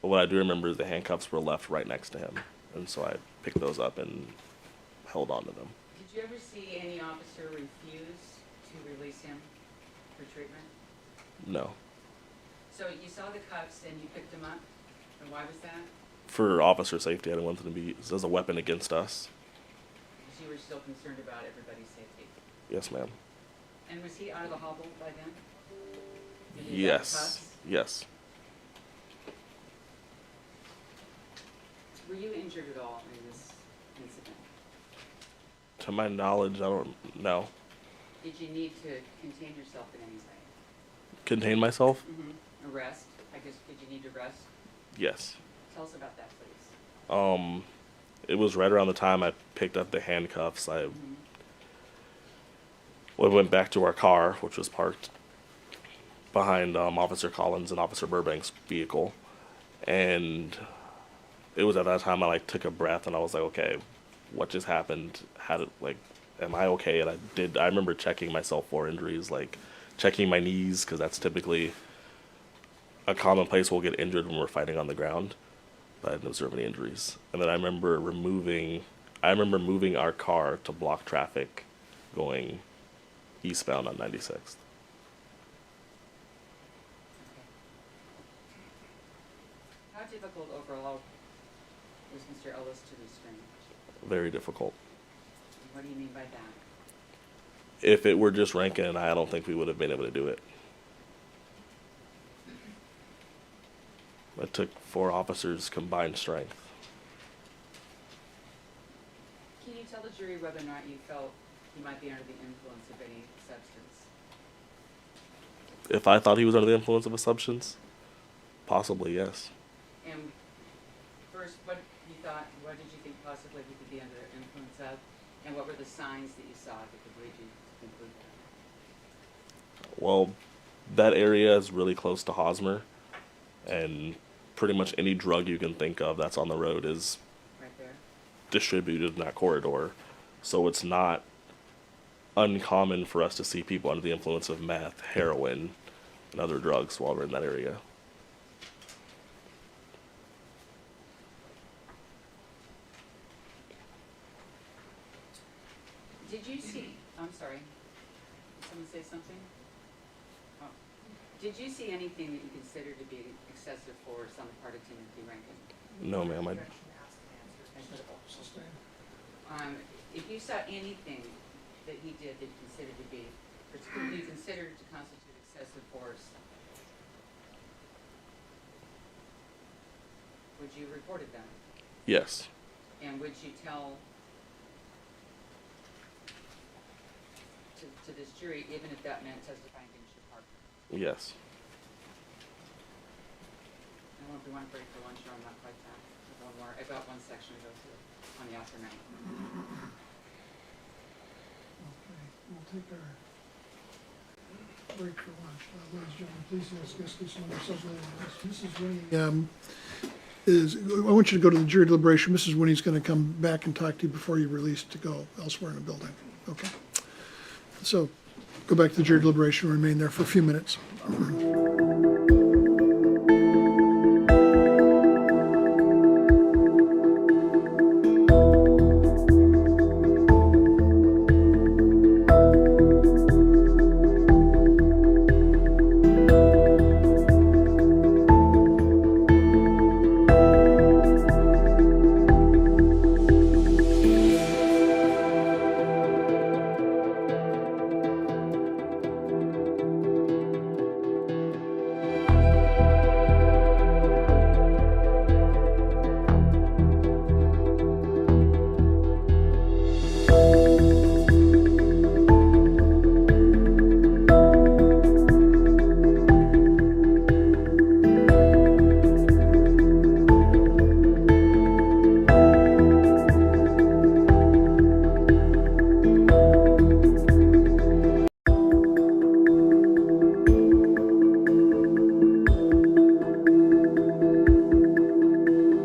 I: But what I do remember is the handcuffs were left right next to him. And so I picked those up and held on to them.
H: Did you ever see any officer refuse to release him for treatment?
I: No.
H: So you saw the cuffs and you picked him up, and why was that?
I: For officer safety, I didn't want them to be used as a weapon against us.
H: Because you were still concerned about everybody's safety.
I: Yes, ma'am.
H: And was he out of the hobble by then? Did he have
I: Yes.
H: cuffs?
I: Yes.
H: Were you injured at all in this incident?
I: To my knowledge, I don't know.
H: Did you need to contain yourself in any way?
I: Contain myself?
H: Arrest? I guess, did you need to rest?
I: Yes.
H: Tell us about that, please.
I: It was right around the time I picked up the handcuffs. We went back to our car, which was parked behind Officer Collins and Officer Burbank's vehicle. And it was at that time I took a breath and I was like, okay, what just happened? Am I okay? And I remember checking myself for injuries, checking my knees, because that's typically a common place we'll get injured when we're fighting on the ground. But I didn't observe any injuries. And then I remember moving our car to block traffic going eastbound on 96th.
H: How difficult overall was Mr. Ellis to restrain?
I: Very difficult.
H: What do you mean by that?
I: If it were just Rankin and I don't think we would have been able to do it. It took 4 officers' combined strength.
H: Can you tell the jury whether or not you felt he might be under the influence of any substance?
I: If I thought he was under the influence of a substance, possibly yes.
H: And first, what did you think possibly he could be under the influence of? And what were the signs that you saw that could lead you to conclude that?
I: Well, that area is really close to Hosmer, and pretty much any drug you can think of that's on the road is
H: Right there?
I: distributed in that corridor. So it's not uncommon for us to see people under the influence of meth, heroin, and other drugs while we're in that area.
H: Did you see, I'm sorry, did someone say something? Oh. Did you see anything that you consider to be excessive force on the part of Timothy Rankine?
I: No, ma'am.
B: Objection, asked and answered.
A: Sustained.
H: If you saw anything that he did that you considered to be, you considered to constitute excessive force, would you report it then?
I: Yes.
H: And would you tell to this jury, even if that meant testifying against your partner?
I: Yes.
H: I don't know if we want to break for lunch or I'm not quite done. One more. I've got one section to go through on the afternoon.
A: Take our break for lunch. Ladies and gentlemen, please discuss this one yourself. Mrs. Winnie I want you to go to the jury deliberation. Mrs. Winnie's going to come back and talk to you before you're released to go elsewhere in the building. Okay? So go back to the jury deliberation and remain there for a few minutes.